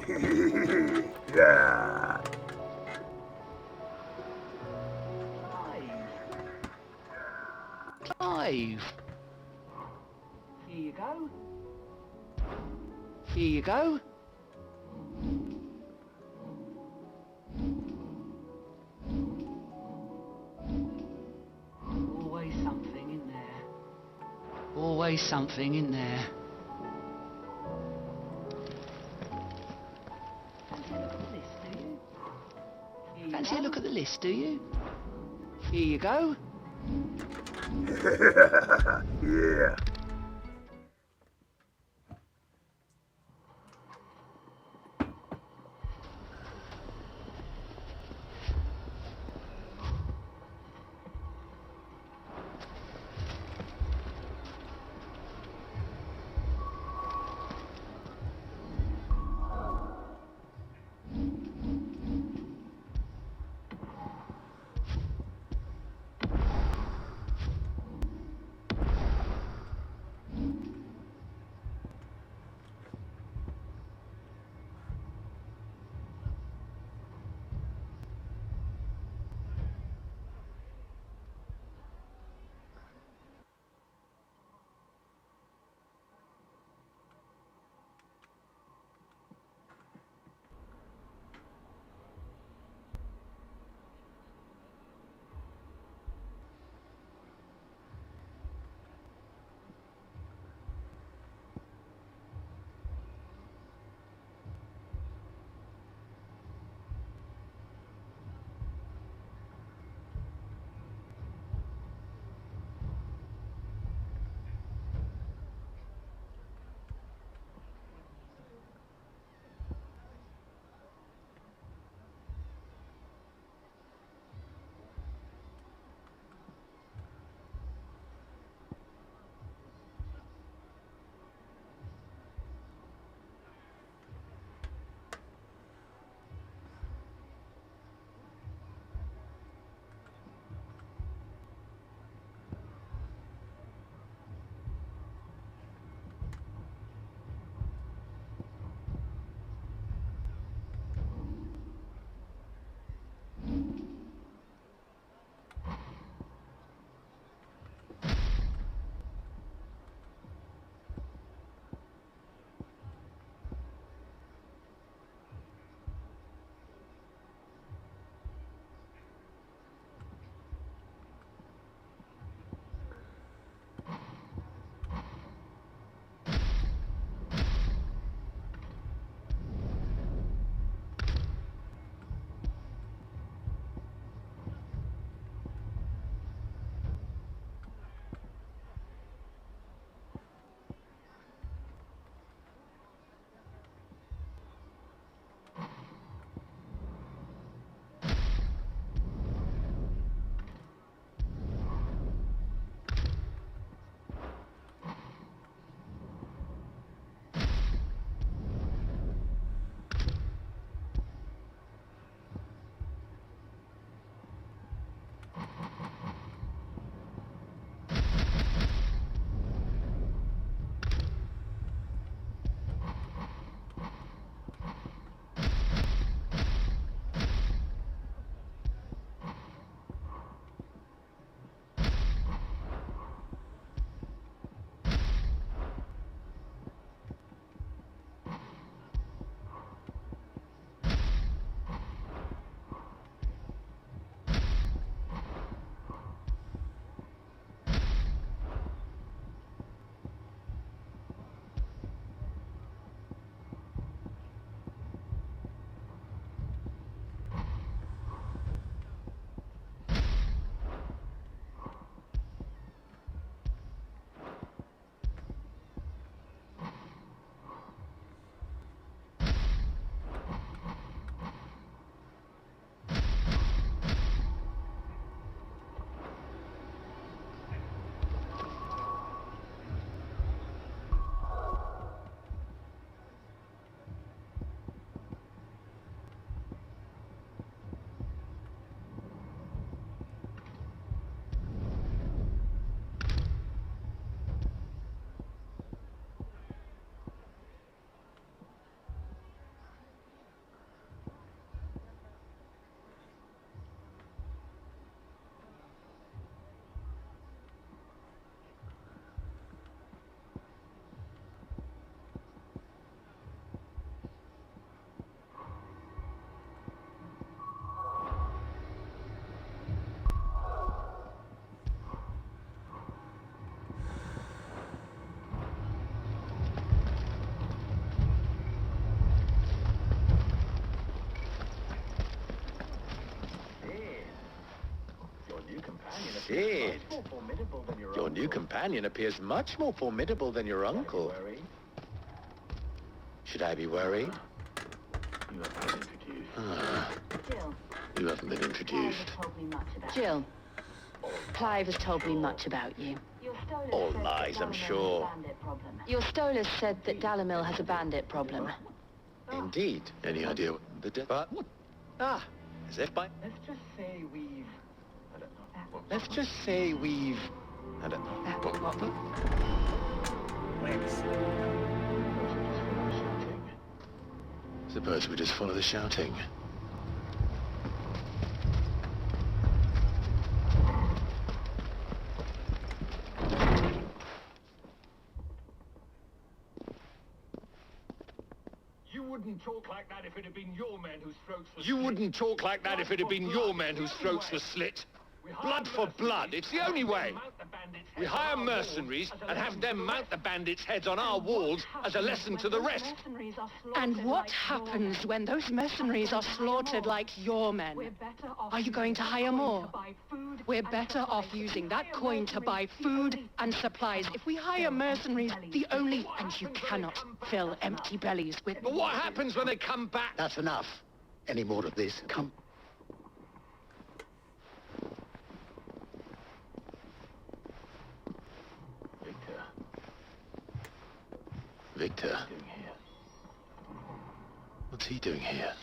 Yeah. Clive. Here you go. Here you go. Always something in there. Always something in there. Fancy a look at the list, do you? Here you go. Yeah. Sid, your new companion appears much more formidable than your uncle. Should I be worried? You haven't been introduced. Jill, Clive has told me much about you. All lies, I'm sure. Your Stolas said that Dalamil has a bandit problem. Indeed. Any idea what the but? Ah, as if by... Let's just say we've... Let's just say we've... I don't know. Suppose we just follow the shouting. You wouldn't talk like that if it had been your men whose throats were You wouldn't talk like that if it had been your men whose throats were slit. Blood for blood, it's the only way. We hire mercenaries and have them mount the bandits' heads on our walls as a lesson to the rest. And what happens when those mercenaries are slaughtered like your men? Are you going to hire more? We're better off using that coin to buy food and supplies. If we hire mercenaries, the only... And you cannot fill empty bellies with... But what happens when they come back? That's enough. Any more of this? Come. Victor. What's he doing here?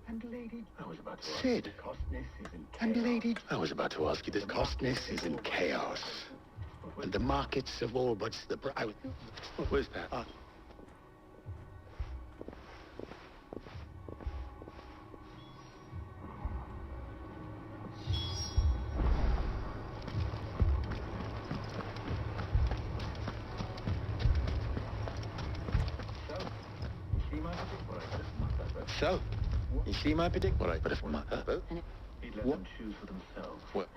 And lady, I was about to Sid. And lady, I was about to ask you this. costness is in chaos. And the markets of all but the... What was that? So, you see my prediction? What I but if my He'd let them choose for themselves. What?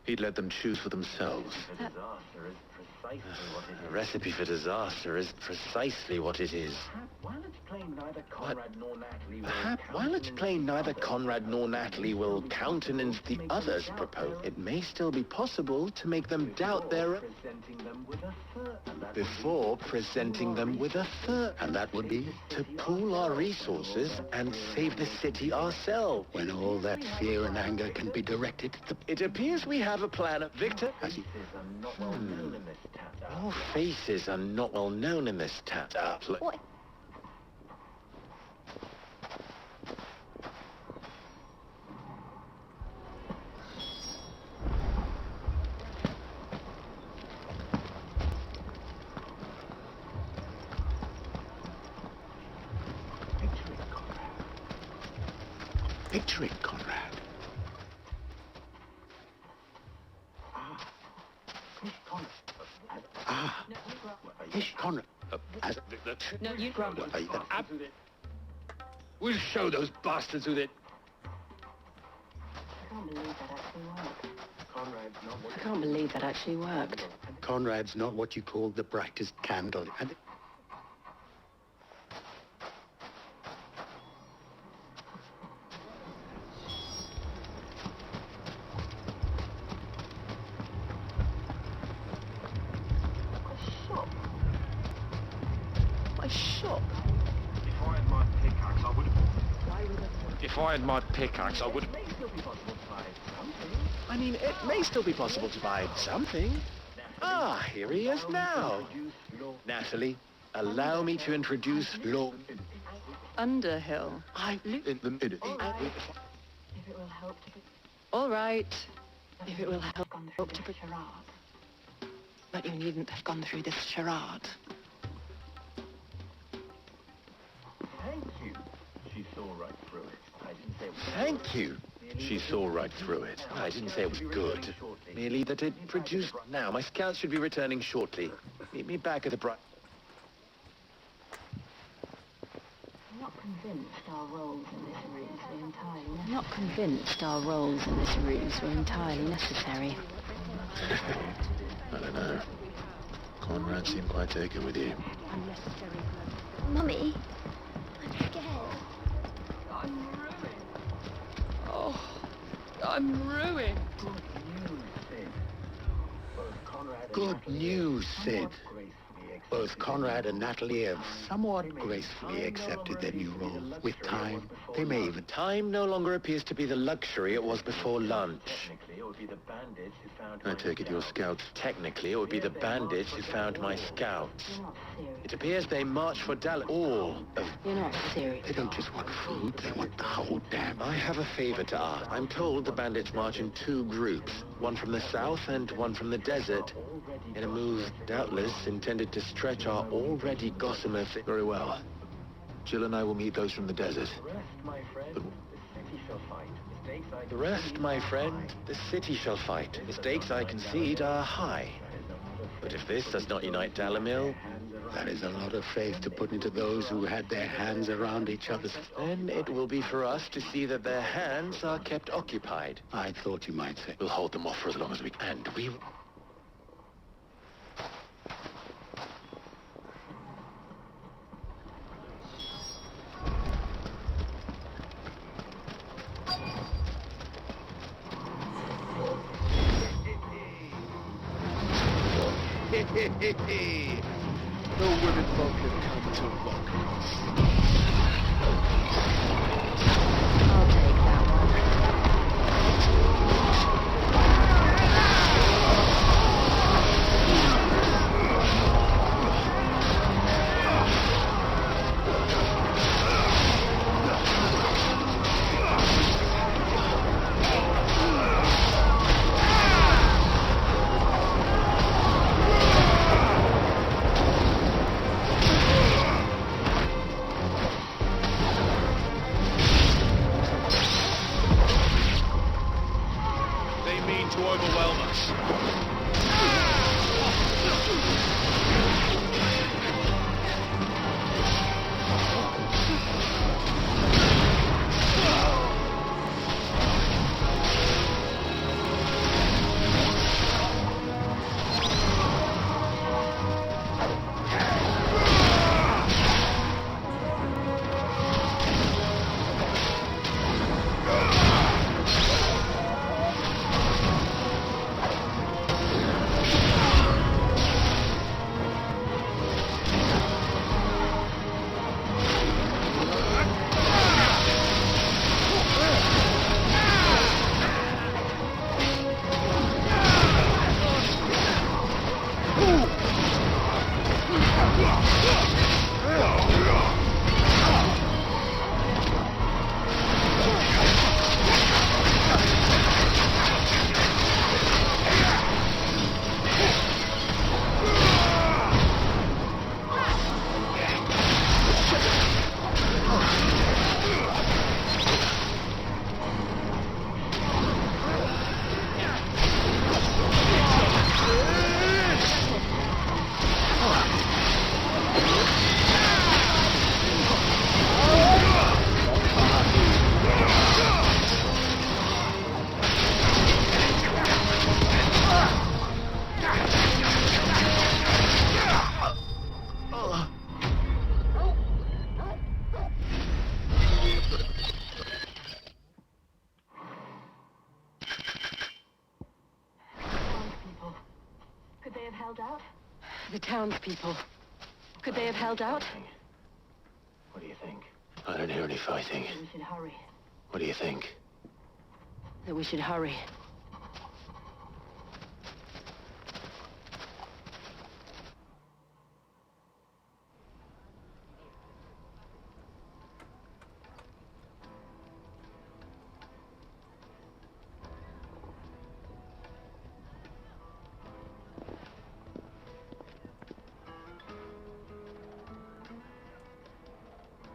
He'd let them choose for themselves. The disaster is precisely what it A is. recipe for disaster is precisely what it is. While it's plain neither Conrad nor Natalie will Perhaps, while it's plain neither Conrad nor Natalie will countenance the others propose, it may still be possible to make them doubt their... presenting them with a third. before presenting them with a third. And that would be To pool our resources and save the city ourselves. when all that fear and anger can be directed at the... It appears we have a plan. Victor? As you... Faces are not well known in this town. Your faces are not well known in this town. What? Picture it, Conrad. Ah. Fish Conrad. As... No, you grumble. We'll show those bastards who they... I can't believe that actually worked. Conrad's not what you call the brightest candle. And... My shop. If I had my pickaxe, I would have... If I had my pickaxe, I would... I mean, it may still be possible to buy something. Ah, here he is now. Natalie, allow me to introduce Lord... Underhill. In the... If it will help to... All right. If it will help to... to... charade. But you needn't have gone through this charade. Thank you. She saw right through it. I didn't say it was... Thank you. She saw right through it. I didn't say it was good. Merely that it produced... Now, my scouts should be returning shortly. Meet me back at the bright... I'm not convinced our roles in this ruse were entirely necessary. I'm not convinced our roles in this ruse were entirely necessary. I don't know. Conrad seemed quite taken with you. Mummy, I'm scared. Oh, I'm ruined. Good news, Sid. Both Conrad and Natalie have somewhat gracefully accepted their new roles. With time, they may even... Time no longer appears to be the luxury it was before lunch. I take it your scouts. Technically, it would be the bandits who found my scouts. It appears they marched for all of... You're not serious. They don't just want food, they want the whole damn... I have a favor to ask. I'm told the bandits march in two groups, one from the south and one from the desert, in a move doubtless intended to stretch our already gossamer... Very well. Jill and I will meet those from the desert. The rest, my friend, the city shall fight. The stakes, I concede, are high. But if this does not unite Dalamil... That is a lot of faith to put into those who had their hands around each other's... Then it will be for us to see that their hands are kept occupied. I thought you might say... We'll hold them off for as long as we can. And we... No women folk have come to mock us. I'll take that one. To overwhelm us. Held out? The townspeople. Could they have held out? What do you think? I don't hear any fighting. We should hurry. What do you think? That we should hurry.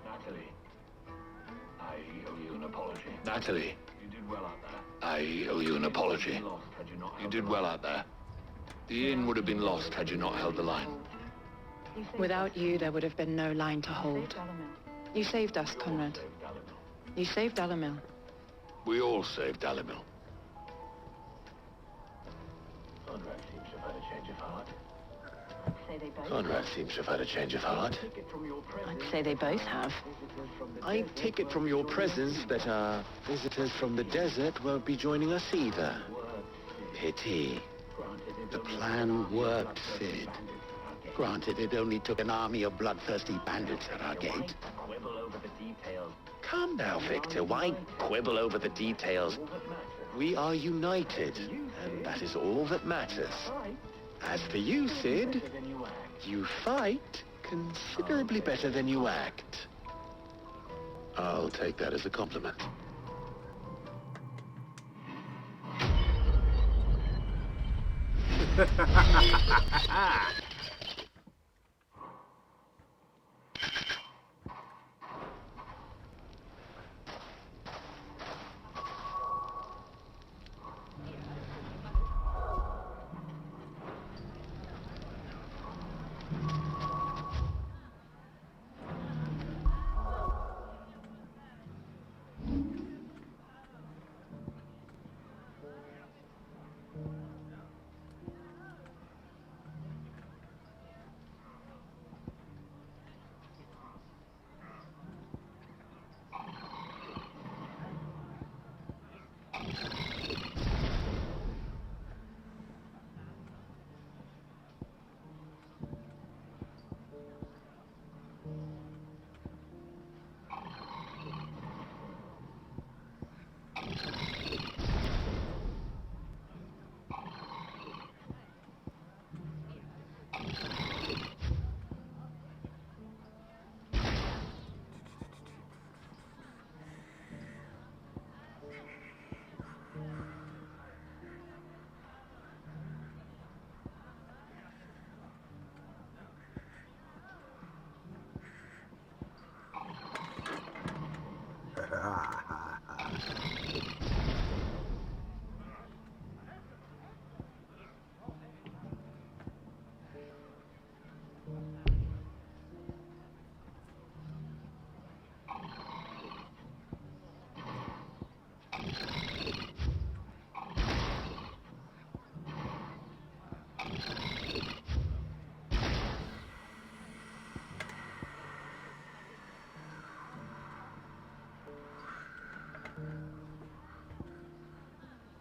Natalie, I owe you an apology. Natalie, You did well out there. I owe you an apology. You lost had you not You held did the well line. out there. The inn would have been lost had you not held the line. You saved Without us. you, there would have been no line to You hold. saved Alamil. You saved us, Conrad. Saved Dalamil. You saved Dalamil. We all saved Dalamil. Conrad seems to have had a change of heart. say they both. Conrad seems to have had a change of heart. I'd say they both have. I take it from your presence that our visitors from the desert won't be joining us either. Pity. The plan worked, Sid. Granted, it only took an army of bloodthirsty bandits at our gate. Calm now, Victor. Why quibble over the details? We are united, and that is all that matters. As for you, Sid, you fight considerably better than you act. I'll take that as a compliment.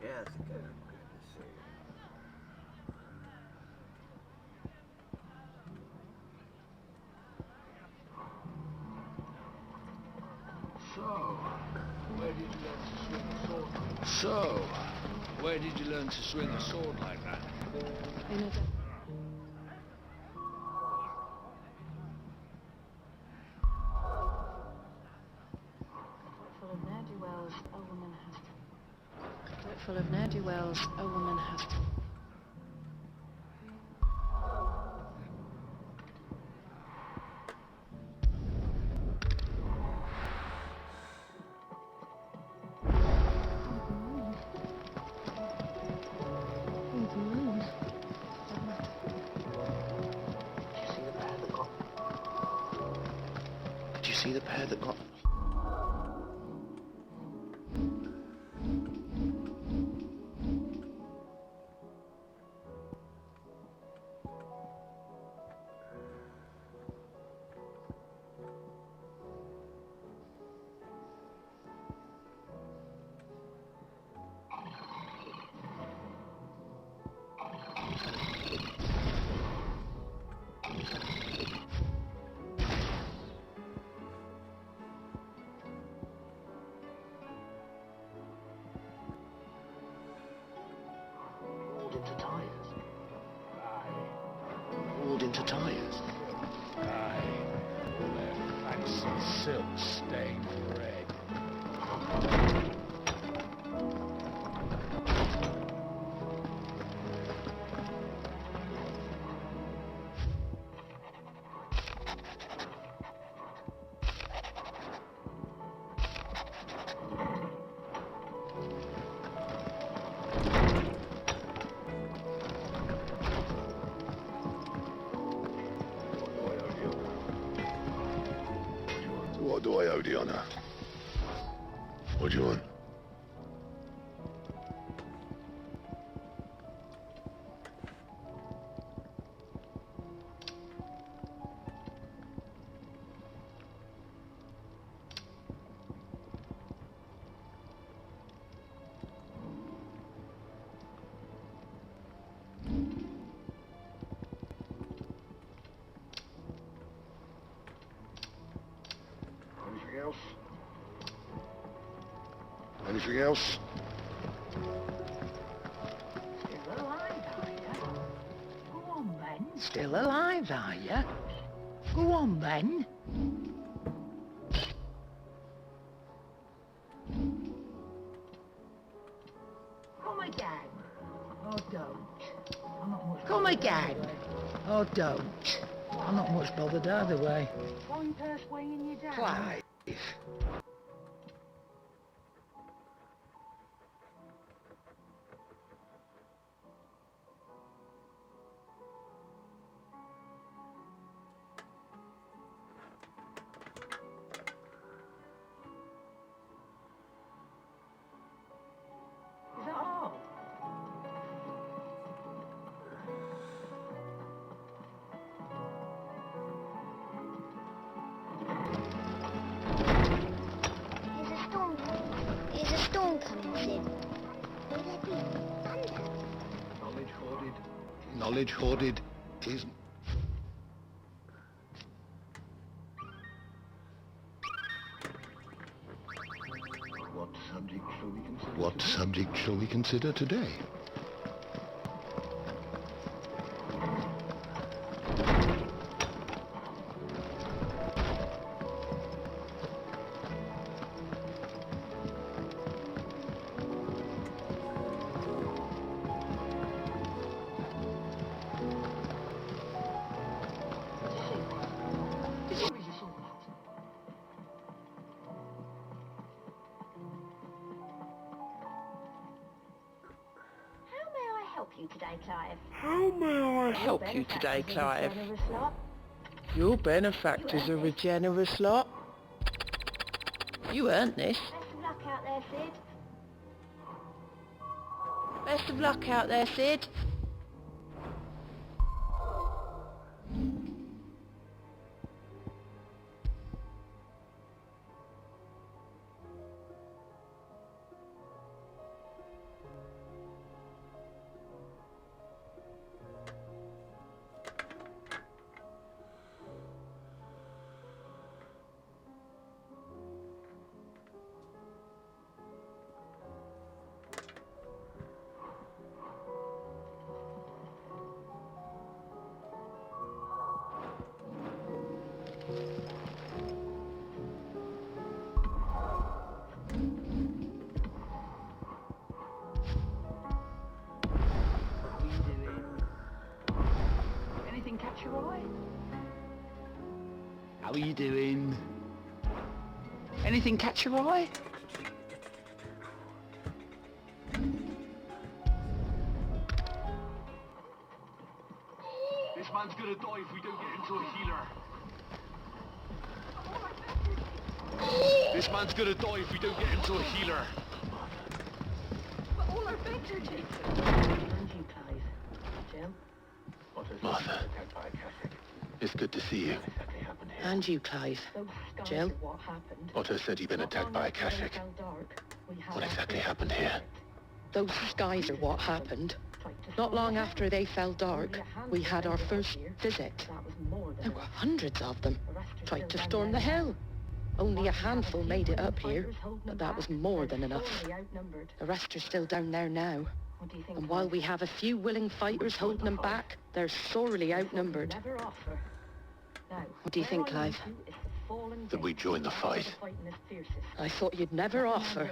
Yes, good to see you. So, where did you learn to swing a sword like that? Full of ne'er-do-wells, a woman has to. Full of ne'er-do-wells, a woman has to. Did you see the pair that got... Rolled into tires. Aye, all their fancy silk stained red. What do I owe the honor? What do you want? else? Anything else? Still alive, are you? Go on, then. Still alive, are you? Go on, then. Come again. Or don't. I'm not much Come again. Or don't. I'm not much bothered either way. One purse weighing you down. Clive. Is that all? Is a storm coming, Sid? Will there be thunder? Knowledge hoarded is... What subject shall we consider today? You today, Clive? How may I help you today, Clive? Your benefactors are a generous lot. You earned this. Best of luck out there, Sid. Best of luck out there, Sid. Catch your eye? How are you doing? Anything catch your eye? This man's gonna die if we don't get him to a healer. This man's gonna die if we don't get him to a healer. But all our beds are taken. And you, Clive. Jim? Martha, it's good to see you. And you, Clive. Jill? What happened? Otto said he'd been attacked by a Kashik. What exactly happened here? Those skies are what happened. Not long after they fell dark, we had our first visit. There were hundreds of them. Tried to storm the hill. Only a handful made it up here, but that was more than enough. The rest are still down there now. And while we have a few willing fighters holding them back, they're sorely outnumbered. What do you think, Clive? That we join the fight. I thought you'd never offer.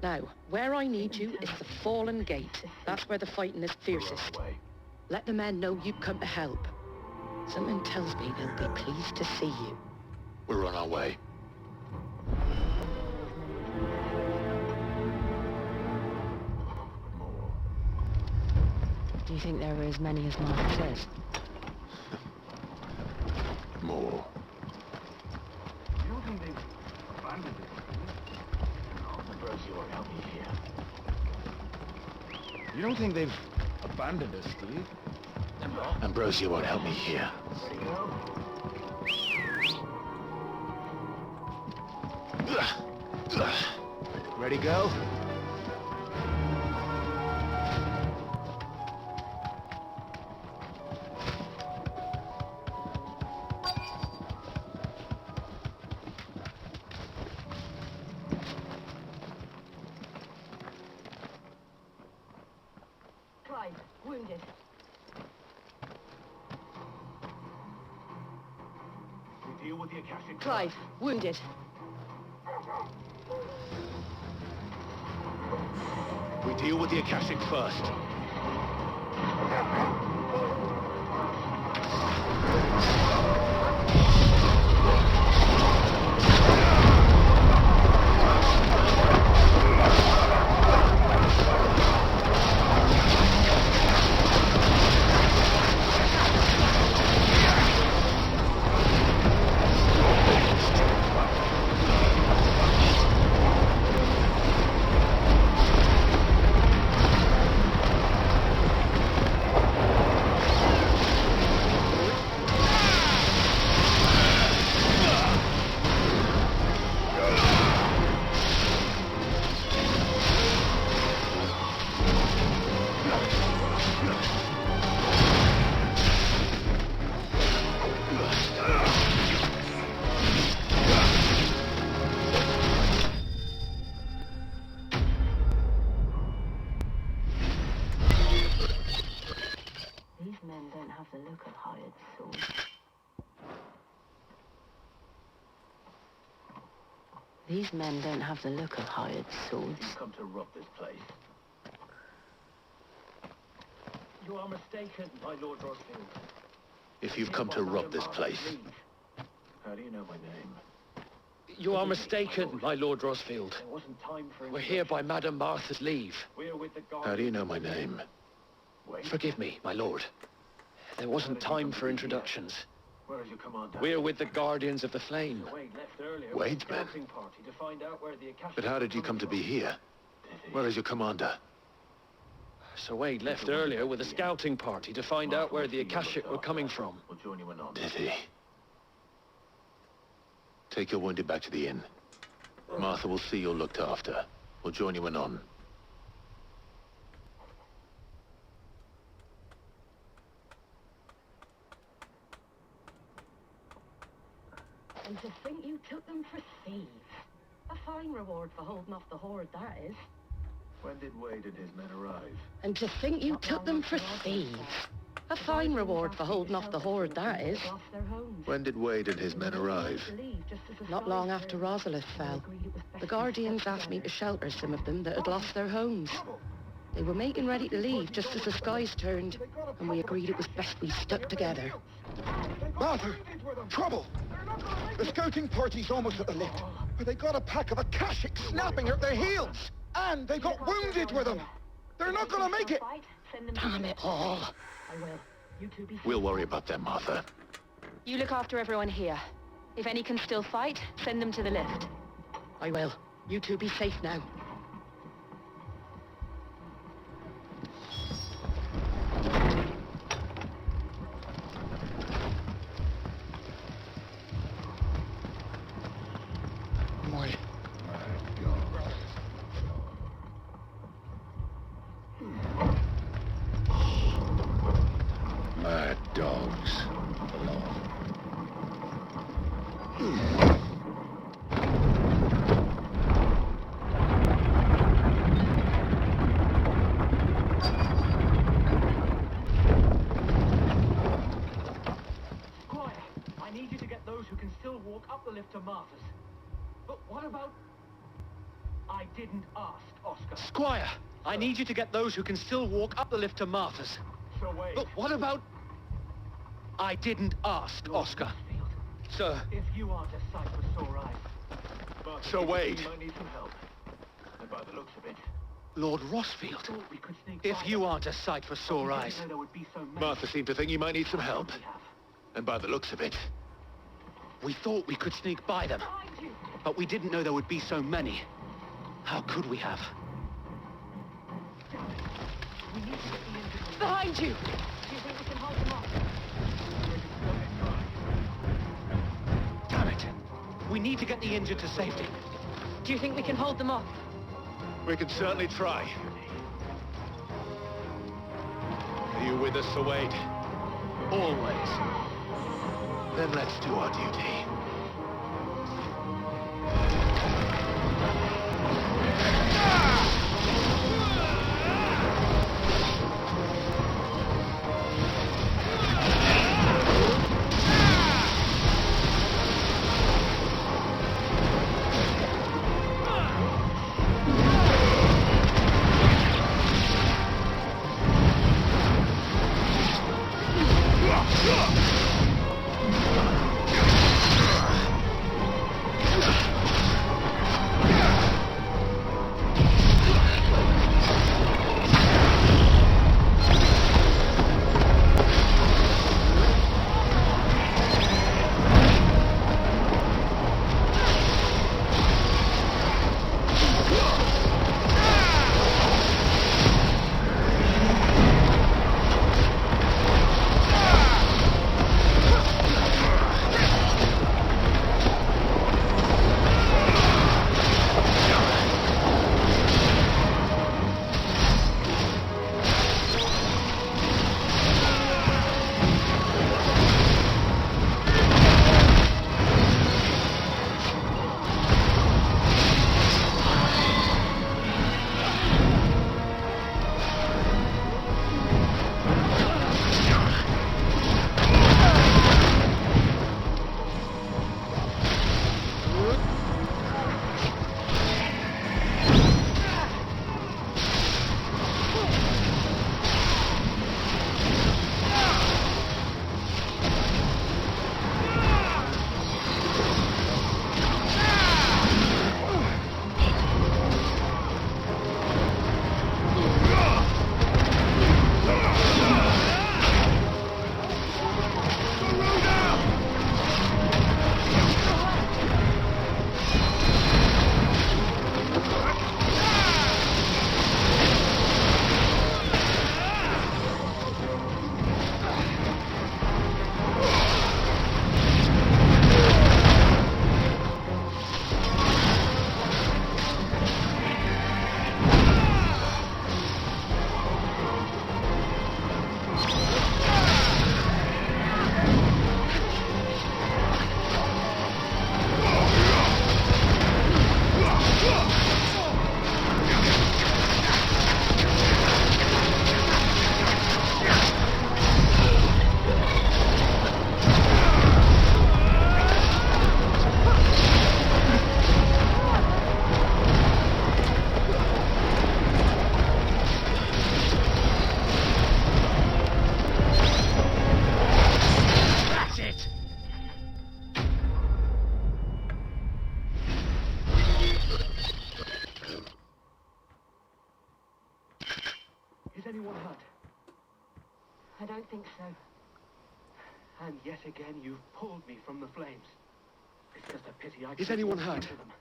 Now, where I need you is the Fallen Gate. That's where the fighting is fiercest. Let the men know you've come to help. Something tells me they'll be pleased to see you. We're on our way. Do you think there were as many as Mark says? More. You don't think they've abandoned it? Ambrosia won't help me here. You don't think they've abandoned us, do you? Ambrosia won't help me here. Ready, go? deal with the Akashic. Clive, wounded. We deal with the Akashic first. These men don't have the look of hired swords. You've come to rob this place. You are mistaken, my Lord Rosfield. If you've come to rob this place. How do you know my name? You are mistaken, my Lord Rosfield. There wasn't time for We're here by Madame Martha's leave. We are with the How do you know my name? Forgive me, my lord. There wasn't time for introductions. Where is your commander? We're with the Guardians of the Flame. Wade left earlier Wade's with a men? scouting party to find out where the Akashic. But how did you come to be here? Where is your commander? Sir Wade left earlier with a scouting party to find out where the Akashic were coming from. We'll join you in on. Did he? Take your wounded back to the inn. Martha will see you're looked after. We'll join you in on. And to think you took them for thieves. A fine reward for holding off the horde, that is. When did Wade and his men arrive? And to think you took them for thieves. A fine reward for holding off the horde, that is. When did Wade and his men arrive? Not long after Rosalith fell. The Guardians asked me to shelter some of them that had lost their homes. They were making ready to leave just as the skies turned, and we agreed it was best we stuck together. Martha! Trouble! The scouting party's almost at the lift, but they got a pack of Akashic snapping at their heels! And they got wounded with them! They're not gonna make it! Damn it all! We'll worry about them, Martha. You look after everyone here. If any can still fight, send them to the lift. I will. You two be safe now. Mad dogs. Squire, I need you to get those who can still walk up the lift to Martha's. But what about... I didn't ask, Oscar. Squire, I need you to get those who can still walk up the lift to Martha's. Sir Wade. But what about... I didn't ask, Oscar. Sir. If you aren't a sight for sore eyes. Sir Wade. You might need some help. And by the looks of it... Lord Rosfield. thought we could sneak If by you them. aren't a sight for sore We didn't eyes. know there would be so many. Martha seemed to think you might need some help. We have. And by the looks of it, We thought we could sneak by them. But we didn't know there would be so many. How could we have? We need to get the injured. Behind you! Do you think we can hold them off? Damn it. We need to get the injured to safety. Do you think we can hold them off? we can certainly try. Are you with us, Sir Wade? Always. Then let's do our duty. anyone hurt? I don't think so. And yet again, you've pulled me from the flames. It's just a pity I Is couldn't anyone walk hurt? into them.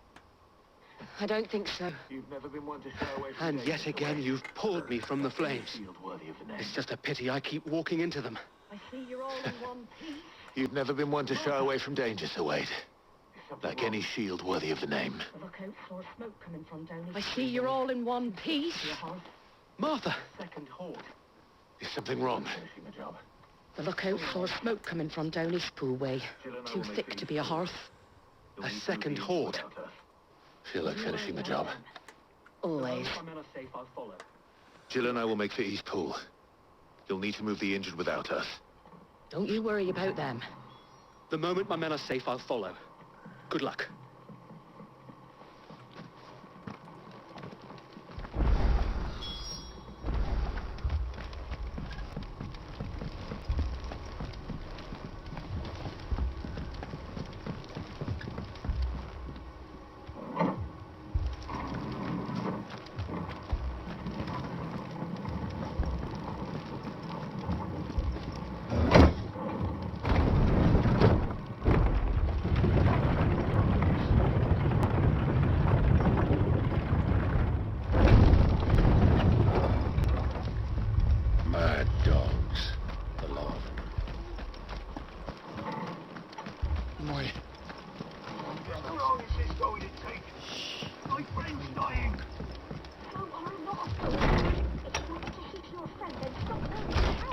I don't think so. You've never been one to shy away from And danger, yet again, so you've pulled me from the flames. shield worthy of the name. It's just a pity I keep walking into them. I see you're all in one piece. You've never been one to shy away from danger, Sir Wade. Like any shield worthy of the name. The lookout saw smoke coming from down I see you're all in one piece. Martha! Second horde. Is something wrong? Finishing the job. The lookout saw smoke coming from down Eastpool way. Too thick to be a hearth. A second horde. Feel like finishing the job. Always. If my men are safe, I'll follow. Jill and I will make for East Pool. You'll need to move the injured without us. Don't you worry about them. The moment my men are safe, I'll follow. Good luck. Mad dogs. The lot of them. How long is this going to take? My friend's dying.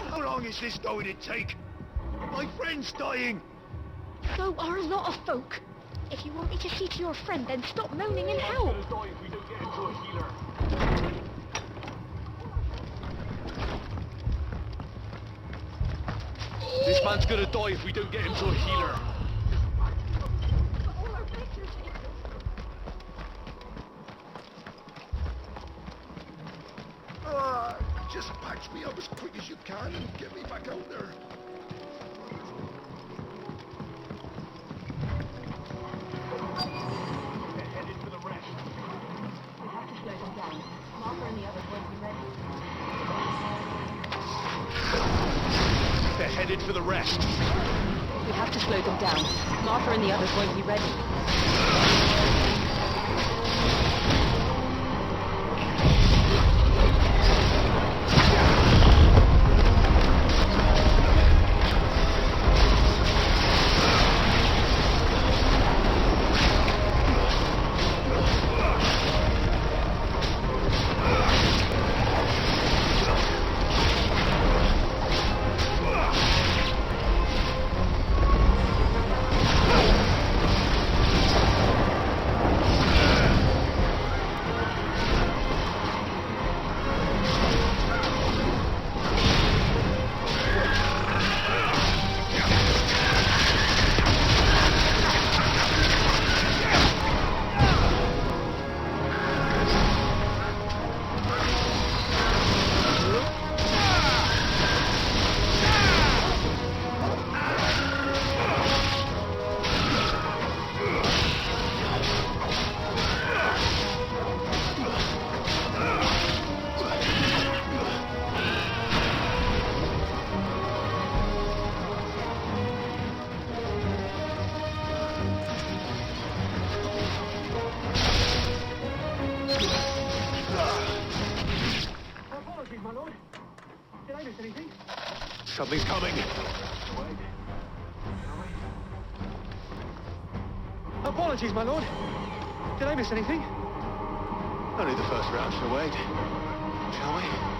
How long is this going to take? My friend's dying! So are a lot of folk. If you want me to see to your friend, then stop moaning and help. He's gonna die if we don't get him to a healer. This man's gonna die if we don't get him to a healer. Just patch me up as quick as you can and get me back out there. They're headed for the rest. We have to slow them down. Martha and the others won't be ready. They're headed for the rest. We have to slow them down. Martha and the others won't be ready. Apologies, my lord. Did I miss anything? Something's coming. Apologies, my lord. Did I miss anything? Only the first round, Sir Wade. Shall we?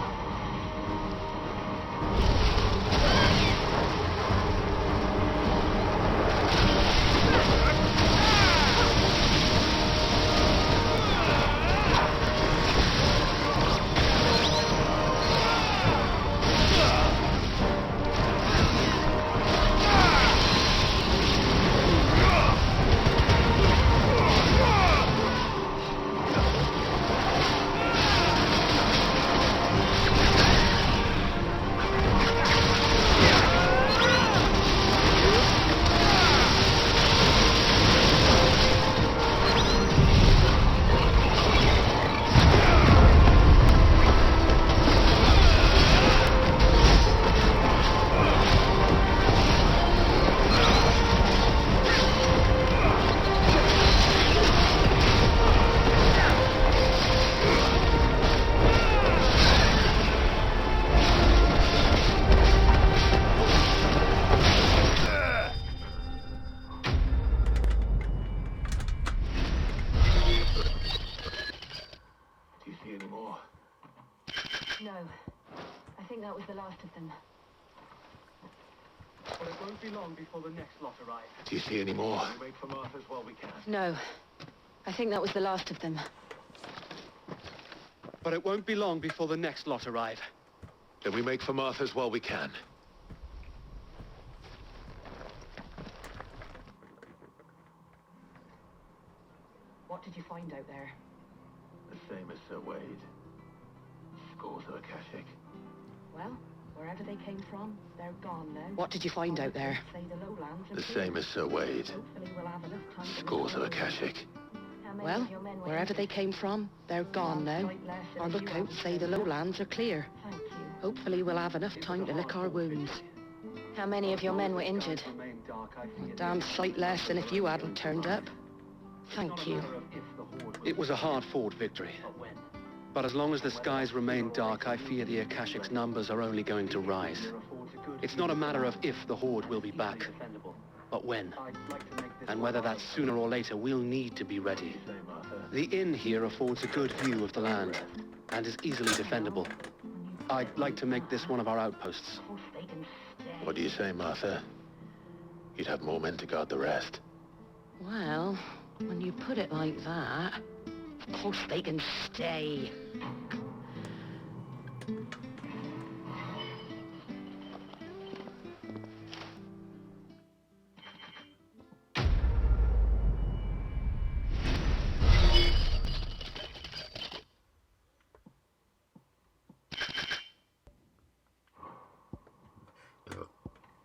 think that was the last of them. But it won't be long before the next lot arrive. Do you see any more? We wait for Martha's while we can. No. I think that was the last of them. But it won't be long before the next lot arrive. Then we make for Martha's while we can. What did you find out there? The same as Sir Wade. Scores of Akashic. Well, wherever they came from, they're gone now. What did you find out there? Say the lowlands are The clear. same as Sir Wade. Hopefully we'll have enough time to Scores of look around. Akashic. How many Well, of your men were wherever they injured? came from, they're gone now. Our lookouts say the lowlands are clear. Thank you. Hopefully we'll have enough time to lick our wounds. How many of your men were injured? Remain dark, I fear A damn sight less than if you hadn't turned up. Thank you. It was a hard-fought victory. But as long as the skies remain dark, I fear the Akashic's numbers are only going to rise. It's not a matter of if the Horde will be back, but when. And whether that's sooner or later, we'll need to be ready. The inn here affords a good view of the land, and is easily defendable. I'd like to make this one of our outposts. What do you say, Martha? You'd have more men to guard the rest. Well, when you put it like that, of course they can stay.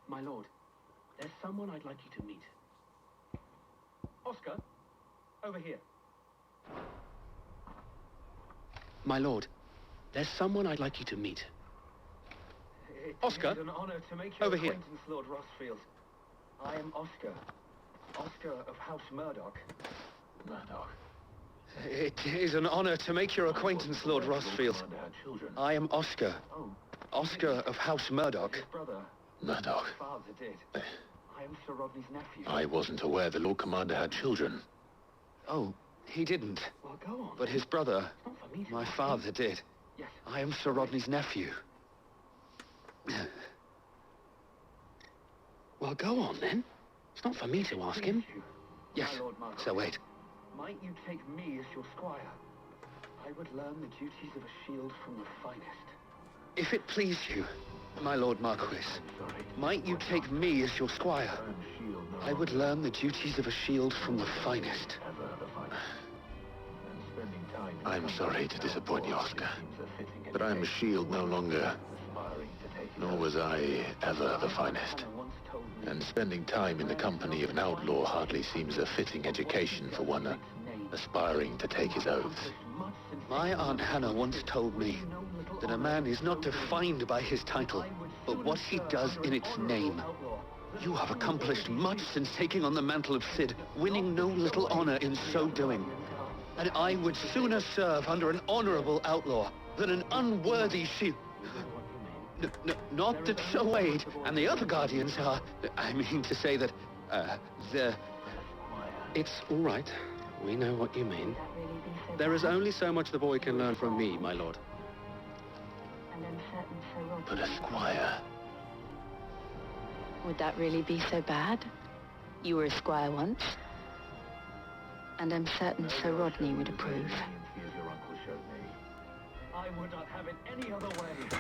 My lord, there's someone I'd like you to meet. Oscar, over here. My lord, there's someone I'd like you to meet. Oscar, It is an honor to make your over here. acquaintance, Lord Rossfield. I am Oscar. Oscar of House Murdoch. Murdoch. It is an honor to make your acquaintance, Lord Rossfield. Commander had children. I am Oscar. Oh, Oscar of House Murdoch. his brother, Murdoch. his father did. I am Sir Rodney's nephew. I wasn't aware the Lord Commander had children. Oh, he didn't. Well, go on. But his brother, It's not for me to my ask father, him. did. Yes. I am Sir Rodney's nephew. Well, go on then. It's not for me to ask him. Please you, Yes, my Lord Margaret. Sir Wade. Might you take me as your squire? I would learn the duties of a shield from the finest. If it please you, my Lord Marquis, might you take me as your squire? I would learn the duties of a shield from the finest. I'm sorry to disappoint you, Oscar, but I'm a shield no longer. Nor was I ever the finest. And spending time in the company of an outlaw hardly seems a fitting education for one aspiring to take his oaths. My Aunt Hannah once told me that a man is not defined by his title, but what he does in its name. You have accomplished much since taking on the mantle of Cid, winning no little honor in so doing. And I would sooner serve under an honorable outlaw than an unworthy shield. Not that Sir Wade and the other guardians are... I mean to say that, It's all right. We know what you mean. There is only so much the boy can learn from me, my lord. But a squire. Would that really be so bad? You were a squire once. And I'm certain Sir Rodney would approve. I would not have it any other way.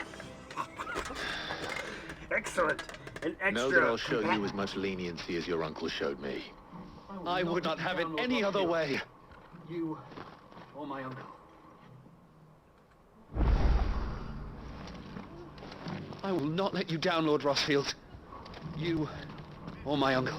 Excellent. An extra. Know that I'll show you as much leniency as your uncle showed me. I would not have it any other way. You or my uncle. I will not let you down, Lord Rossfield. You or my uncle.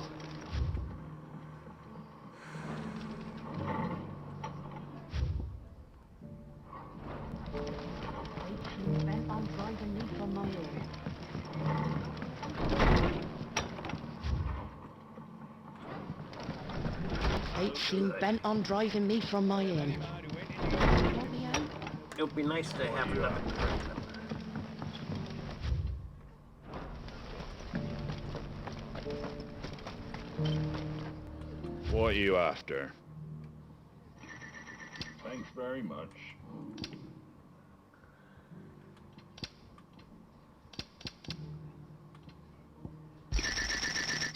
Bent on driving me from my ear. Fate seemed bent on driving me from my inn. It would be nice to have another. What are you after? Thanks very much.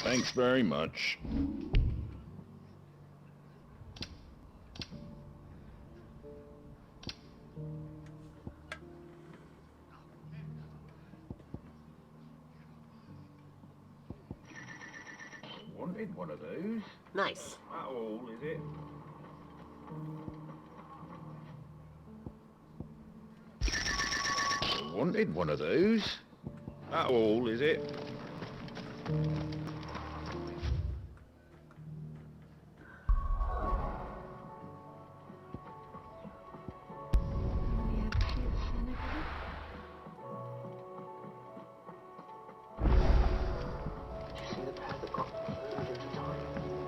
Thanks very much. Wanted one of those. Nice. That all, is it? Wanted one of those. That all, is it?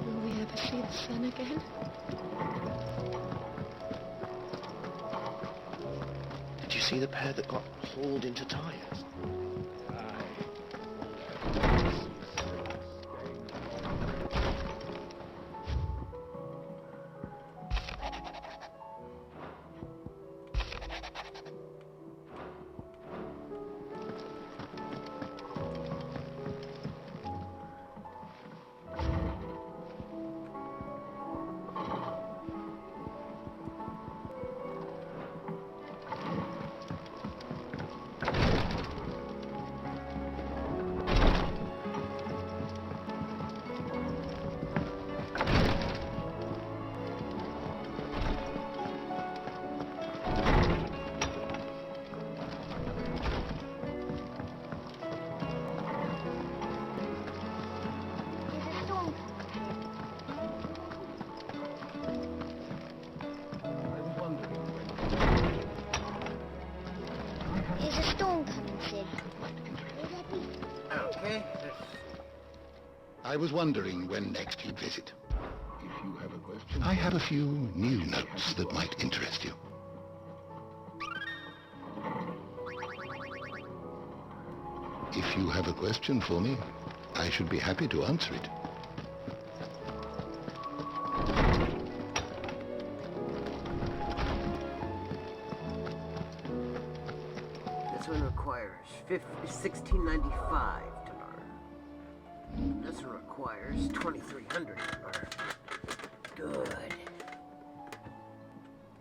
Will we ever see the sun again? Did you see the pair that got hauled into tyres? There's a storm coming, Sid. Okay. I was wondering when next you'd visit. If you have a question... I have a few new notes that might interest you. If you have a question for me, I should be happy to answer it. This one requires 1695 to learn. This one requires 2300 to learn. Good.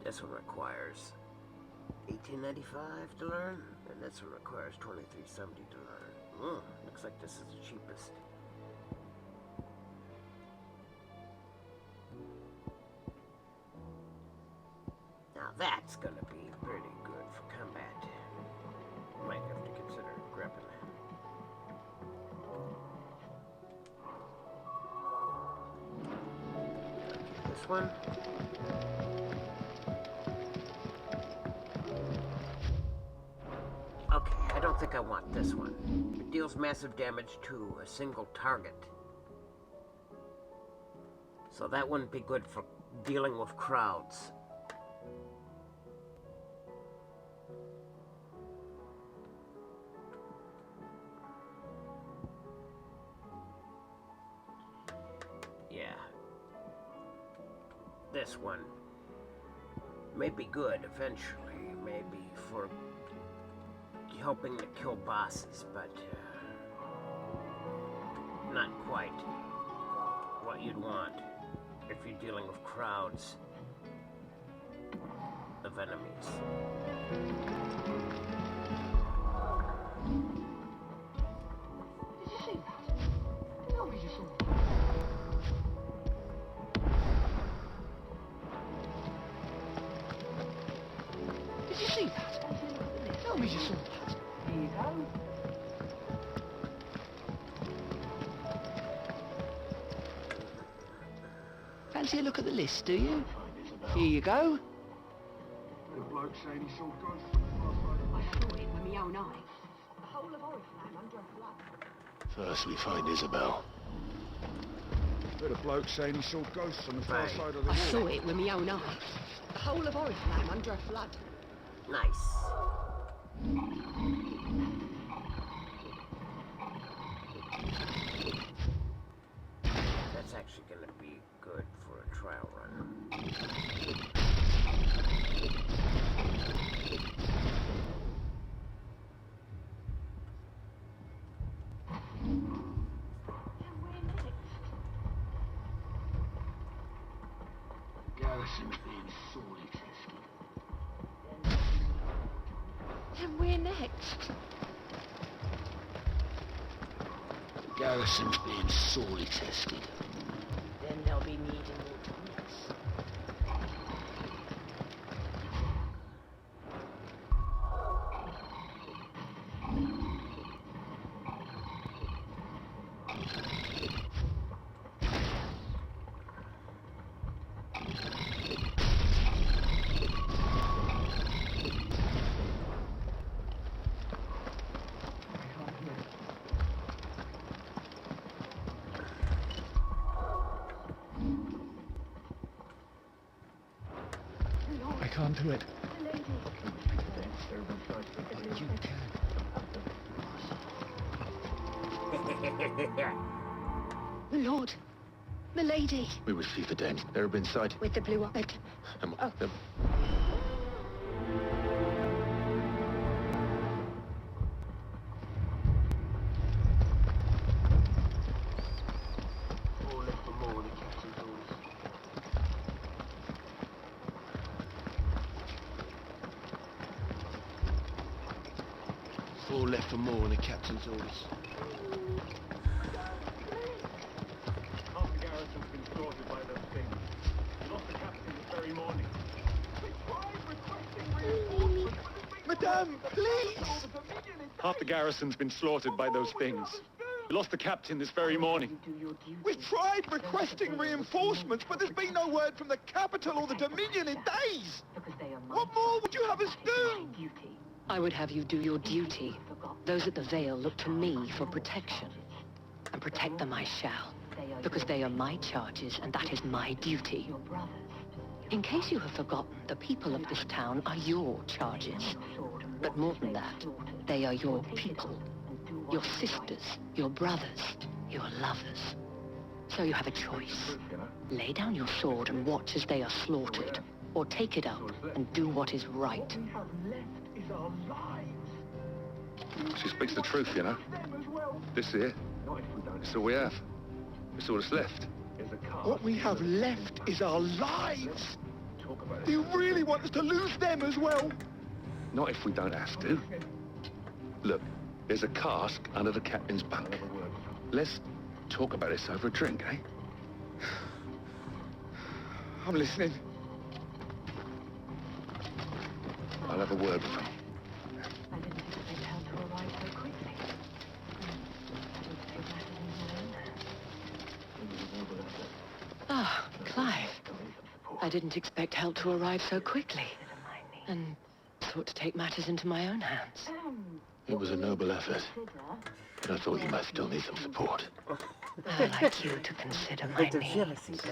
This one requires 1895 to learn, and this one requires 2370 to learn. Looks like this is the cheapest. Now that's gonna be pretty good for combat. Might have to consider grabbing that. This one. Okay, I don't think I want this one. It deals massive damage to a single target. So that wouldn't be good for dealing with crowds. Yeah. This one may be good eventually, maybe for helping to kill bosses, but not quite what you'd want if you're dealing with crowds of enemies. Did you see that? Nobody just saw that. Did you see that? Nobody just saw that. Here you go. Fancy a look at the list, do you? Here you go. The bloke saying he saw ghosts. I saw it with my own eyes. The whole of Oriflamme under a flood. First we find Isabel. Heard a bloke saying he saw ghosts on the far side of the wall. I saw it with my own eyes. The whole of Oriflamme under a flood. Nice. That's actually going to be good for a trial run. garrison's being sorely tested. Then we're next. The garrison's being sorely tested. Then they'll be needing ordnance. I can't do it. Lord, milady. We receive the den. They're inside. With the blue eye. Oh. All left for more, the captain's orders. Four left for more on the captain's orders. Half the garrison's been slaughtered by those things. We lost the captain this very morning. We tried requesting reinforcements, Madame, please! Half the garrison's been slaughtered by those things. We lost the captain this very morning. We've tried requesting reinforcements, but there's been no word from the capital or the Dominion in days! What more would you have us do? I would have you do your duty. Those at the Vale look to me for protection. And protect them I shall, because they are my charges, and that is my duty. In case you have forgotten, the people of this town are your charges. But more than that, they are your people. Your sisters, your brothers, your lovers. So you have a choice. Lay down your sword and watch as they are slaughtered, or take it up and do what is right. She speaks the truth, you know. This here, it's all we have. It's all that's left. What we have left is our lives! Do you really want us to lose them as well? Not if we don't have to. Look, there's a cask under the captain's bunk. Let's talk about this over a drink, eh? I'm listening. I'll have a word with him. Ah, Clive. I didn't expect help to arrive so quickly. And thought to take matters into my own hands. It was a noble effort. But I thought you might still need some support. I'd like you to consider my needs.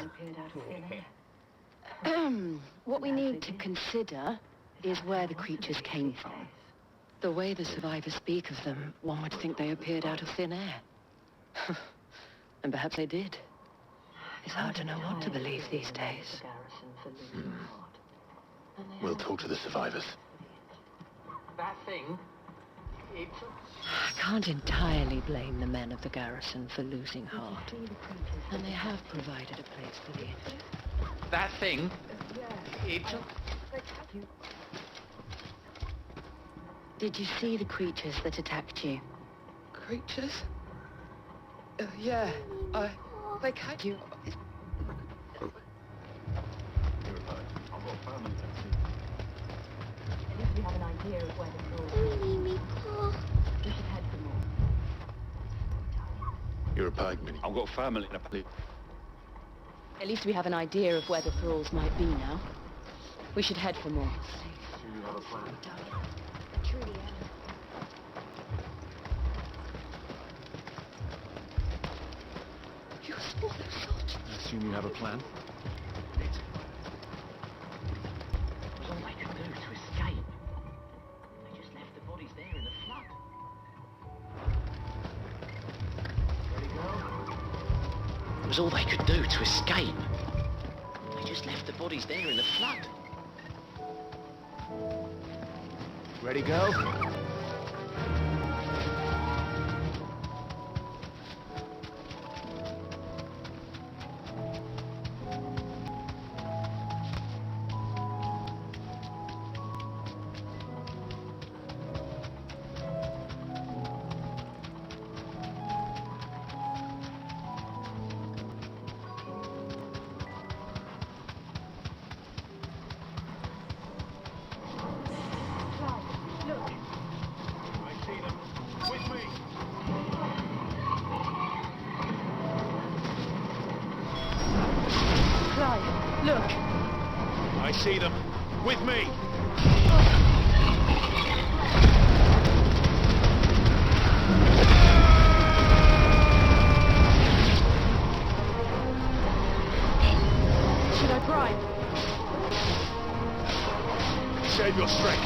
What we need to consider is where the creatures came from. The way the survivors speak of them, one would think they appeared out of thin air. And perhaps they did. It's hard to know what to believe these days. We'll talk to the survivors. That thing, it's... I can't entirely blame the men of the garrison for losing heart. And they have provided a place for the injured. That thing, it's... Did you see the creatures that attacked you? Creatures? Yeah, they catch you. We have an idea of where the we should head for more. You're a pikeman. I've got family in a place. At least we have an idea of where the thralls might be now. We should head for more. You saw those soldiers. I assume you have a plan? was all they could do to escape. They just left the bodies there in the flood. Ready, go? It was all they could do to escape. They just left the bodies there in the flood. Ready, go? Clive, look. I see them. With me. Should I drive? Save your strength.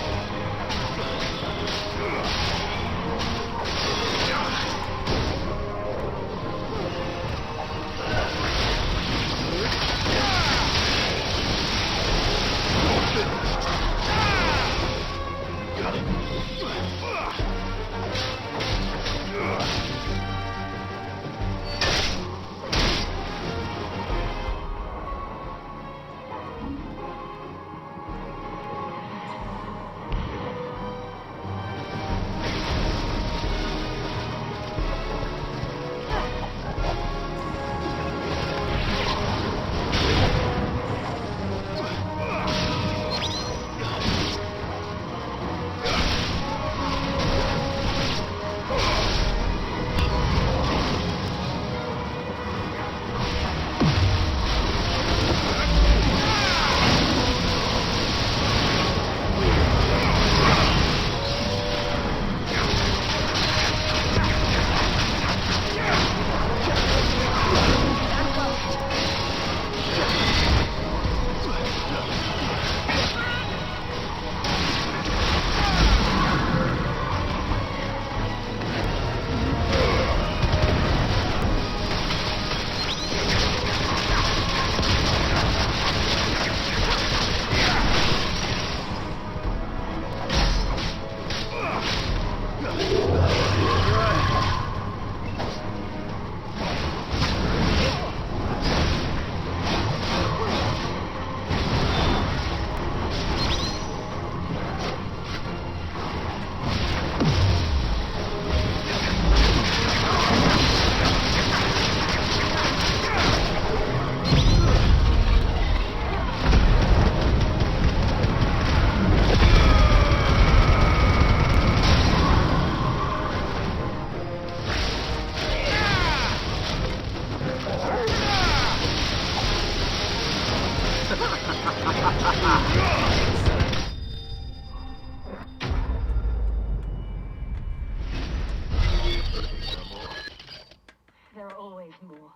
There are always more.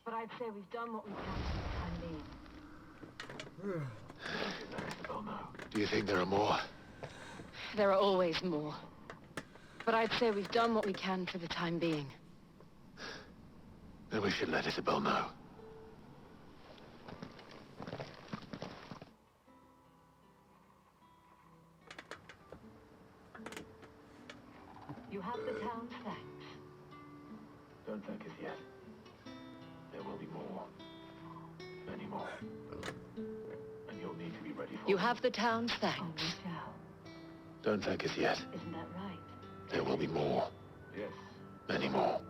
But I'd say we've done what we can for the time being. Do you think there are more? There are always more. But I'd say we've done what we can for the time being. Then we should let Isabel know. You have the town's thanks. Don't thank us yet. There will be more. Many more. And you'll need to be ready for You them. have the town's Oh, thanks. we shall. Don't thank us yet. Isn't that right? There will be more. Yes. Many more.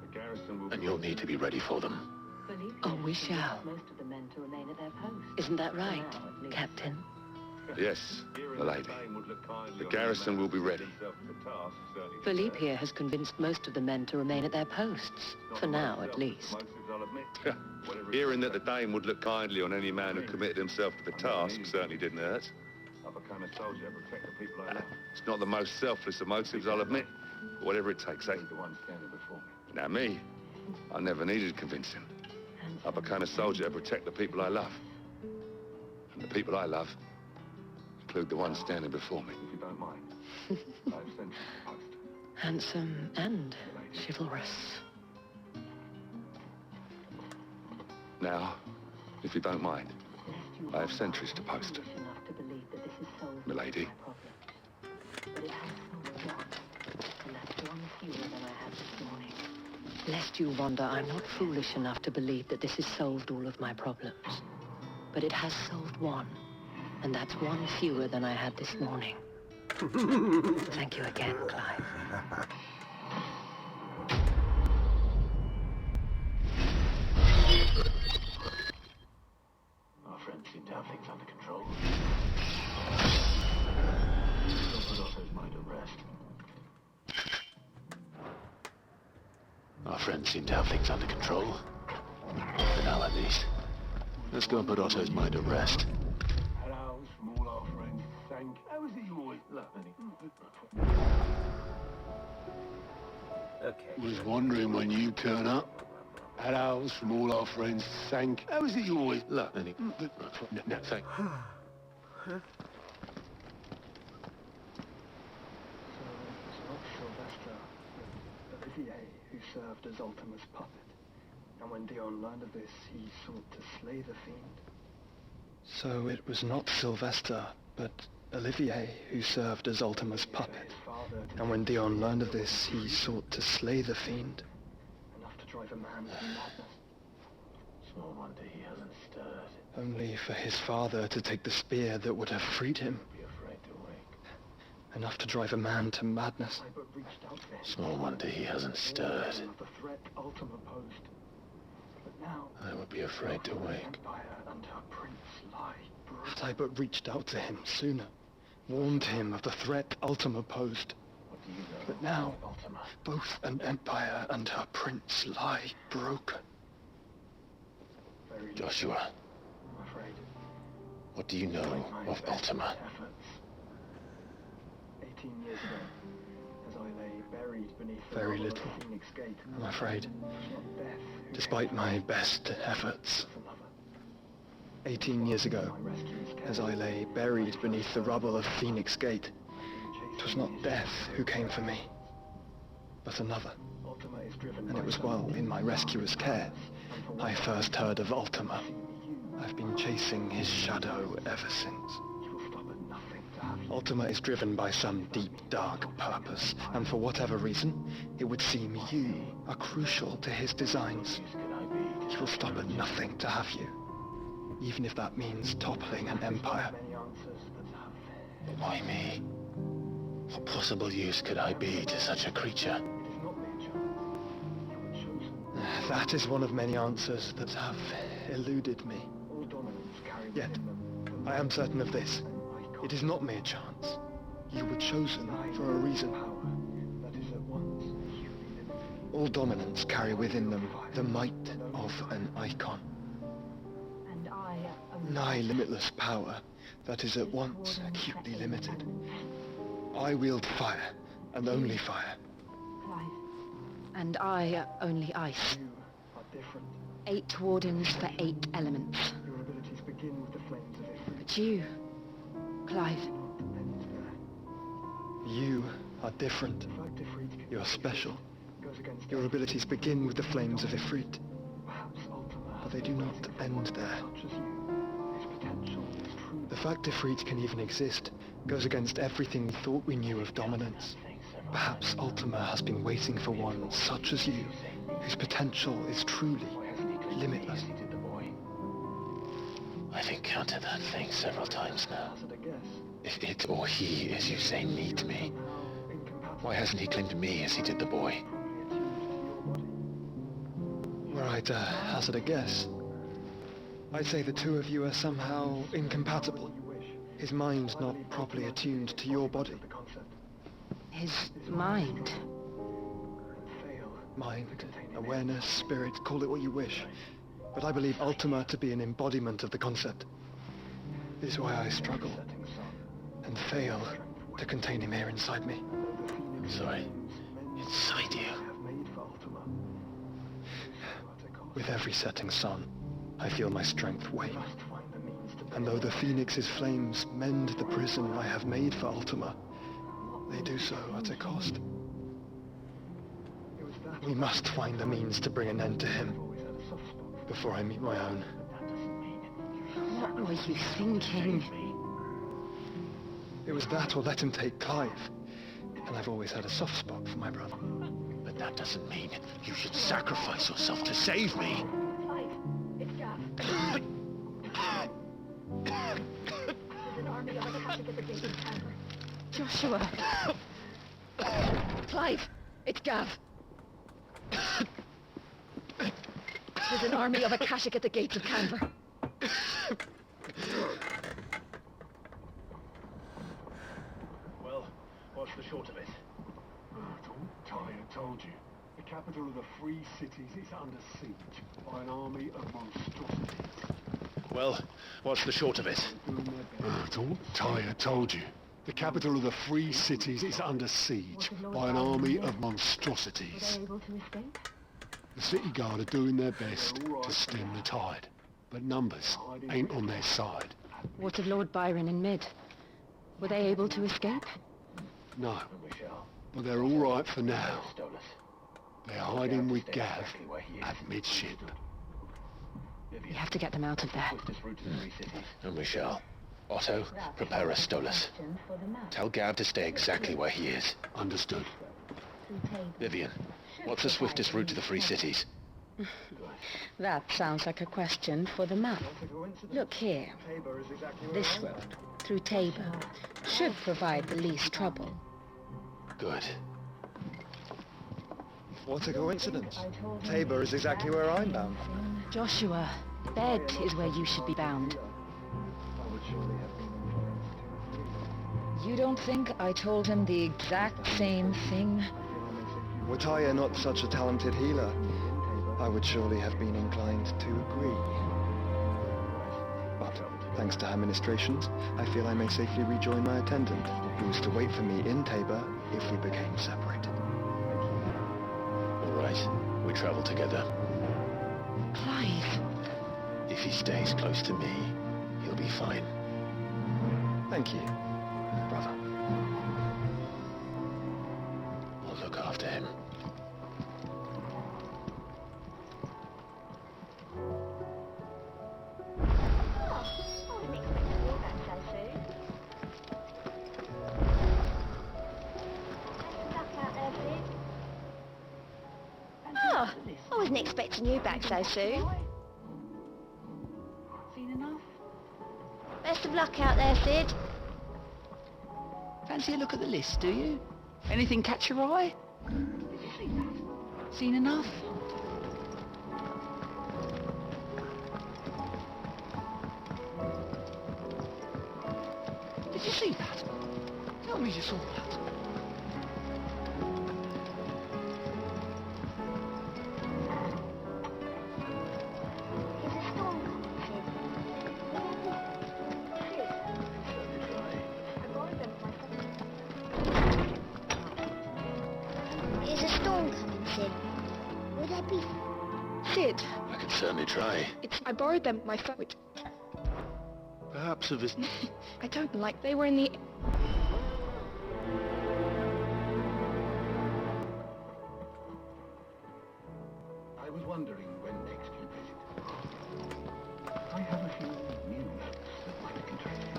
The garrison will And you'll need to be ready for them. Believe Oh, we me, shall. most of the men to remain at their posts. Isn't that right, Now, at least. Captain? Yes, Here in my lady. Spain would look kindly The on garrison any man will be who ready. set himself to the task, certainly Philippe deserves. here has convinced most of the men to remain at their posts. Not For now, myself, at least. the motives, I'll admit. Whatever it Hearing that takes. the Dane would look kindly on any man who committed himself to the task certainly didn't hurt. I become a soldier, protect the people I love. It's not the most selfless of motives, I'll admit. But whatever it takes, eh? The one standing before me. Now me, I never needed convincing. I became a soldier to protect the people I love. And the people I love include the ones standing before me. If you don't mind, I've sent you the post. Handsome and chivalrous. Now, if you don't mind, I have sentries to post. Enough to believe that this is solved Milady. my problem. But it has solved one. And that's one fewer than I had this morning. Lest you wonder, I'm not foolish enough to believe that this has solved all of my problems. But it has solved one. And that's one fewer than I had this morning. Thank you again, Clive. Our friends seem to have things under control. Don't put Otto's mind at rest. Our friends seem to have things under control. For now, at least. Let's go and put Otto's mind at rest. Hello, small our friends. Thank. How is it you always love Okay. Was wondering when you turn up. Hello, small our friends. Thank. How is it you always love any? No, thank. Olivier who served as Ultima's puppet, and when Dion learned of this, he sought to slay the fiend. So it was not Sylvester, but Olivier who served as Ultima's puppet, and when Dion learned of this, he sought to slay the fiend. Enough to drive a man to madness. Small wonder he hasn't stirred. Only for his father to take the spear that would have freed him. Enough to drive a man to madness. Small wonder he hasn't stirred. The threat Ultima posed. But now, I would be afraid to wake. Empire and her prince lie broken. Had I but reached out to him sooner, warned him of the threat Ultima posed. But now, both an empire and her prince lie broken. Joshua, I'm afraid. what do you know of Ultima? 18 years ago, as I lay buried beneath the Very rubble of little, Phoenix Gate, I'm afraid, not death who despite my best efforts. 18 years ago, as I lay buried beneath the rubble of Phoenix Gate, it was not death who came for me, but another. Ultima is driven And it was while in my rescuer's care I first heard of Ultima. I've been chasing his shadow ever since. Ultima is driven by some deep, dark purpose, and for whatever reason, it would seem you are crucial to his designs. He will stop at nothing to have you, even if that means toppling an empire. Why me? What possible use could I be to such a creature? That is one of many answers that have eluded me. Yet, I am certain of this. It is not mere chance. You were chosen for a reason. All dominants carry within them the might of an icon. Nigh limitless power that is at once acutely limited. I wield fire, and only fire. And I only ice. 8 wardens for 8 elements. Your abilities begin with the flames of Ifrit. But you, Clive. You are different. You're special. Your abilities begin with the flames of Ifrit. But they do not end there. The fact Ifrit can even exist goes against everything we thought we knew of dominance. Perhaps Ultima has been waiting for one such as you, whose potential is truly limitless. I've encountered that thing several times now. If it or he, as you say, needs me, why hasn't he claimed me as he did the boy? Were I to hazard a guess, I'd say the two of you are somehow incompatible. His mind not properly attuned to your body. His mind? Mind, awareness, spirit, call it what you wish. But I believe Ultima to be an embodiment of the concept. This is why I struggle and fail to contain him here inside me. Sorry, inside you. With every setting sun, I feel my strength wane. And though the Phoenix's flames mend the prison I have made for Ultima, they do so at a cost. We must find a means to bring an end to him before I meet my own. What were you thinking? It was that or let him take Clive. And I've always had a soft spot for my brother. But that doesn't mean you should sacrifice yourself to save me. Joshua. Clive, it's Gav. There's an army of Akashic at the gates of Canver. Well, what's the short of it? I told you. The capital of the Free Cities is under siege by an army of monstrosities. Well, what's the short of it? It's all Tyre told you. The capital of the Free Cities is under siege by an army of monstrosities. The city guard are doing their best to stem the tide, but numbers ain't on their side. What of Lord Byron and Mid? Were they able to escape? No, but they're all right for now. They're hiding with Gav at midship. We have to get them out of there. And we shall. Otto, prepare a Stolas. Tell Gav to stay exactly where he is. Understood. Vivian, what's the swiftest route to the Free Cities? That sounds like a question for the map. Look here. This road, through Tabor, should provide the least trouble. Good. What a coincidence. Tabor is exactly where I'm bound. Joshua, bed is where you should be bound. You don't think I told him the exact same thing? Were Tyre not such a talented healer, I would surely have been inclined to agree. But, thanks to her ministrations, I feel I may safely rejoin my attendant, who is to wait for me in Tabor if we became separate. All right, we travel together. Clive. If he stays close to me, he'll be fine. Thank you, brother. I'll look after him. Oh, I wasn't expecting you back so soon. Seen enough? Best of luck out there, Sid. Fancy a look at the list, do you? Anything catch your eye? Did you see that? Seen enough? Did you see that? Tell me you saw that. Is a storm coming, Sid? Would that be... Sid, I can certainly try. I borrowed them, my phone. Perhaps of his... I don't like, they were in the... I was wondering when next you visit. I have a few new notes that might interest you.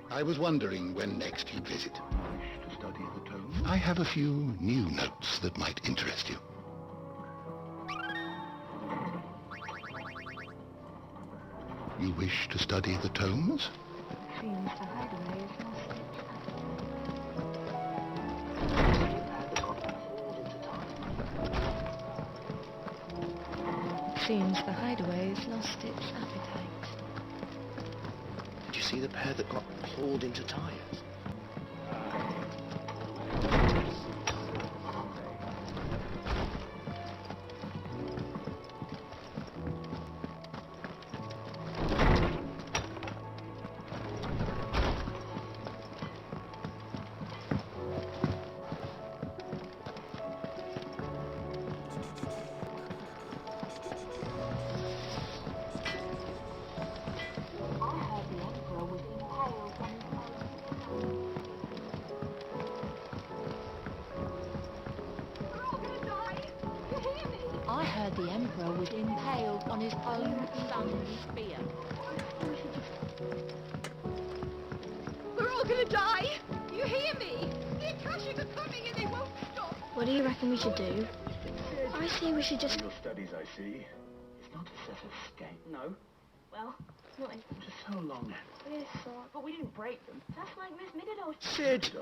I was wondering when next you visit. Wish to study the tomes? I have a few new notes that might interest you. You wish to study the tomes? Seems the hideaway's lost its appetite. Did you see the pair that got hauled into tires? I heard the Emperor was impaled on his own son's spear. We're all gonna die! You hear me? The Akashic are coming and they won't stop! What do you reckon we should do? I say we should just... Your studies, I see. It's not a set of escape. No. Well, not in... Just so long. Yes, but we didn't break them. Just like Miss Middledorf. Sid!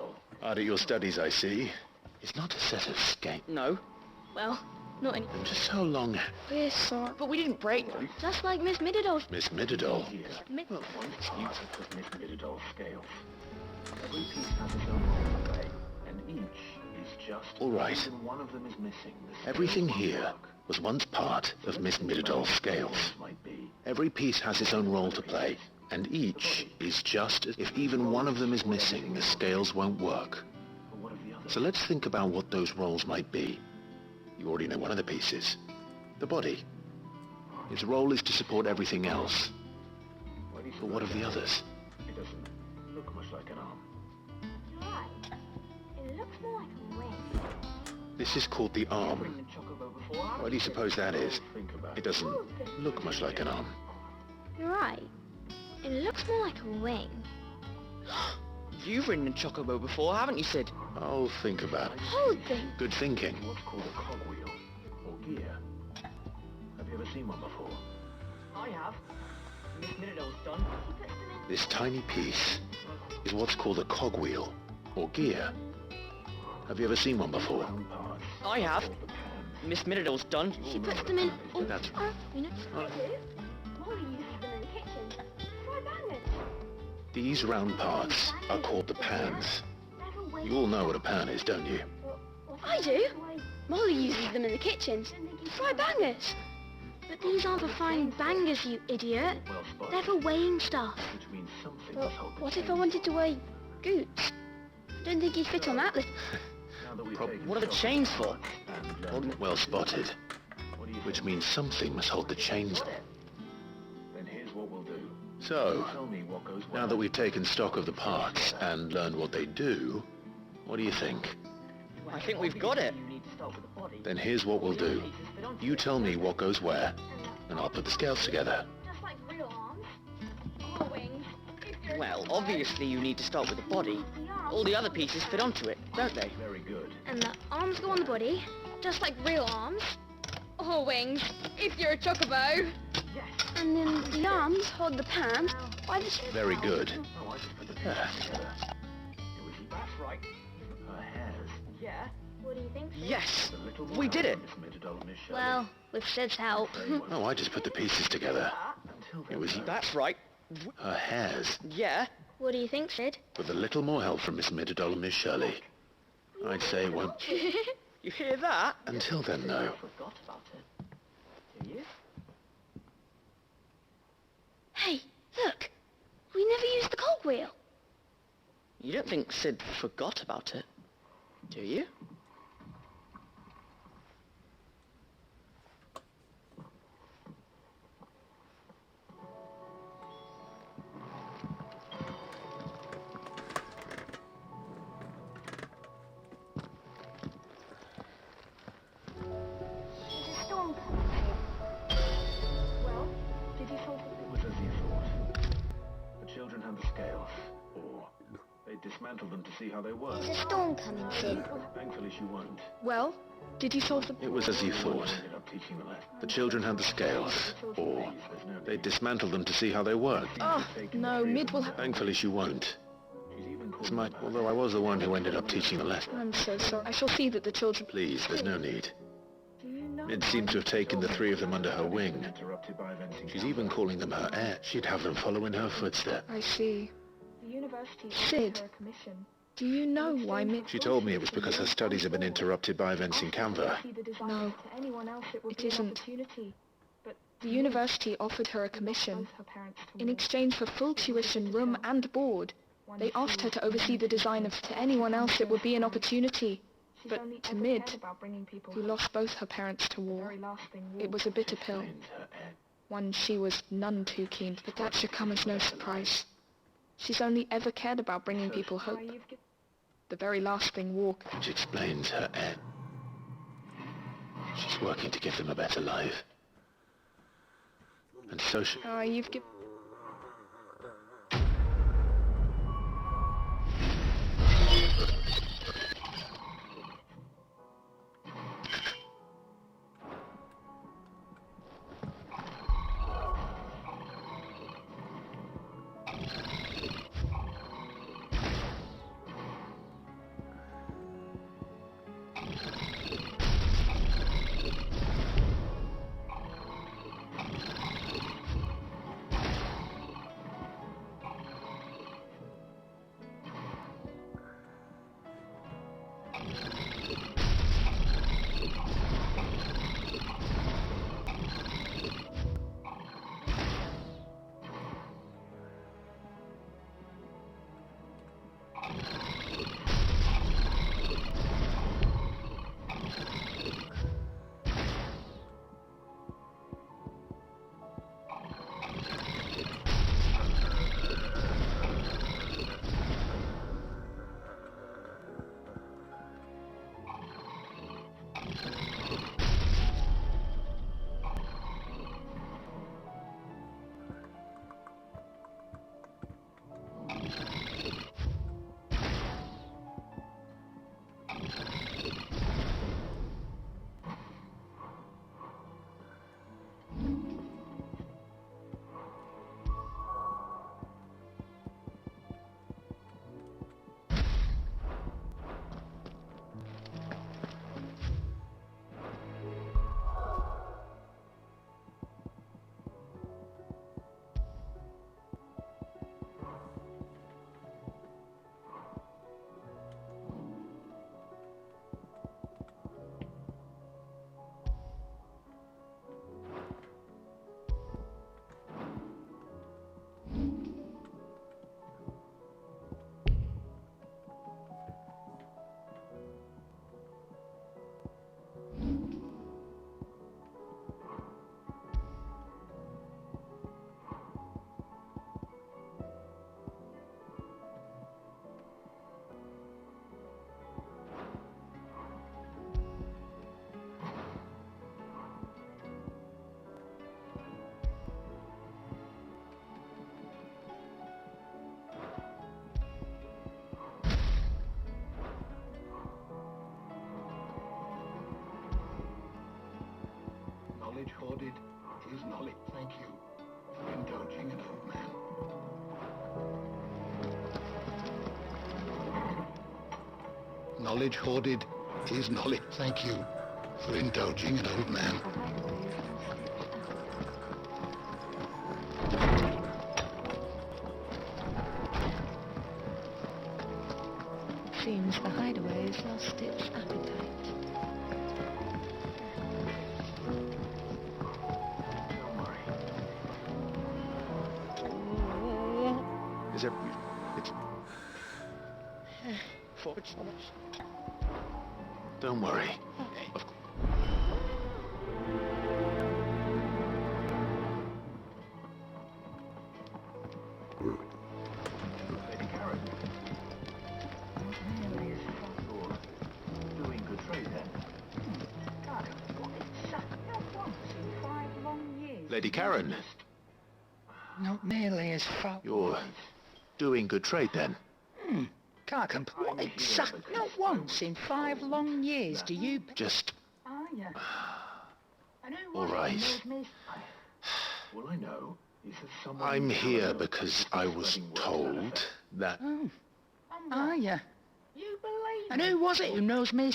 Out of your studies, I see. It's not a set of escape. No. Well, not in... And just so long. We're sorry, but we didn't break them. Just like Miss Middledorf. Miss Middledorf. Well, one part of Miss Middledorf's scales. Every piece has its own way, and each is just... All right. Even one of them is missing. Everything here was once part of Miss Middledol's scales. Every piece has its own role to play, and each is just as if even one of them is missing, the scales won't work. So let's think about what those roles might be. You already know one of the pieces. The body. Its role is to support everything else. But what of the others? It doesn't look much like an arm. You're right. It looks more like a wing. This is called the arm. Why do you suppose that is? It doesn't look much like an arm. You're right. It looks more like a wing. You've ridden a chocobo before, haven't you, Sid? Oh, think about it. Whole thing. Good thinking. What's called a cogwheel or gear. Have you ever seen one before? I have. Miss Middledol's done. This tiny piece is what's called a cogwheel or gear. Have you ever seen one before? I have. Miss Middledol's done. She puts them in all... That's... you know, I do. Molly uses them in the kitchen. Fry bangers. These round parts are called the pans. You all know what a pan is, don't you? I do. Molly uses them in the kitchen to fry bangers. But these aren't for frying bangers, you idiot. They're for weighing stuff. But what if I wanted to weigh goots? I don't think you'd fit on that list. What are the chains for? Well spotted. Which means something must hold the chains. Then here's what we'll do. So, Tell me what goes now that we've taken stock of the parts and learned what they do, what do you think? I think we've got it. Then here's what we'll do. You tell me what goes where, and I'll put the scales together. Just like real arms. Or wings. Well, obviously you need to start with the body. All the other pieces fit onto it, don't they? Very good. And the arms go on the body, just like real arms. Or wings, if you're a chocobo. And then the arms hold the pan by the... Very good. That's right. Her hairs. Yeah. What do you think? Yes! We did it! Well, with Sid's help. Oh, I just put the pieces together. It was That's right. her hairs. Yeah. What do you think, Sid? With a little more help from Miss Middledol and Miss Shirley. I'd say it won't... You hear that? Until then, though. Forgot about it. Do you? Hey, look. We never used the cogwheel. You don't think Sid forgot about it, do you? There's a storm coming. Well, did you solve it? It was as you thought. The children had the scales, or they dismantled them to see how they worked. There's a storm coming, Sid. Thankfully she won't. Well, did you solve the... It was as you thought. Ended up teaching the lesson. The children had the scales, or they dismantled them to see how they worked. Oh, no, Mid will... Thankfully she won't. It's my... Although I was the one who ended up teaching the lesson. I'm so sorry. I shall see that the children... Please, there's no need. Mid seems to have taken the three of them under her wing. She's even calling them her heir. She'd have them follow in her footsteps. I see. The university Sid, do you know why Mid... She told me it was because her studies have been interrupted by events in Canva. No, it isn't. The university offered her a commission. In exchange for full tuition, room and board, they asked her to oversee the design of... To anyone else it would be an opportunity. But to Mid, who lost both her parents to war, it was a bitter pill. One she was none too keen, but that should come as no surprise. She's only ever cared about bringing people hope. The very last thing war... Which explains her end. She's working to give them a better life. And so she... you've given... is knowledge. Thank you for indulging an old man. Knowledge hoarded is knowledge. Thank you for indulging an old man. Seems the hideaway's lost its appetite. Is there... It's... Don't worry. Of course. Doing good trade then. Lady Karen, Not nearly as far. you're doing good trade then. Can't complain. What exactly? Not once in 5 long years, do you? Just... Are you? all right. All I know is that someone... I'm here because I was told that... Oh. Are you? You believe? And who was it who knows me?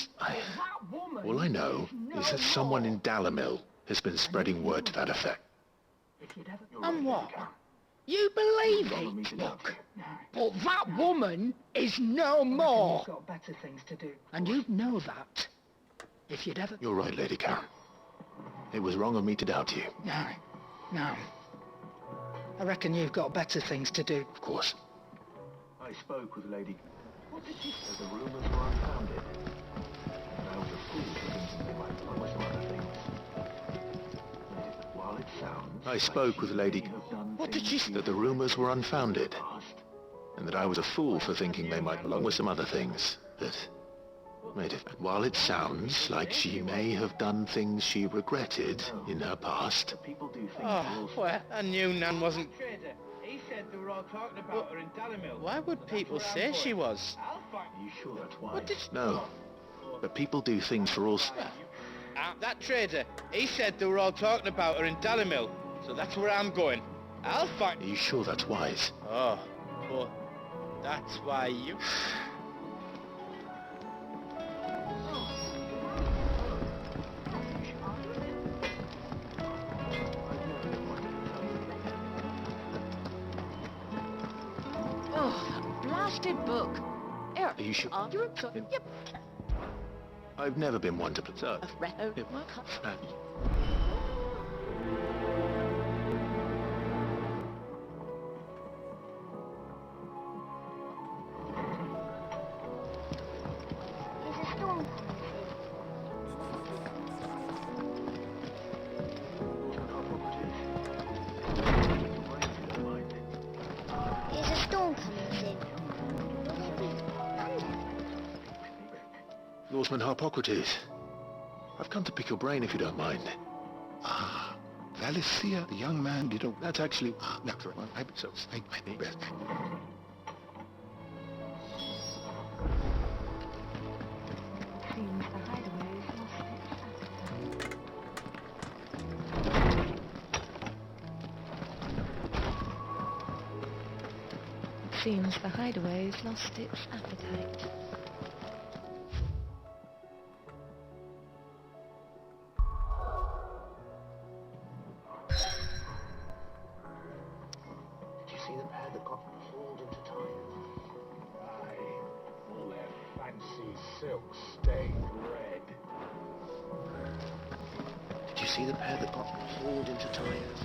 All I know is that someone in Dalamil has been spreading word to that effect. And what? You believe it? Look, but that woman is no more. Got better things to do. And you'd know that if you'd ever... You're right, Lady Karen. It was wrong of me to doubt you. No. I reckon you've got better things to do. Of course. I spoke with Lady... What did you say? The rumours were unfounded. I was a fool for thinking they might belong with some other things. While it sounds... I spoke with Lady... What did she say? That the rumours were unfounded. And that I was a fool for thinking they might belong with some other things. That... While it sounds like she may have done things she regretted in her past... Oh, well, I knew Nan wasn't... He said they were all talking about her in Dalamil. Why would people say she was? Are you sure that's why? What did... No. But people do things for all... That trader, he said they were all talking about her in Dalamil. So that's where I'm going. I'll find... Are you sure that's wise? Oh, but that's why you... Oh, that blasted book. Here, Are you sure? Yep. I've never been one to preserve. Is a storm coming soon? Lordsman Harpocrates. I've come to pick your brain if you don't mind. Ah, Valicia, the young man did a... That's actually... No, well, I best. Seems the hideaway's lost its appetite. Seems the hideaway's lost its appetite. Did you see the pair that got pulled into tires? Aye, all their fancy silks stained red. Did you see the pair that got pulled into tires?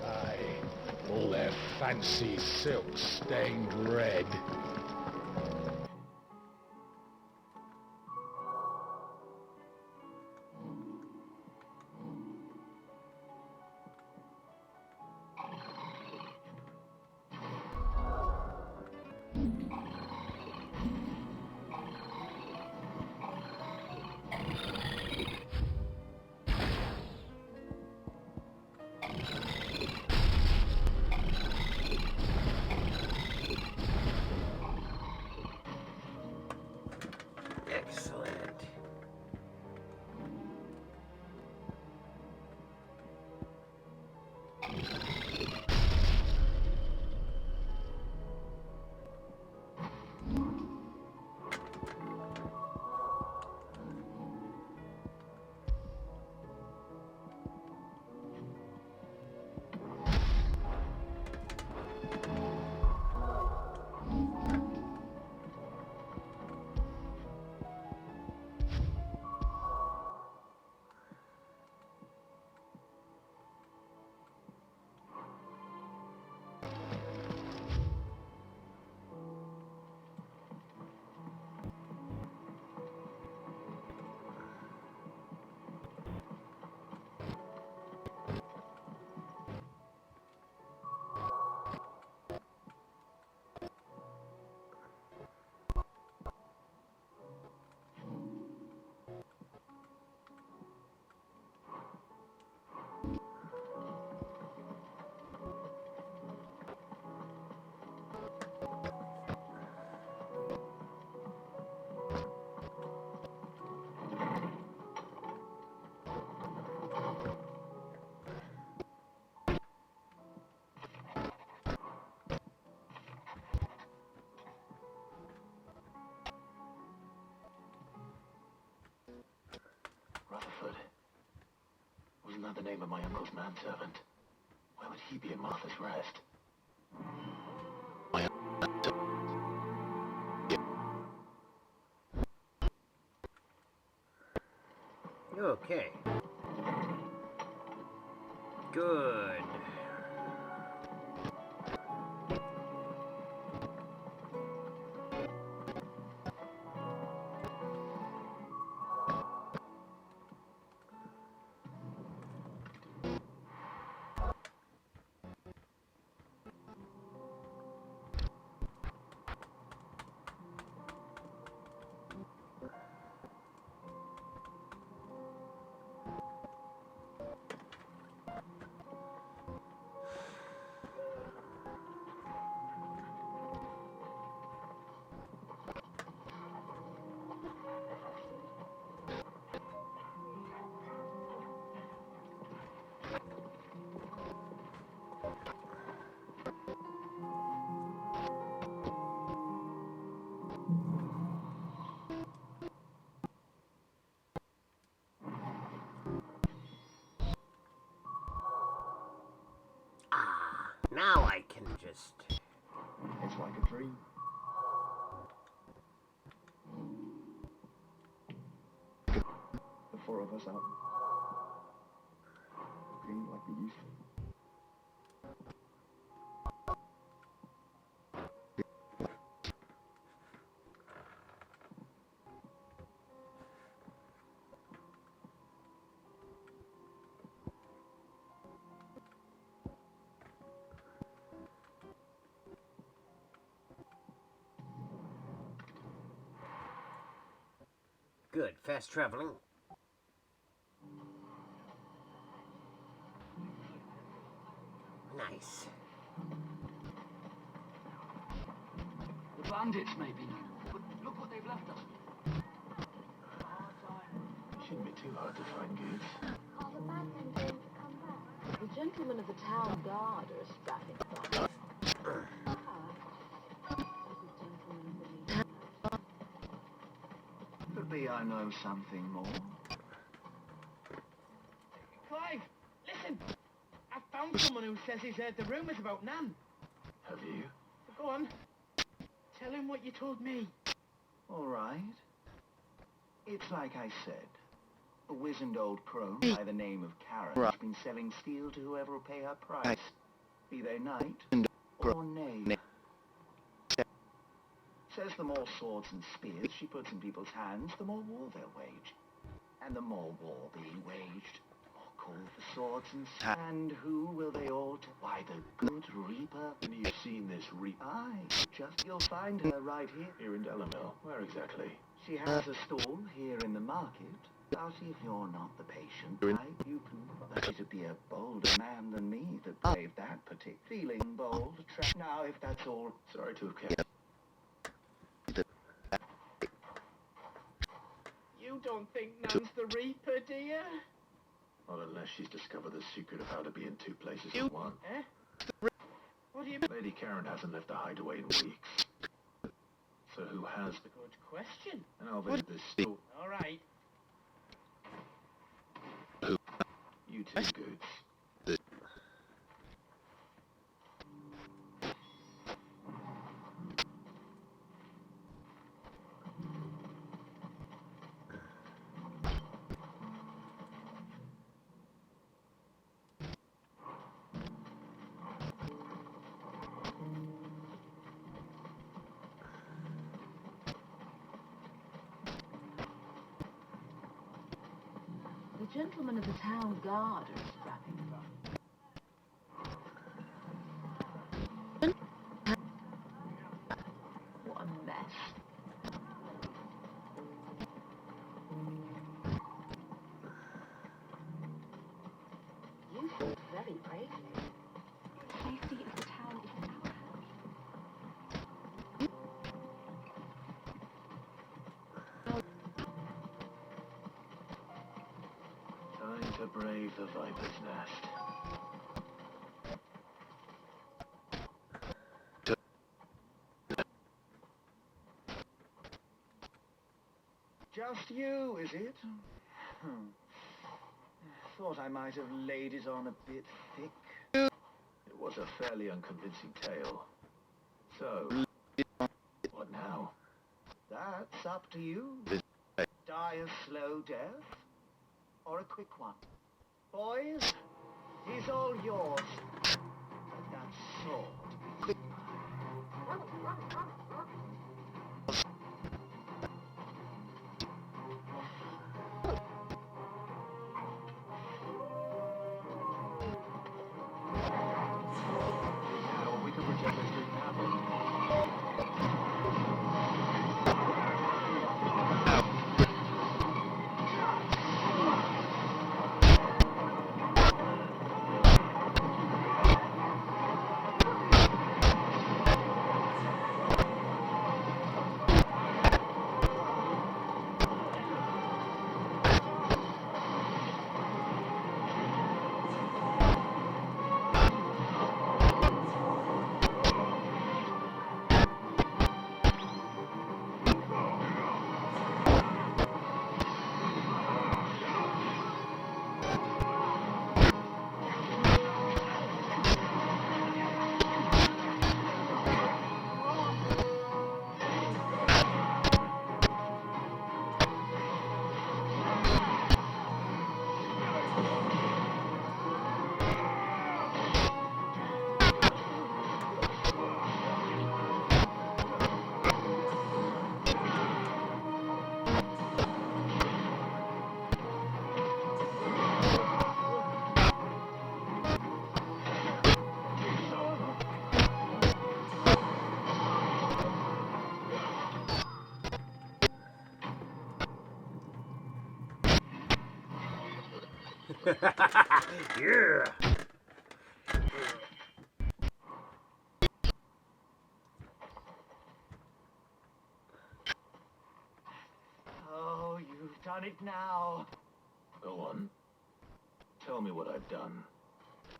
Aye, all their fancy silks stained red. Rutherford. Wasn't that the name of my uncle's manservant? Why would he be at Martha's Rest? Okay. Good. Now I can just... It's like a dream. The four of us out. Green like we used to. Good. Fast traveling. Nice. The bandits, maybe. But look what they've left us. Shouldn't be too hard to find goods. Are the bandits going to come back? The gentlemen of the town guard are strapping up. Could be I know something more. Clive, listen! I've found someone who says he's heard the rumours about Nan. Have you? Go on. Tell him what you told me. All right. It's like I said. A wizened old crone by the name of Karen has been selling steel to whoever will pay her price. Be they knight or knave. Says the more swords and spears she puts in people's hands, the more war they'll wage. And the more war being waged, the more call for swords and and who will they all why, the good Reaper. And you've seen this Reaper? Aye, just you'll find her right here. Here in Delamere. Where exactly? She has a stall here in the market. I'll see if you're not the patient type. You can. But it'd be a bolder man than me that braved that particular. Feeling bold. Now, if that's all. Sorry to have kept. You don't think Nan's the Reaper, do you? Not unless she's discovered the secret of how to be in two places at once. Eh? What do you mean? Lady Karen hasn't left a hideaway in weeks. So who has the... Good question. And I'll visit this store. All right. You two goods. The gentlemen of the town guard are strapping up. What a mess. You fought very bravely. The safety of the town is in our hands. Time to brave the Viper's Nest. Just you, is it? Thought I might have laid it on a bit thick. It was a fairly unconvincing tale. So, what now? That's up to you. Die a slow death, or a quick one. Boys, he's all yours. That sword. Now we can pretend this didn't happen. Yeah! Oh, you've done it now. Go on. Tell me what I've done.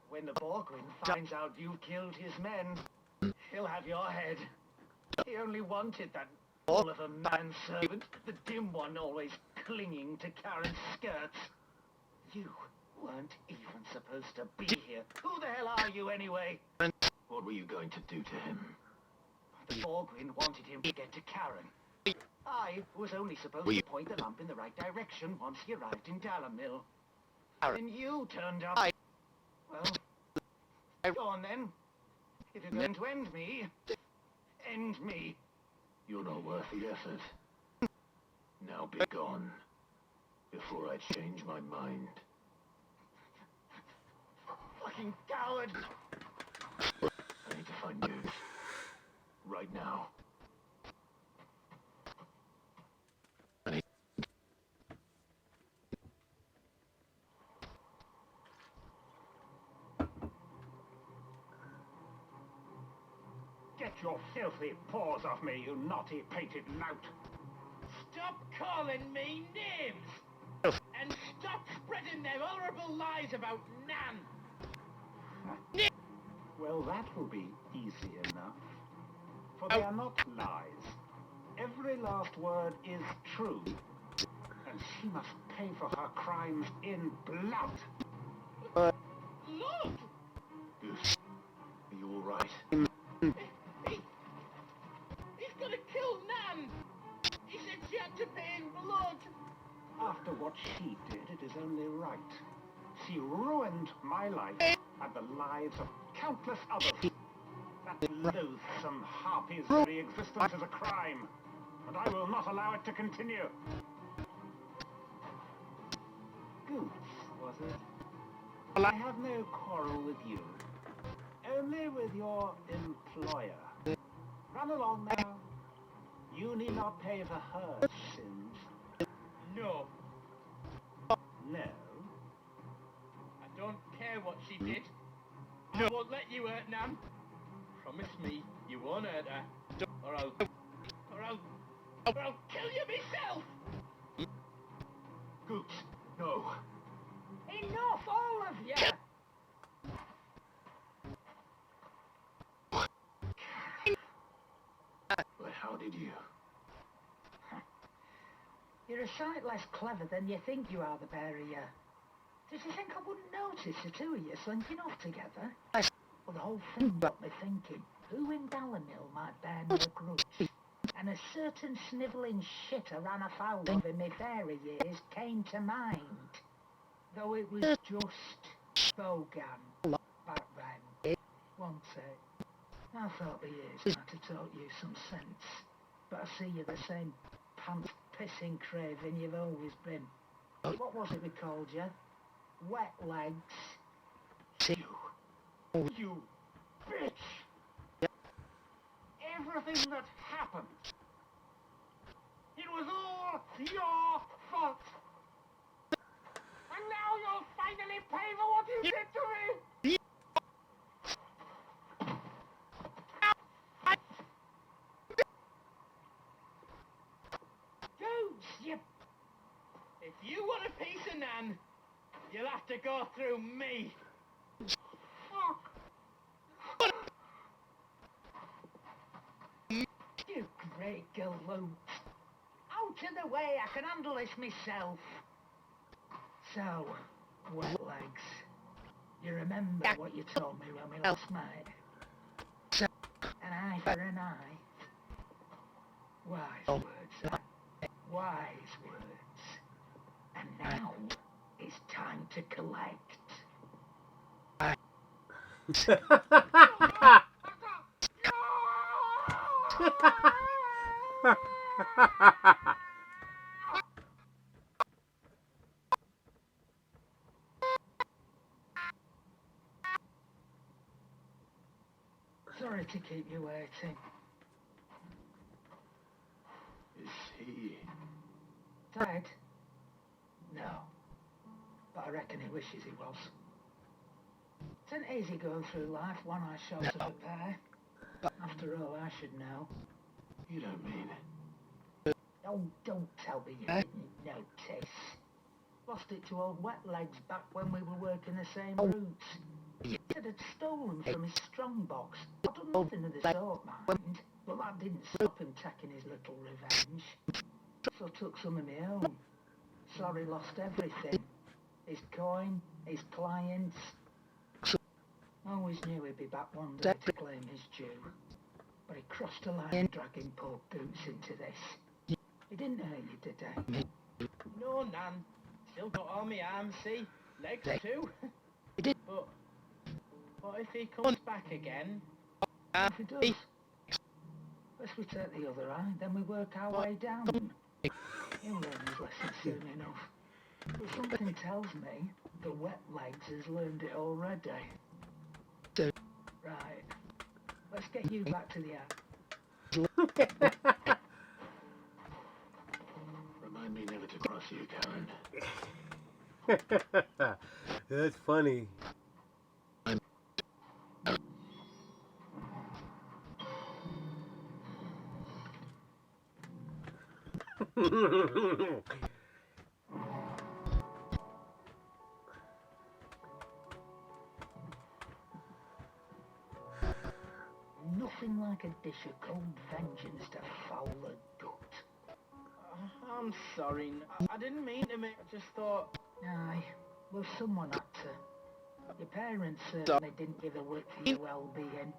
When the Borgwin finds out you've killed his men, he'll have your head. He only wanted that all of a manservant, the dim one always clinging to Karen's skirts. You weren't even supposed to be here. Who the hell are you anyway? What were you going to do to him? The Borgwin wanted him to get to Karen. I was only supposed to point the lump in the right direction once he arrived in Dalamil. And you turned up. Well, go on then. If you're going to end me, end me. You're not worth the effort. Now be gone, before I change my mind. Fucking coward! I need to find news. Right now. Get your filthy paws off me, you naughty painted lout! Stop calling me names! And stop spreading their horrible lies about Nan! Well, that will be easy enough. For they are not lies. Every last word is true. And she must pay for her crimes in blood. Look! Goose, are you all right? He's gonna kill Nan! He said she had to pay in blood! After what she did, it is only right. She ruined my life and the lives of countless others. That loathsome harpy's very existence is a crime, and I will not allow it to continue. Goose, was it? I have no quarrel with you. Only with your employer. Run along now. You need not pay for her sins. No. No. I don't care what she did. I won't let you hurt Nan. Promise me you won't hurt her. Or I'll kill you myself! Goose, no. Enough, all of you! But how did you? You're a sight less clever than you think you are, the bear of your Did you think I wouldn't notice the two of you slinking off together? Well, the whole thing got me thinking, who in Dalimil might bear me a grudge? And a certain snivelling shit I ran afoul of in my fairy years came to mind. Though it was just Bogan back then, wasn't it? I thought the years might have taught you some sense, but I see you're the same pants-pissing craven you've always been. What was it we called you? Wet legs. You bitch! Everything that happened, it was all your fault! And now you'll finally pay for what you did to me! Goose, you... If you want a piece of Nan, you'll have to go through me. Fuck. You great galoot. Out of the way, I can handle this myself. So, wet legs. You remember what you told me when we last met? An eye for an eye. Wise words, wise words. And now, it's time to collect. Sorry to keep you waiting. Is he... Dead? No. But I reckon he wishes he was. It ain't easy going through life, one eye short of a pair. After all, I should know. You don't mean it. Oh, don't tell me you didn't notice. Lost it to old Wet Legs back when we were working the same routes. Said I'd stolen from his strongbox. I'd done nothing of the sort, mind. But that didn't stop him taking his little revenge. So I took some of my own. Sorry, lost everything. His coin, his clients. Always knew he'd be back one day to claim his due. But he crossed a line dragging poor Boots into this. He didn't hurt you, did he? No, Nan. Still got all my arms, see? Legs too. But what if he comes back again? If he does, first we take the other eye, then we work our way down. He'll learn his lesson soon enough. But something tells me the Wet Legs has learned it already. Right. Let's get you back to the app. Remind me never to cross you, Karen. That's funny. Nothing like a dish of cold vengeance to foul the gut. I'm sorry. I didn't mean to make... I just thought... Aye, well, someone had to. Your parents certainly didn't give a whit for your well-being.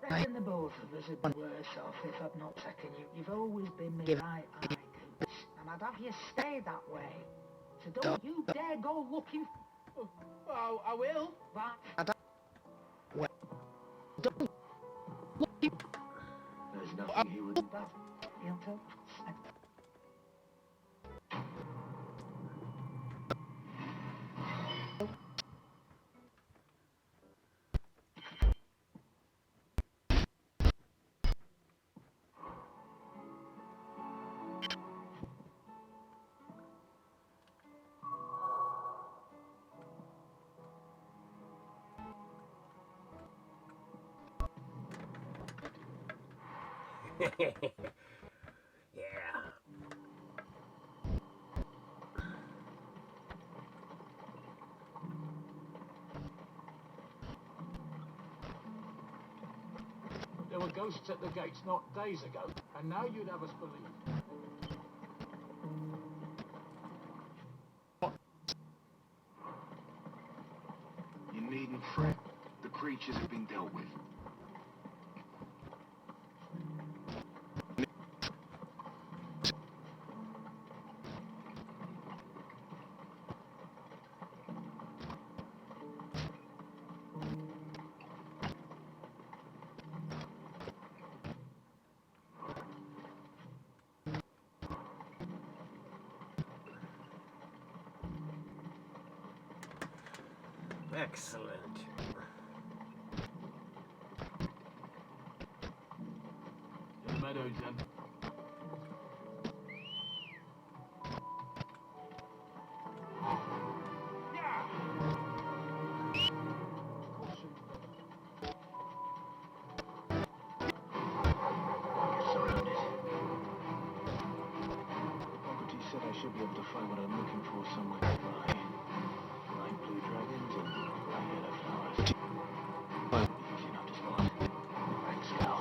Reckon the both of us would be worse off if I'd not taken you. You've always been my right eye, Goose, and I'd have you stay that way. So don't you dare go looking... Oh, I will. There's nothing he wouldn't... He'll tell. Yeah. There were ghosts at the gates not days ago, and now you'd have us believe. even friend. The creatures have been dealt with. Excellent. In the meadows, then. Socrates said I should be able to find what I'm looking for somewhere nearby. Light blue dragons and bright yellow flowers. Easy enough to spot. Thanks, Cal.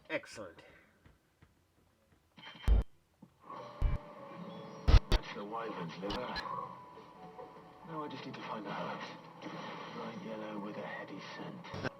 Excellent. That's the wyvern's liver. Now I just need to find the herbs. Bright yellow with a heady scent.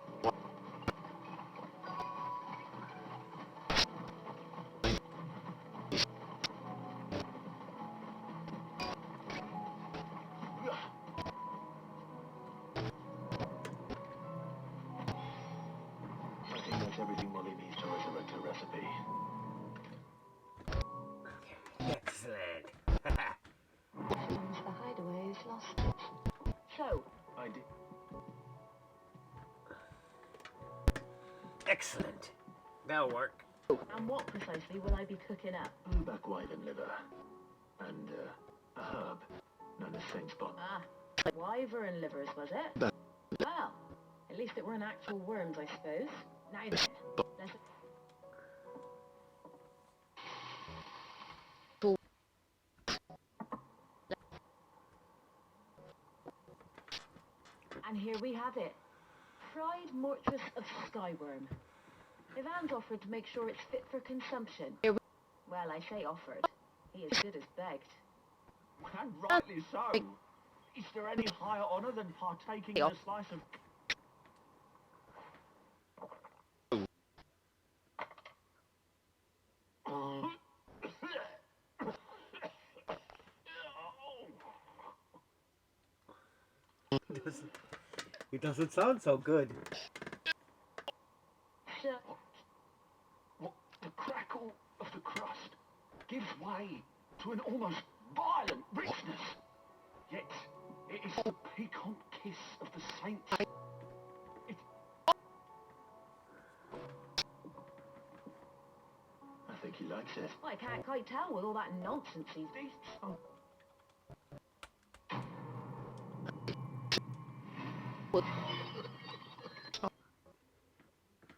I think that's everything Molly needs to resurrect her recipe. Excellent. Seems the hideaway's lost it. So, I did. Excellent. That'll work. And what precisely will I be cooking up? Blueback wyvern liver. And, a herb known as Saint Spot. Ah, wyvern livers, was it? Well, at least it weren't actual worms, I suppose. Now then, let's... And here we have it. Fried mortress of Skyworm. Ivan's offered to make sure it's fit for consumption. Well, I say offered. He as good as begged. And rightly so. Is there any higher honor than partaking in a slice of... It doesn't sound so good. The crackle of the crust gives way to an almost violent richness. Yet, it is the piquant kiss of the saints. I think he likes it. I can't quite tell with all that nonsense he's...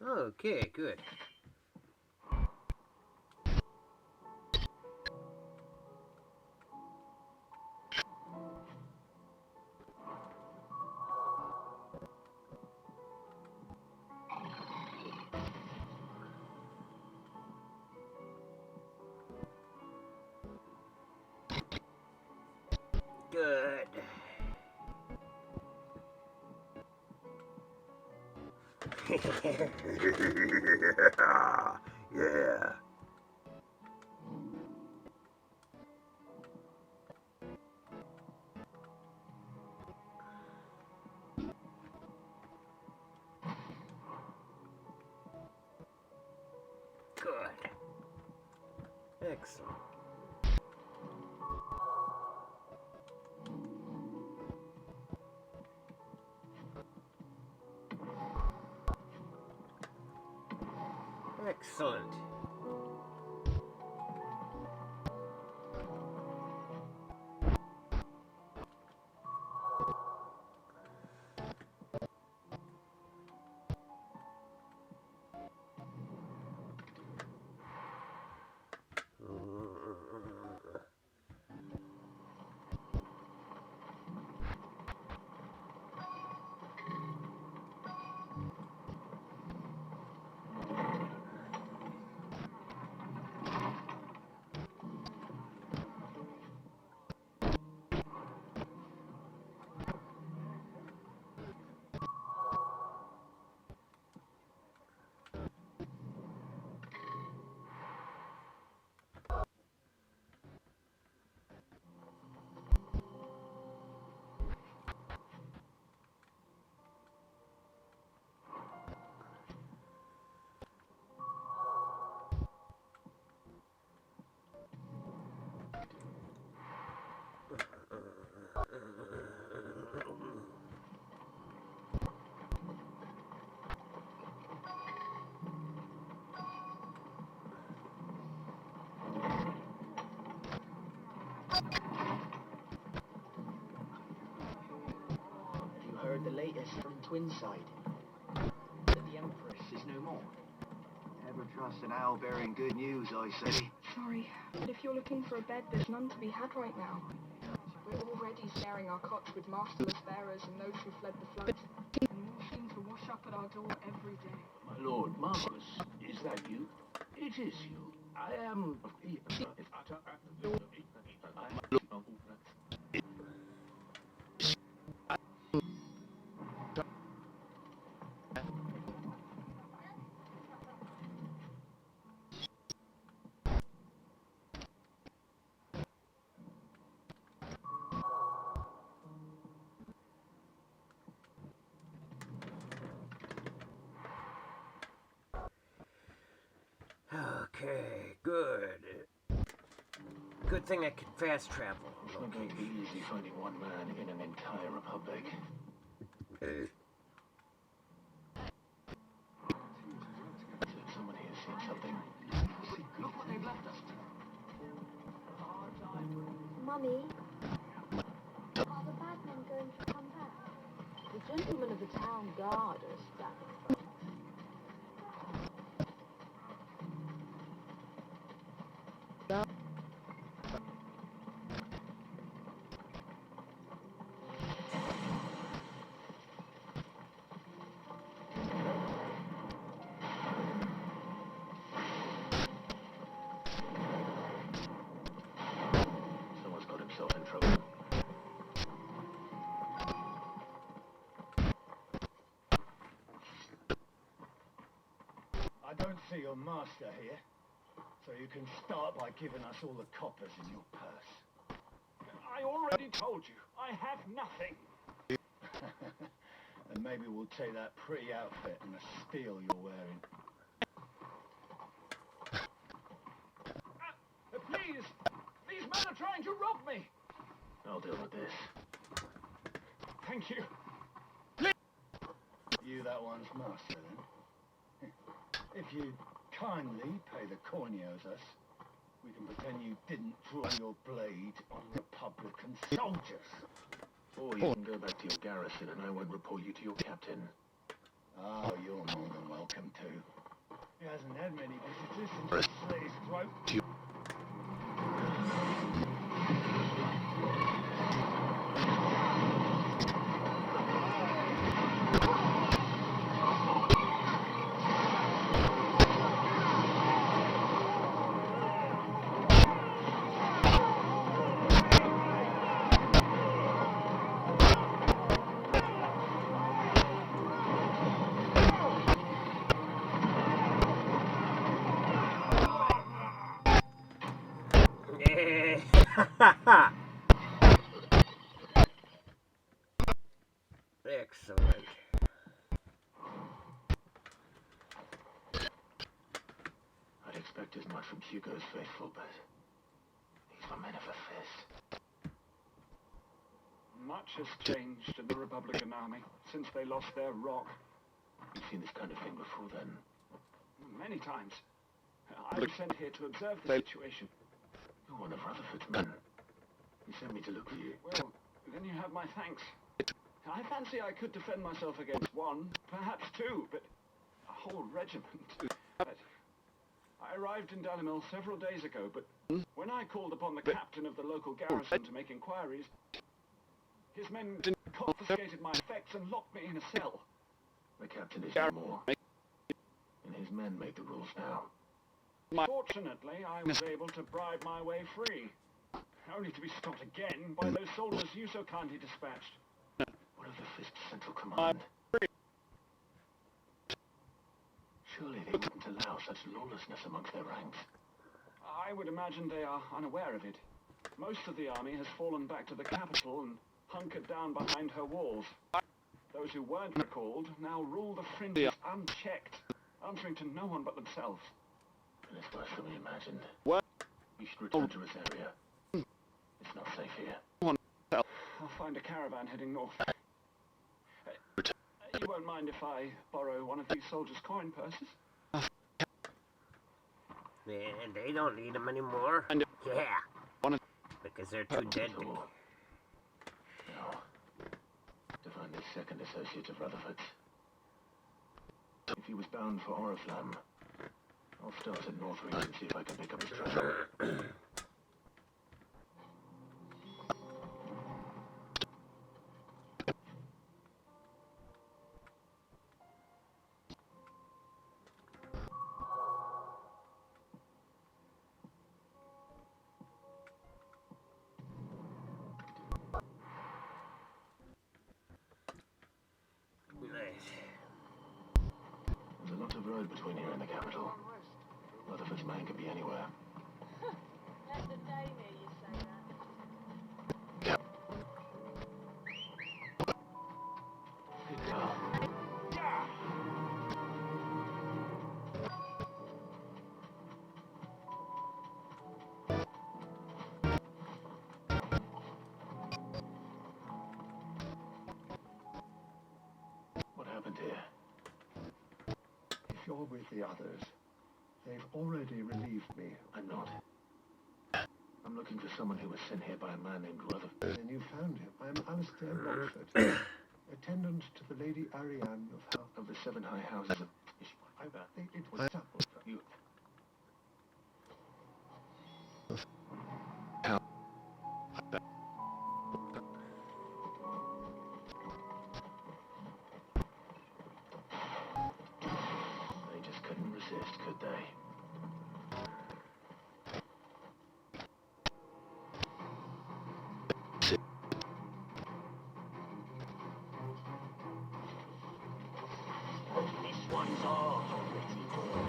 Okay, good. Good. Yeah. Good. Excellent. Excellent. Have you heard the latest from Twinside? That the Empress is no more. Never trust an owl bearing good news, I say. Sorry, but if you're looking for a bed, there's none to be had right now. We're already sharing our cots with masterless bearers and those who fled the flood. And more seem to wash up at our door every day. My lord Marquis, is that you? It is you. I am... Okay, good. Good thing I can fast travel. It's not going to be easy finding one man in an entire republic. Someone here seen something. Look what they've left us. Mummy, are the bad men going to come back? The gentlemen of the town guard are standing. see your master here, so you can start by giving us all the coppers in your purse. I already told you, I have nothing. And maybe we'll take that pretty outfit and the steel you're wearing. Please! These men are trying to rob me! I'll deal with this. Thank you. You that one's master, then? If you kindly pay the coin you owes us, we can pretend you didn't draw your blade on Republican soldiers. Or you can go back to your garrison and I won't report you to your captain. Oh, you're more than welcome to. He hasn't had many visitors since he slit his throat. Excellent. I'd expect as much from Hugo's faithful, but these were men of a fist. Much has changed in the Republican Army since they lost their rock. You've seen this kind of thing before, then? Many times. I was sent here to observe the situation. You're one of Rutherford's men. He sent me to look for you. Well, then you have my thanks. I fancy I could defend myself against one, perhaps two, but a whole regiment. I arrived in Dalimil several days ago, but when I called upon the captain of the local garrison to make inquiries, his men confiscated my effects and locked me in a cell. The captain is no more, and his men make the rules now. Fortunately, I was able to bribe my way free, only to be stopped again by those soldiers you so kindly dispatched. What of the Fist's central command? Surely they wouldn't allow such lawlessness amongst their ranks. I would imagine they are unaware of it. Most of the army has fallen back to the capital and hunkered down behind her walls. Those who weren't recalled now rule the fringes unchecked, answering to no one but themselves. And it's worse than we imagined. What? You should return to Rosaria. It's not safe here. I'll find a caravan heading north. You won't mind if I borrow one of these soldiers' coin purses? And they don't need them anymore. Yeah. Because they're too dead. No. To find this second associate of Rutherford's. If he was bound for Oriflamme, I'll start at Northreach and see if I can pick up his treasure. There's a lot of road between here and the capital. Rutherford's man could be anywhere. Let the dame hear you say that. Good girl. What happened here? If you're with the others, they've already relieved me. I'm not. I'm looking for someone who was sent here by a man named Rutherford. Then you found him. I'm Alistair Rockford, attendant to the Lady Ariane of the Seven High Houses of... It was You... They just couldn't resist, could they? This one's ours already.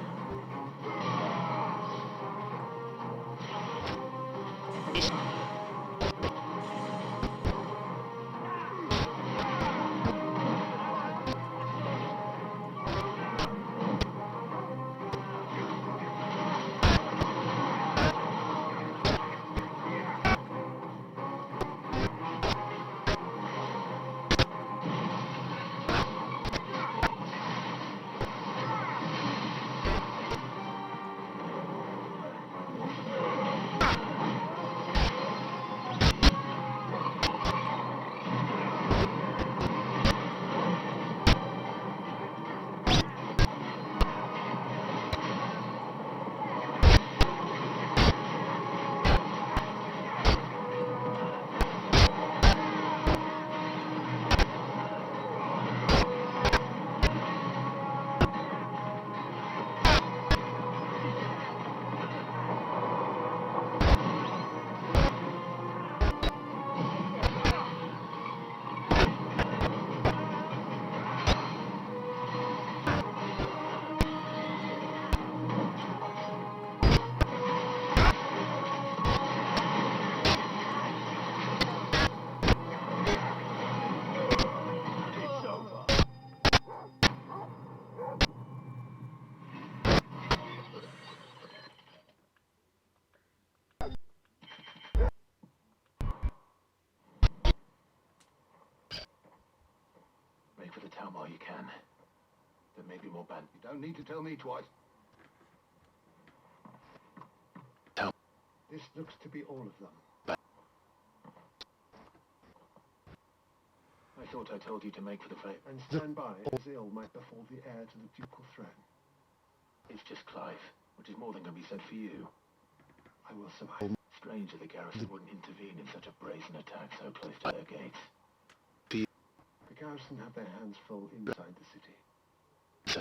can. There may be more bandits. You don't need to tell me twice. This looks to be all of them. I thought I told you to make for the fate. And stand by, as ill might befall the heir to the ducal throne. It's just Clive, which is more than can be said for you. I will survive. Strange that the garrison wouldn't intervene in such a brazen attack so close to their gates. The garrison have their hands full inside the city.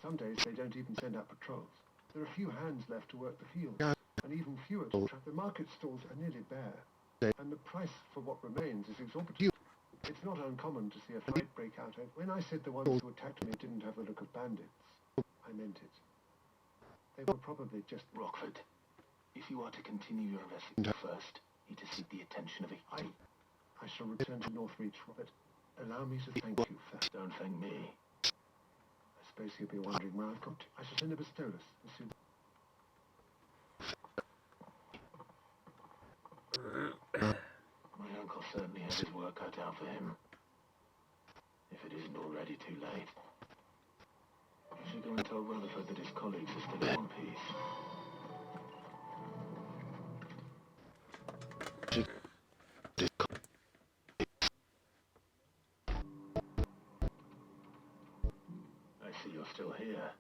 Some days they don't even send out patrols. There are few hands left to work the fields, and even fewer to track. The market stalls are nearly bare, and the price for what remains is exorbitant. It's not uncommon to see a fight break out. When I said the ones who attacked me didn't have the look of bandits, I meant it. They were probably just... Rockford, if you are to continue your investigation first, you need to seek the attention of a... I shall return to Northreach, Robert. Allow me to thank you first. Don't thank me. I suppose you'll be wondering where I've got to. I shall send a pistolus as soon... My uncle certainly has his work cut out for him. If it isn't already too late. I should go and tell Rutherford that his colleagues are still in one piece. I see you're still here.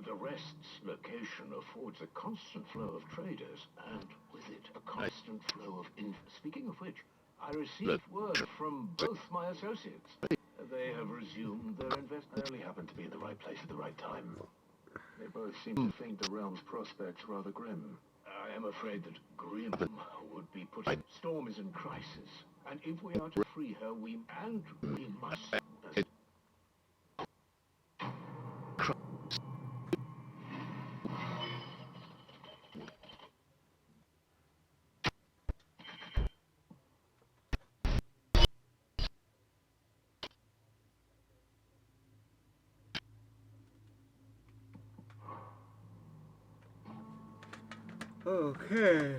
The rest's location affords a constant flow of traders, and with it, a constant flow of Speaking of which, I received word from both my associates. They have resumed their investment. I only happen to be in the right place at the right time. They both seem to think the realm's prospects rather grim. I am afraid that grim would be putting... Storm is in crisis, and if we are to free her, we must... Okay.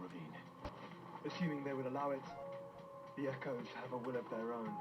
ravine. Assuming they would allow it, the Echoes have a will of their own.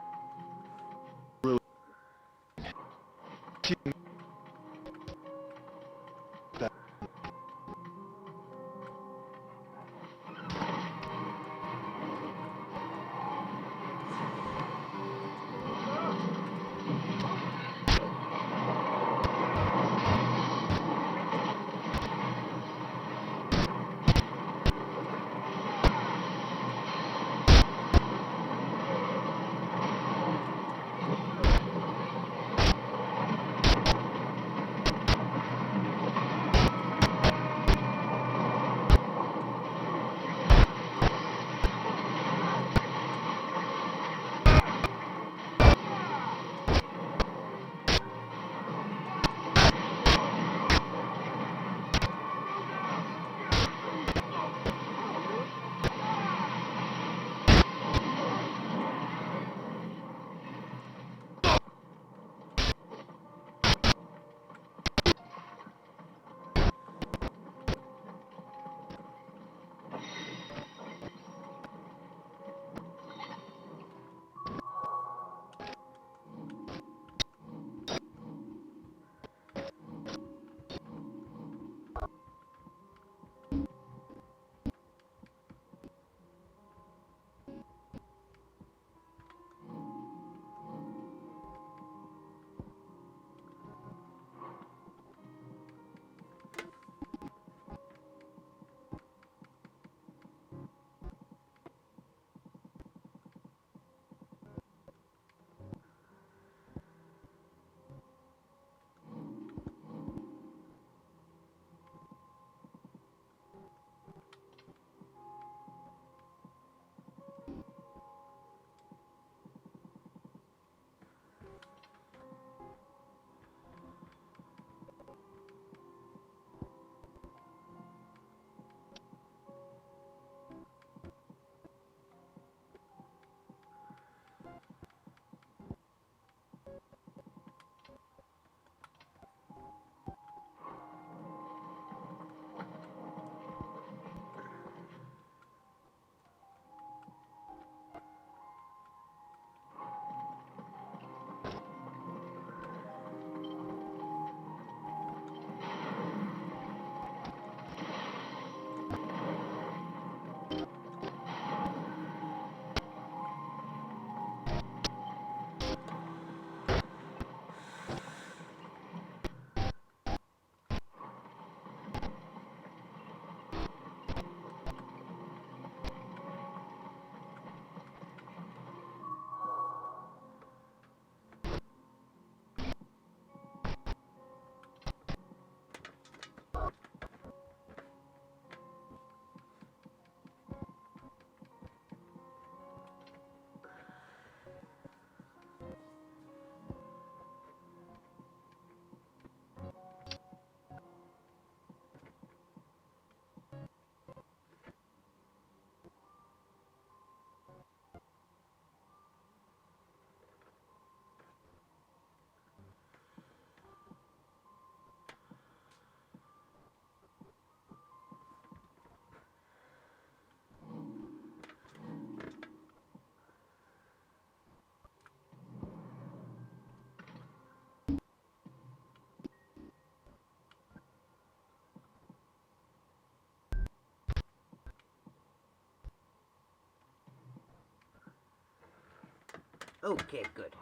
Okay, good.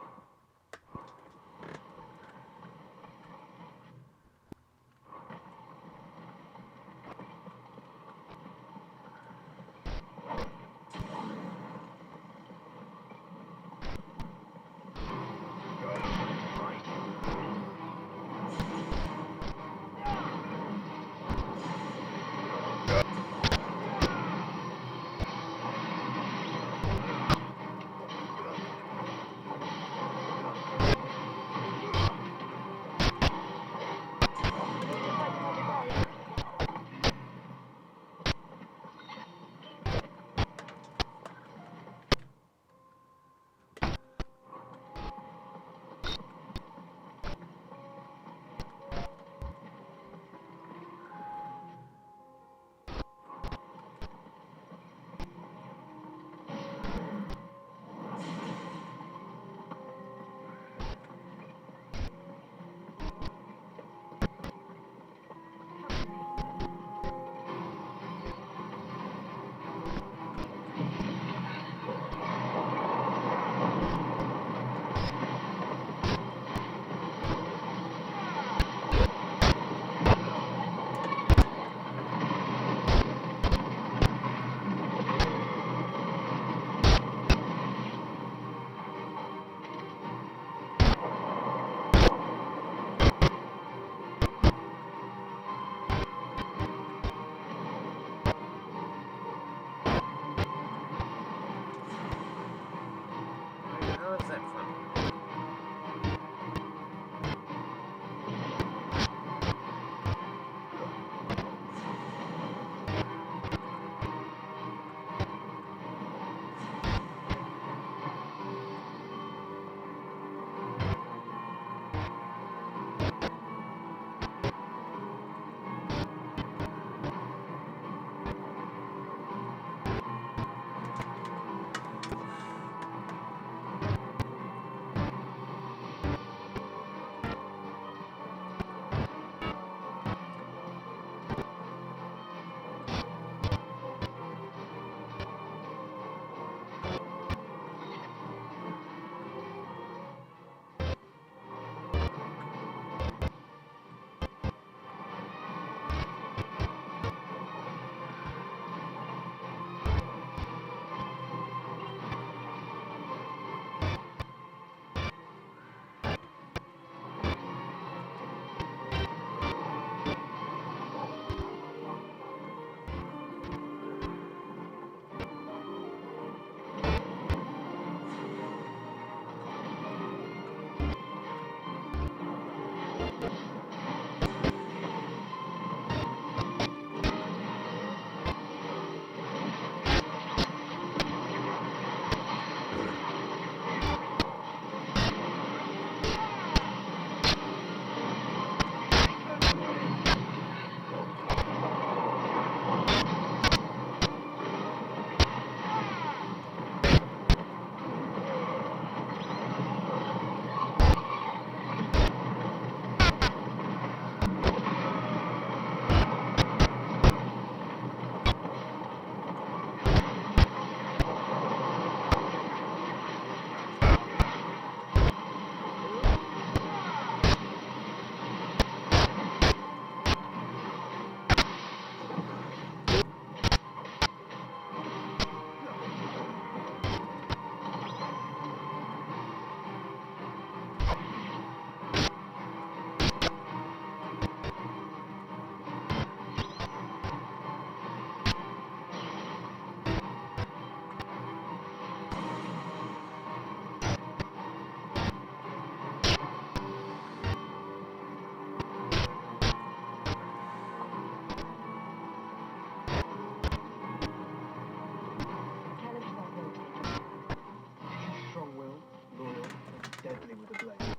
deadly with a blade.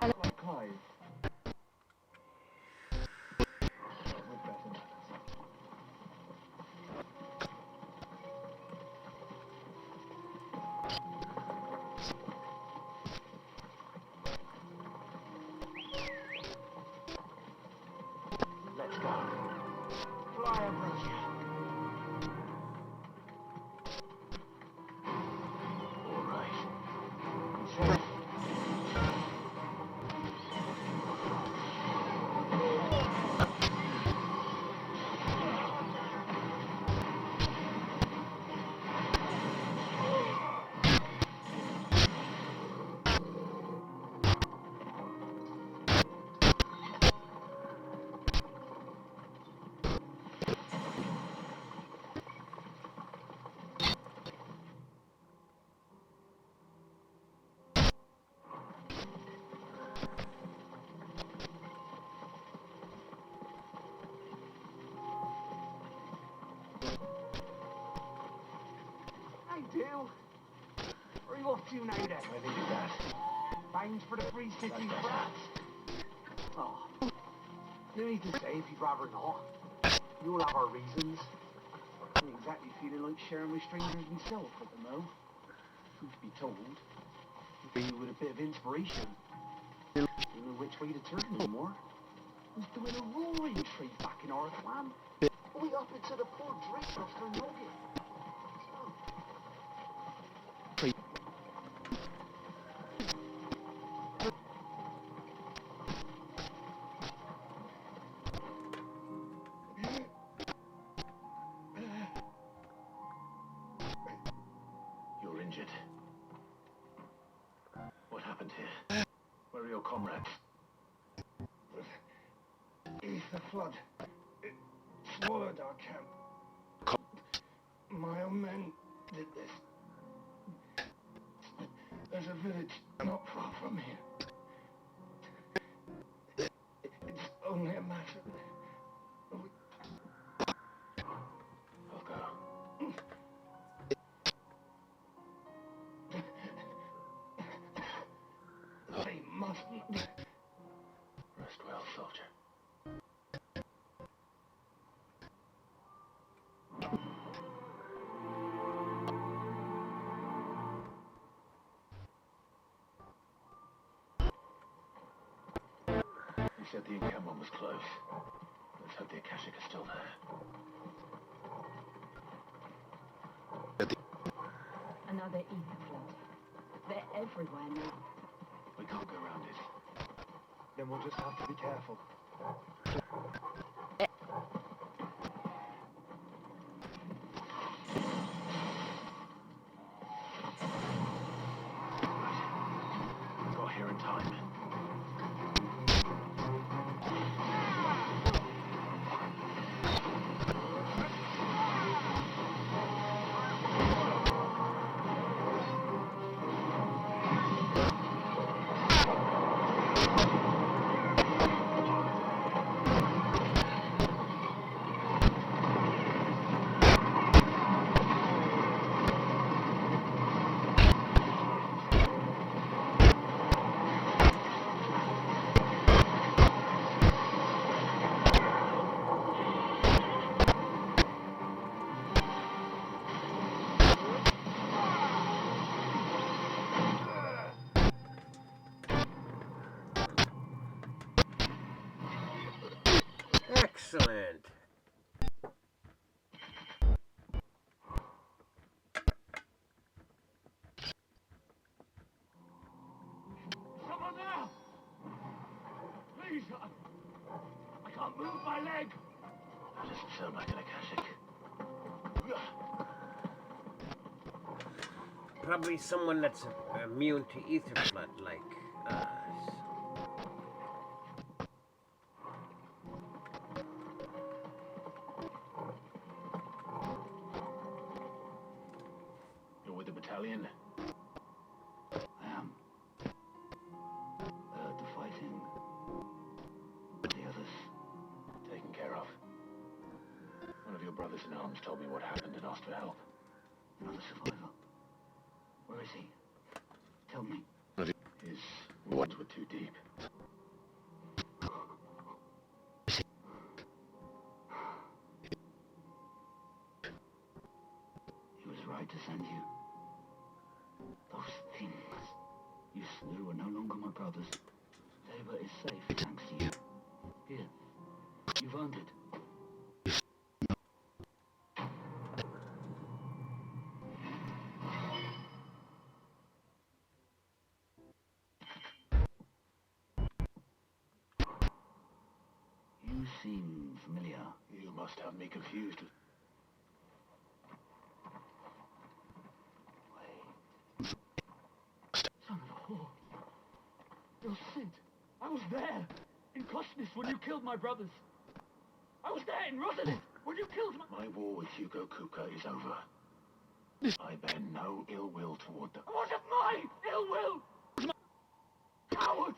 Like Clive. With better manners. Let's go. Fly over here. All right. I do. Where are you off to now then? I needed that. Bound for the Free City brats. Oh. No need to say if you'd rather not. We all have our reasons. I'm not exactly feeling like sharing with strangers myself at the moment. Truth be told, you with a bit of inspiration. Don't know which way to turn anymore. I was doing a roaring trade back in Arthwan. Way up into the poor drink after nugget. You're injured. What happened here? Where are your comrades? It's the flood. It swallowed our camp. My own men did this. There's a village not far from here. It's only a matter of... I'll go. They mustn't. Rest well, soldier. You said the encampment was close. Let's hope the Akashic is still there. Another ether flood. They're everywhere now. We can't go around it. Then we'll just have to be careful. Got here in time. Excellent. Someone there! Please, I can't move my leg. That doesn't sound like an Akashic. Probably someone that's immune to ether flood like us. You're with the battalion? I am. The fighting. But the others. Taken care of. One of your brothers in arms told me what happened and asked for help. Another survivor. Where is he? who are no longer my brothers. Labor is safe, thanks to you. Here, you've earned it. You seem familiar. You must have me confused. Wait. Son of a whore. You're Sid. I was there. In Cosmos when you killed my brothers. I was there in Rosalind when you killed my war with Hugo Kuka is over. I bear no ill will toward them. What of my ill will? Coward!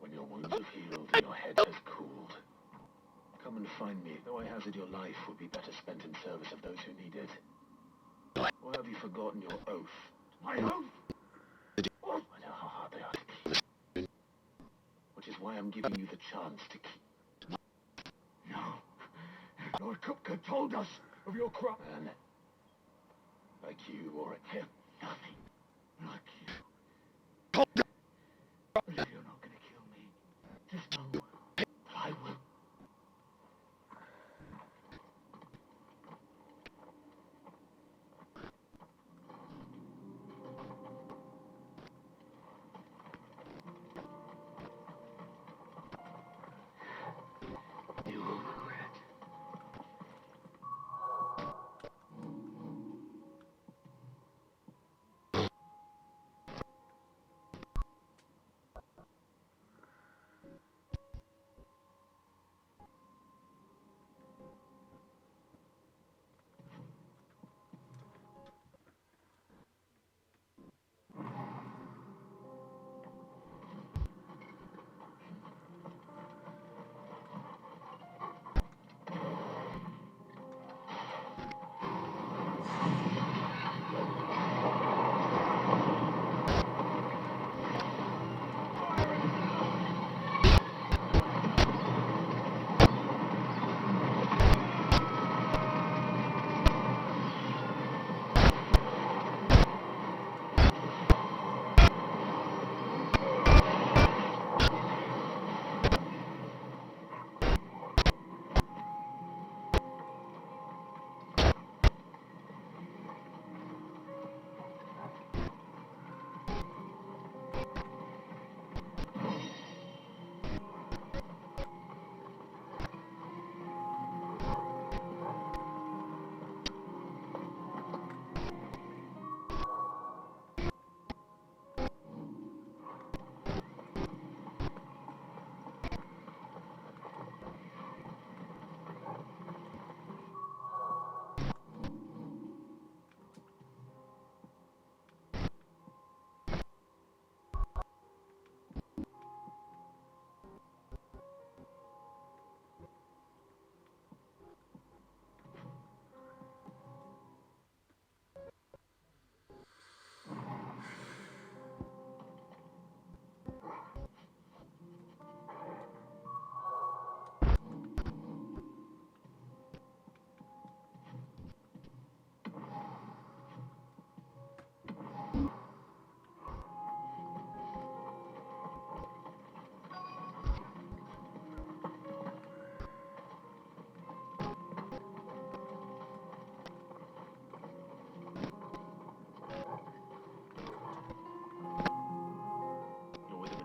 When your wounds have healed and your head has cooled, come and find me. Though I hazard your life would be better spent in service of those who need it. Or have you forgotten your oath? My oath? What? I know how hard they are to keep. Which is why I'm giving you the chance to keep. No. Lord Kupka told us of your crime. And like you or him, nothing like you. But if you're not gonna kill me, just know that I will. You will regret.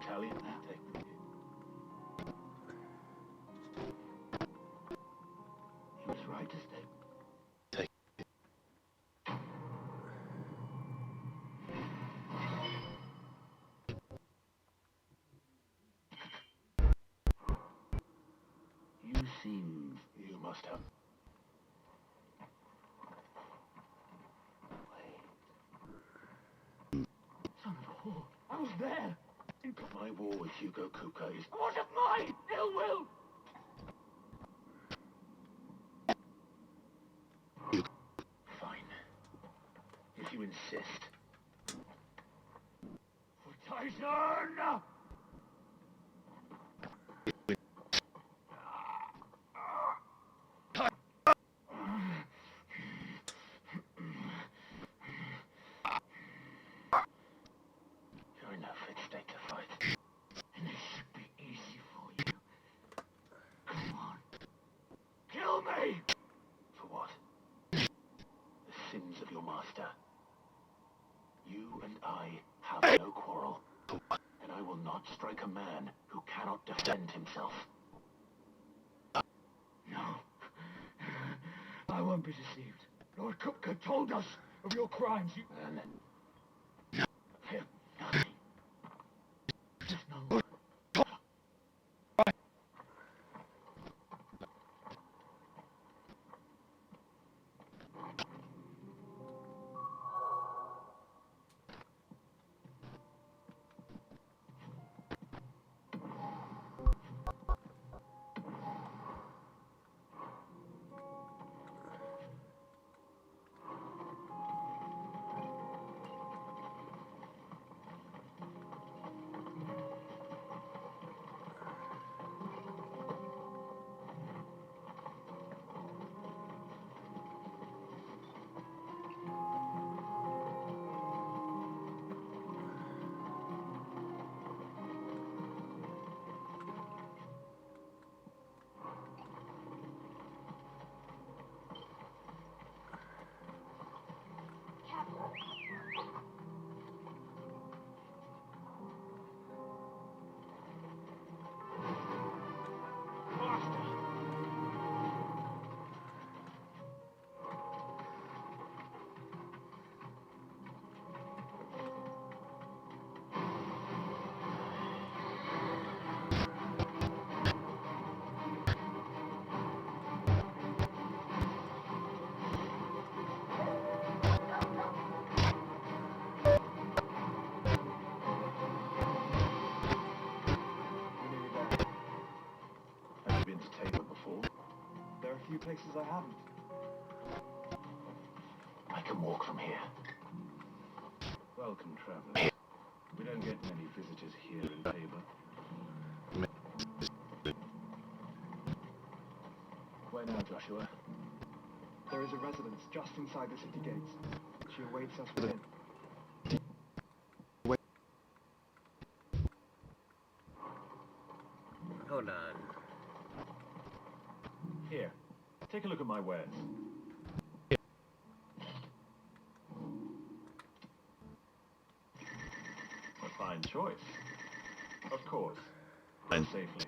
Italian. He was right to stay. Take. You seem... You must have... Wait. Son of a whore. I was there! My war with Hugo Kuka is... What of my ill will? Fine. If you insist. For Tyson! I have no quarrel, and I will not strike a man who cannot defend himself. No. I won't be deceived. Lord Kupka told us of your crimes. You... Fear nothing. Just know. Few places I haven't. I can walk from here. Welcome, traveler. We don't get many visitors here in Tabor. Where now, Joshua? There is a residence just inside the city gates. She awaits us within. Hold on. Here. Take a look at my wares. A fine choice. Of course. And safely.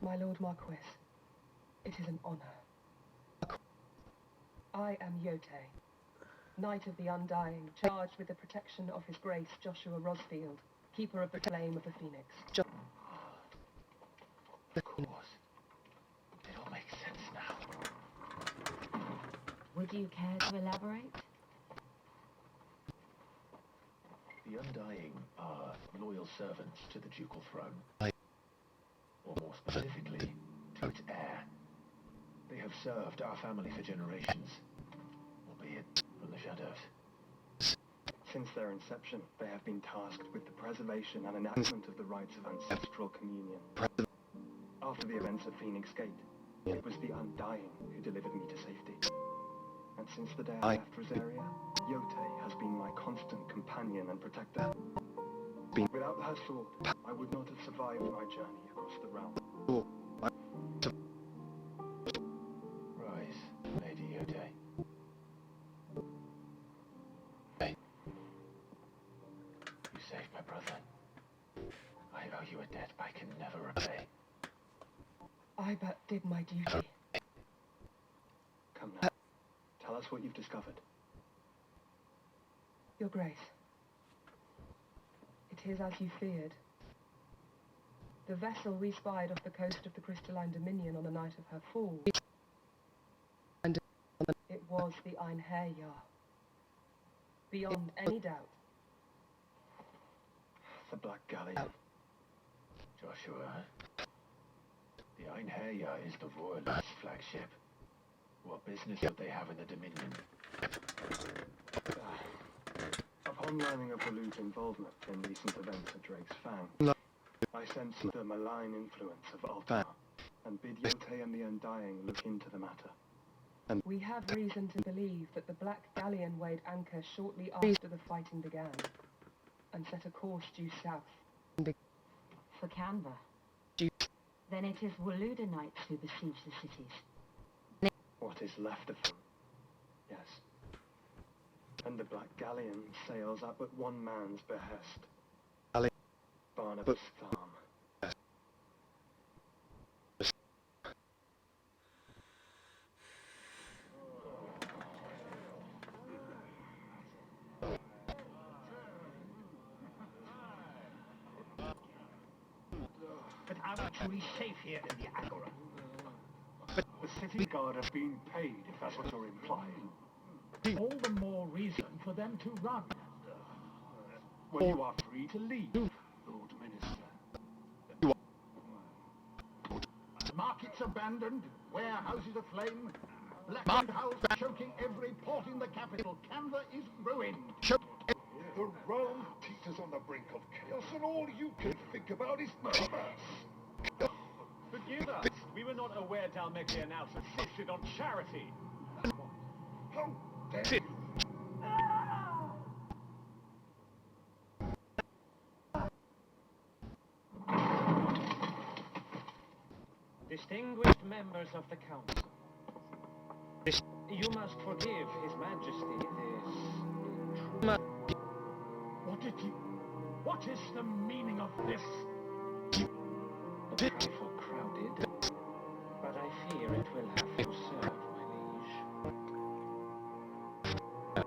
My Lord Marquis, it is an honor. I am Yote, Knight of the Undying, charged with the protection of His Grace Joshua Rosfield, Keeper of the Flame of the Phoenix. Of course. It all makes sense now. Would you care to elaborate? The Undying are loyal servants to the ducal throne. Or more specifically, to its heir. They have served our family for generations, albeit from the shadows. Since their inception, they have been tasked with the preservation and enactment of the rites of ancestral communion. After the events at Phoenix Gate, it was the Undying who delivered me to safety. And since the day I left Rosaria, Yote has been my constant companion and protector. Without her sword, I would not have survived my journey across the realm. Rise, Lady Yote. You saved my brother. you a debt I can never repay. I but did my duty. Come now. Tell us what you've discovered. Your Grace. It is as you feared. The vessel we spied off the coast of the Crystalline Dominion on the night of her fall. It was the Einherjar. Beyond any doubt. The Black Galleon. Joshua. The Einherjar is the Vorlog's flagship. What business would they have in the Dominion? Upon learning of Waloed's involvement in recent events at Drake's Fang, I sensed the malign influence of Altar, and bid Yote and the Undying look into the matter. We have reason to believe that the Black Galleon weighed anchor shortly after the fighting began, and set a course due south. For Canva. Then it is Waloed Knights who besiege the cities. What is left of them? Yes. And the Black Galleon sails up at one man's behest. Barnabas Tharm. But I'm actually safe here in the Agora. The city guard have been paid, if that's what you're implying. All the more reason for them to run. Well, you are free to leave, Lord Minister. Markets abandoned, warehouses aflame, blackened hulls choking every port in the capital. Canva is ruined. The realm teeters on the brink of chaos, and all you can think about is commerce. Forgive us. We were not aware Dalmekianaus insisted on charity. How dare you? Distinguished members of the council, you must forgive His Majesty this. What is the meaning of this? A trifle crowded, but I fear it will have to serve, my liege.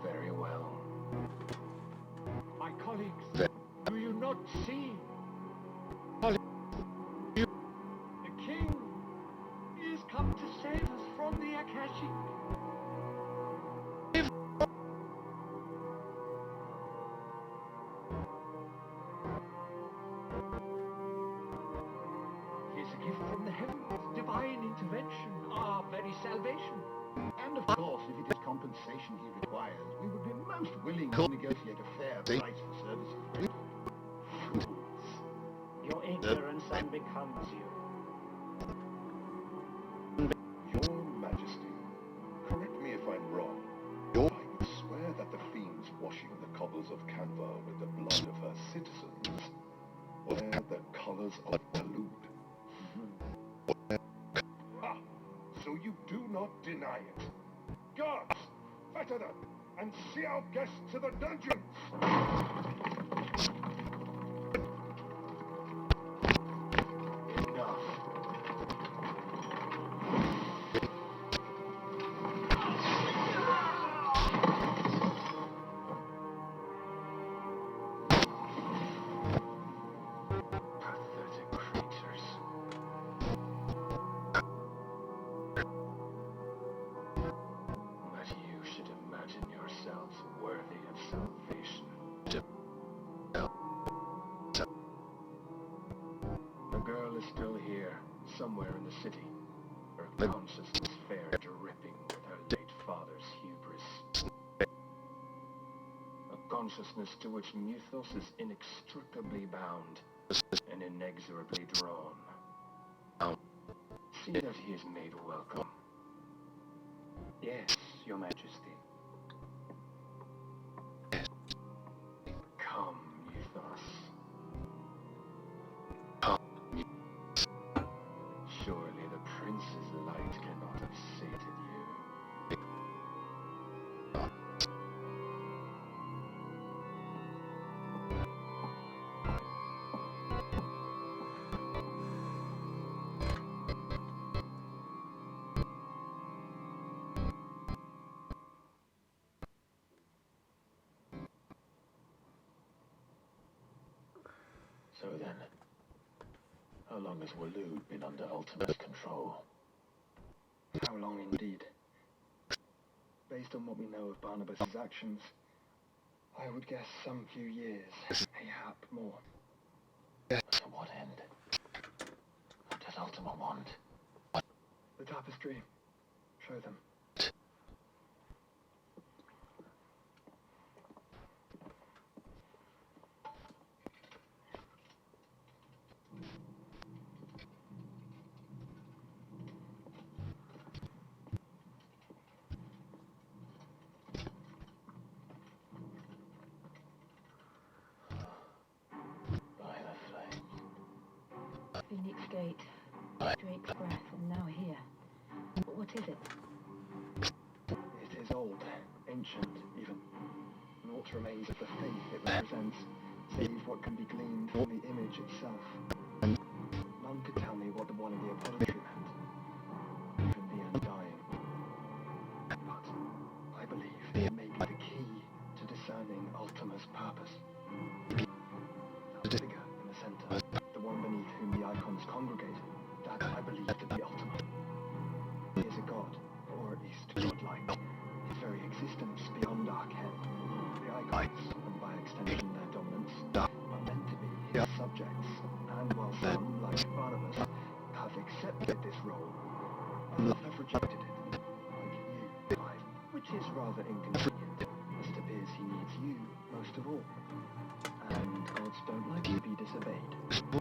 Very well. My colleagues, do you not see? The king is come to save us from the Akashic. His gift from the heavens, divine intervention, our very salvation. And of course, if it is compensation he requires, we would be most willing to negotiate a fair price for services. Fools, your ignorance unbecomes you. Your Majesty, correct me if I'm wrong. I would swear that the fiends washing the cobbles of Canva with the blood of her citizens wear the colors of Waloed. Ah, so you do not deny it. Guards, fetter them, and see our guests to the dungeons! Enough. Pathetic creatures. That you should imagine yourselves worthy of salvation. The girl is still here, somewhere in the city. Her consciousness fair dripping with her late father's hubris. A consciousness to which Mythos is inextricably bound and inexorably drawn. See that he is made welcome. Yes, Your Majesty. Come, Mythos. Surely the prince's light cannot have sated you. So then, how long has Waloed been under Ultima's control? How long indeed? Based on what we know of Barnabas's actions, I would guess some few years, mayhap more. To what end? What does Ultima want? The tapestry. Show them. Phoenix Gate, Drake's Breath, and now here. But what is it? It is old, ancient even. Naught remains of the faith it represents, save what can be gleaned from the image itself. None could tell me what the one in the apology meant, even the undying. But I believe it may be the key to discerning Ultima's purpose. That figure in the center, the one beneath whom the icons congregate, that I believe to be Ultima. He is a god, or at least godlike. His very existence beyond our ken. The icons, and by extension their dominance, are meant to be his subjects, and while some, like Barnabas, have accepted this role, others have rejected it, like you, Clive, which is rather inconvenient, as it appears he needs you most of all. And gods don't like to be disobeyed. No,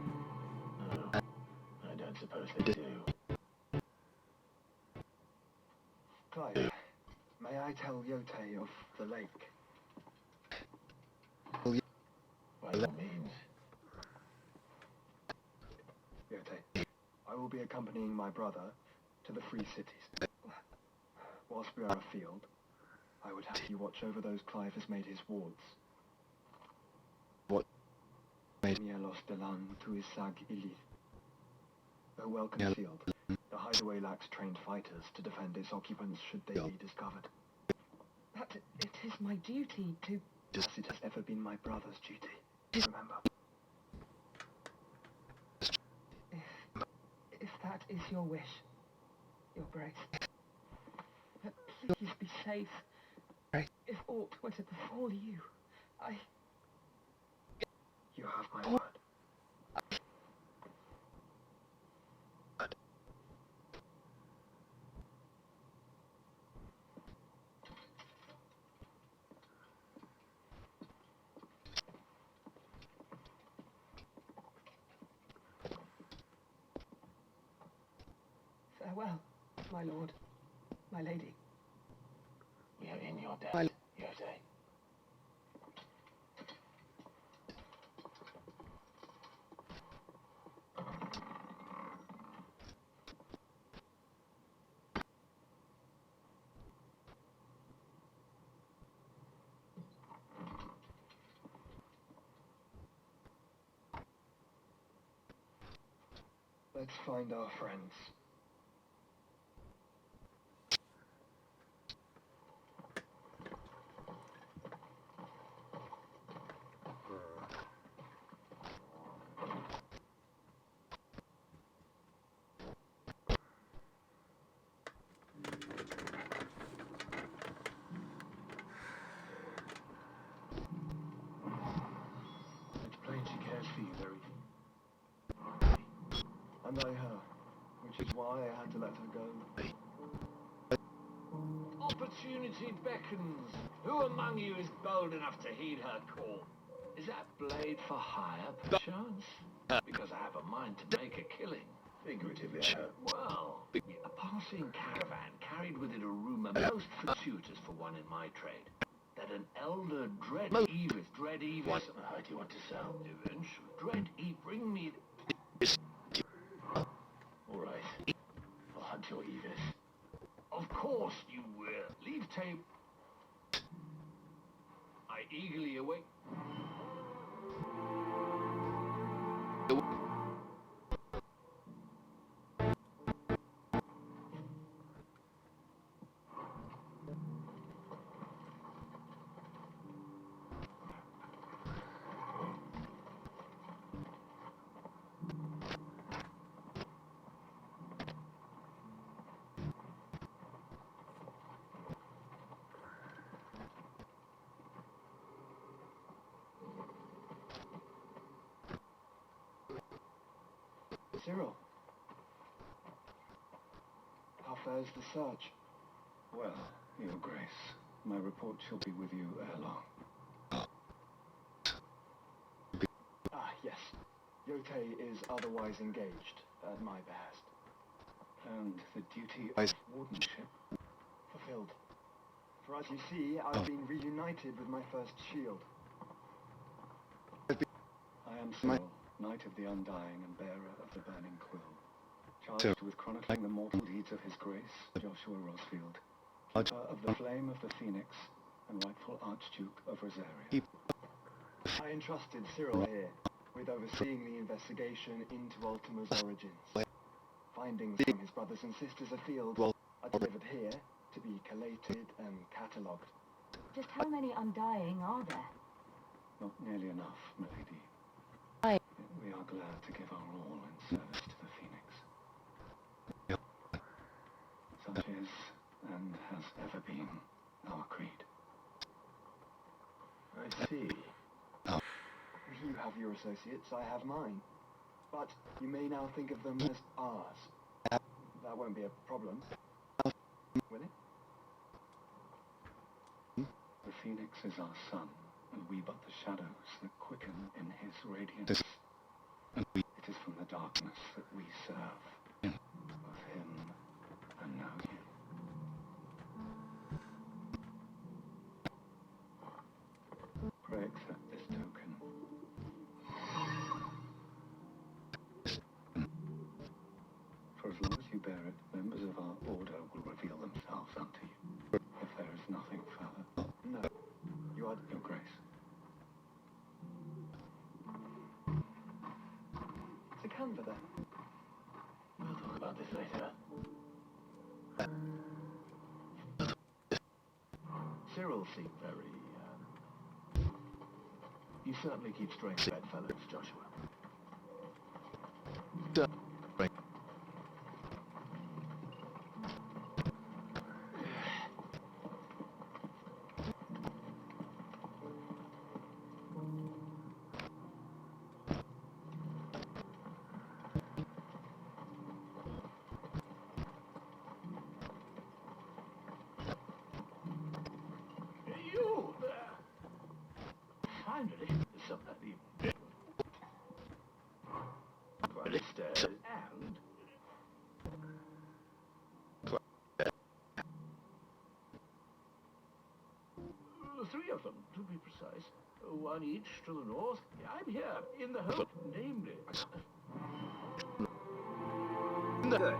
I don't suppose they do. Clive, may I tell Yote of the lake? By all means. Yote, I will be accompanying my brother to the Free Cities. Whilst we are afield, I would have you watch over those Clive has made his wards. What? Mielos Delan to Isag Ilith. Though well concealed, the hideaway lacks trained fighters to defend its occupants should they be discovered. But it is my duty to... As it has ever been my brother's duty. Remember. If that is your wish, your grace. But please be safe. If aught were to befall you, You have my word. Farewell, my lord, my lady. We are in your debt, Yote. Let's find our friends. It's plain she cares for you very... And I her, which is why I had to let her go. Opportunity beckons. Who among you is bold enough to heed her call? Is that blade for hire, perchance? Because I have a mind to make a killing. Figuratively, I hope. Well, a passing caravan carried with it a rumour most fortuitous for one in my trade. That an elder Dread Evis... What do you want to sell? Dread Evis, bring me... All right. I'll hunt your Evis. Of course you will. Leave tape. I eagerly await... Cyril. How fares the search? Well, Your Grace, my report shall be with you ere long. Ah, yes. Yotei is otherwise engaged, at my behest. And the duty of wardenship? Fulfilled. For as you see, I've been reunited with my first shield. I am Cyril, Knight of the Undying and bearer of the Burning Quill, charged with chronicling the mortal deeds of His Grace, Joshua Rosfield, keeper of the Flame of the Phoenix, and rightful Archduke of Rosaria. I entrusted Cyril here with overseeing the investigation into Ultima's origins. Findings from his brothers and sisters afield are delivered here to be collated and catalogued. Just how many Undying are there? Not nearly enough, milady. We are glad to give our all in service to the Phoenix. Such is, and has ever been, our creed. I see. You have your associates, I have mine. But you may now think of them as ours. That won't be a problem, will it? The Phoenix is our sun, and we but the shadows that quicken in his radiance. It is from the darkness that we serve, both him and now you. Pray accept this token. For as long as you bear it, members of our order will reveal themselves unto you. If there is nothing further. No. You are Your Grace. to Canva then. We'll talk about this later. Cyril seemed very, You certainly keep strange bedfellows, Joshua. You there! Finally, somebody. Stairs and. Three of them, to be precise. One each to the north. I'm here, in the hope, namely. Good.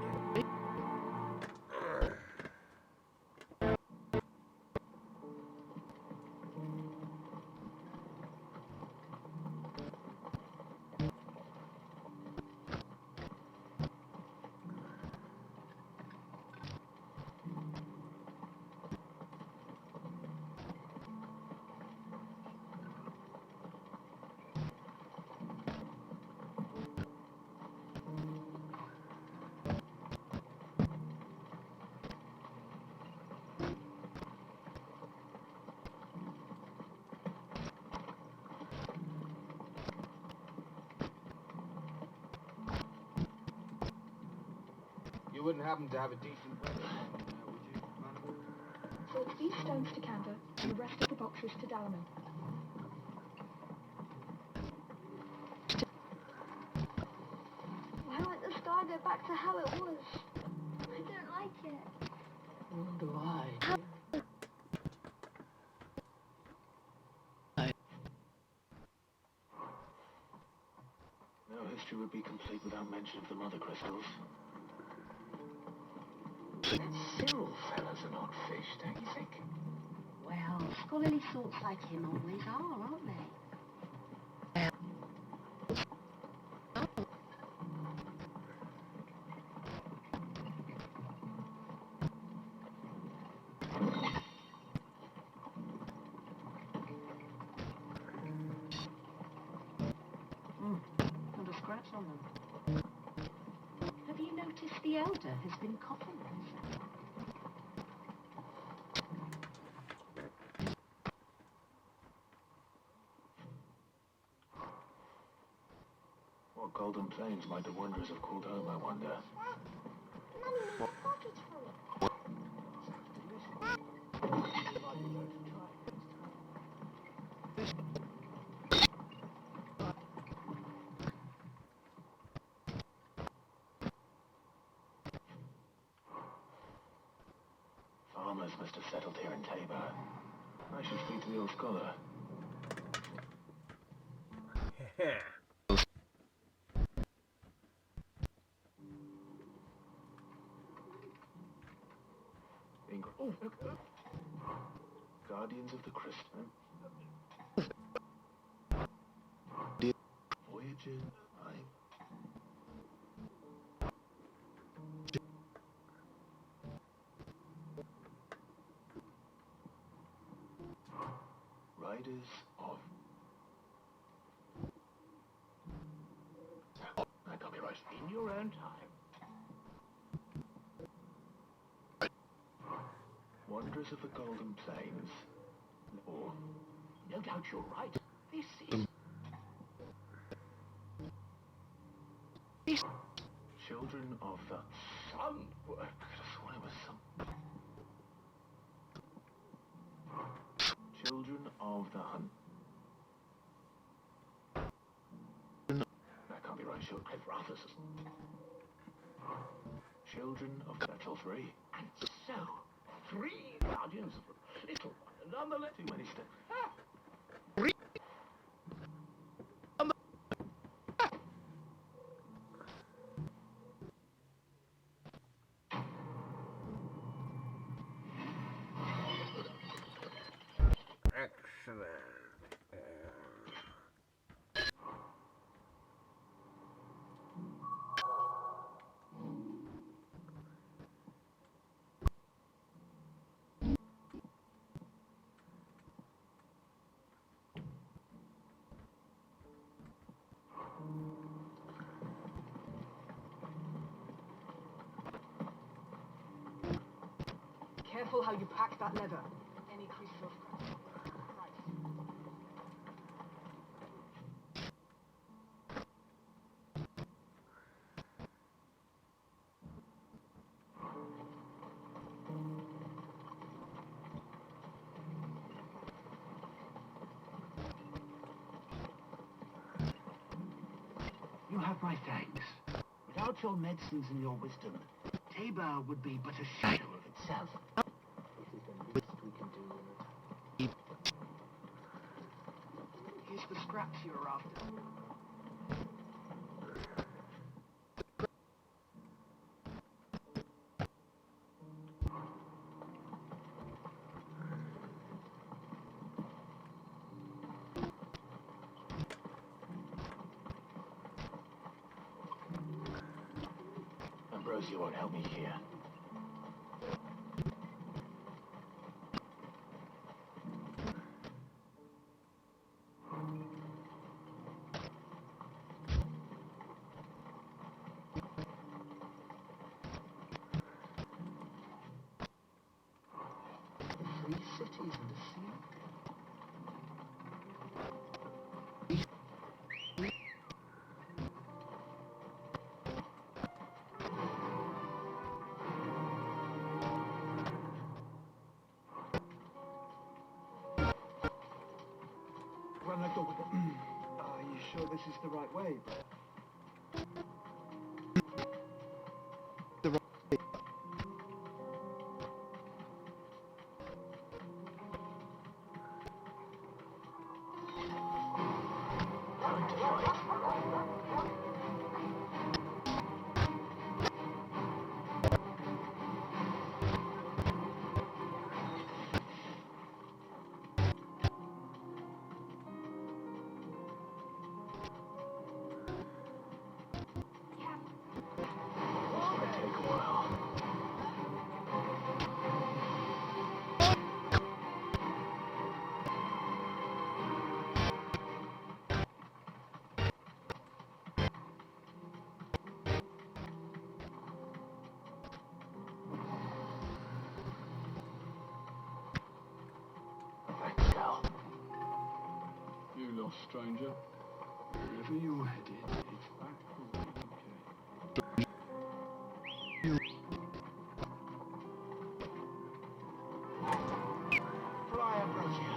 You wouldn't happen to have a decent weapon, would you, madam? Take these stones to Canva and the rest of the boxes to Dalamo. Why won't the sky go back to how it was? I don't like it. Nor do I. No history would be complete without mention of the mother crystals. Cyril fellas are not fish, don't you think? Well, scholarly sorts like him always are, aren't they? Not a scratch on them. Have you noticed the elder has been coughing? What What golden plains might the wanderers have called home, I wonder? Farmers must have settled here in Tabor. I should speak to the old scholar. Guardians of the Christmas. Voyager. Riders of... That can't be right. In your own time. Wanderers of the Golden Plains. Or... No doubt you're right. This is... Children of the Sun. I could have sworn it was some... Children of the Hunt. That can't be right, sure. I'd rather... Children of... That's all three. And so... 3 guardians of the little one, and nonetheless too many steps. Excellent. Careful how you pack that leather. Any crease of You have my thanks. Without your medicines and your wisdom, Tabor would be but a shadow of itself. This is the least we can do in a Here's the scraps you're after. Ambrosia won't help me here. Cities and the sea. Run like dog. Are you sure this is the right way, bro? You lost, stranger. Wherever you're headed, it's back Fly, Ambrosia.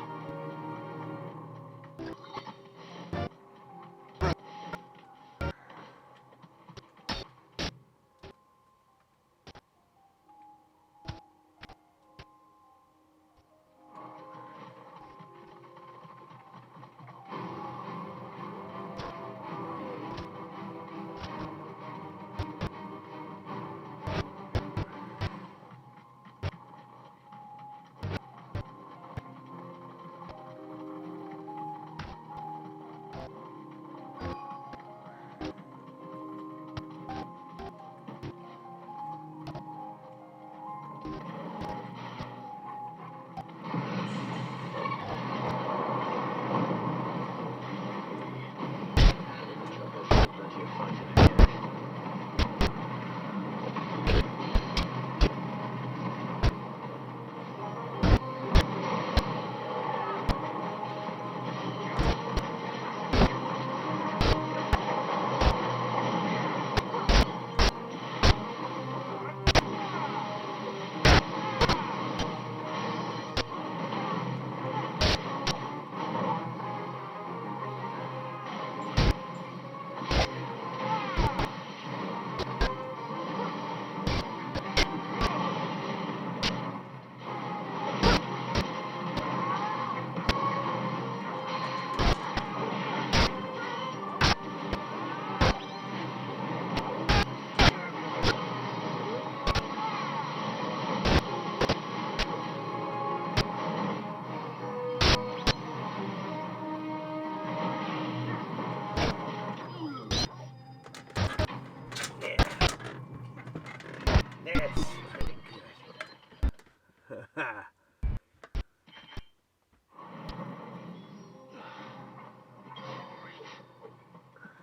That's pretty good.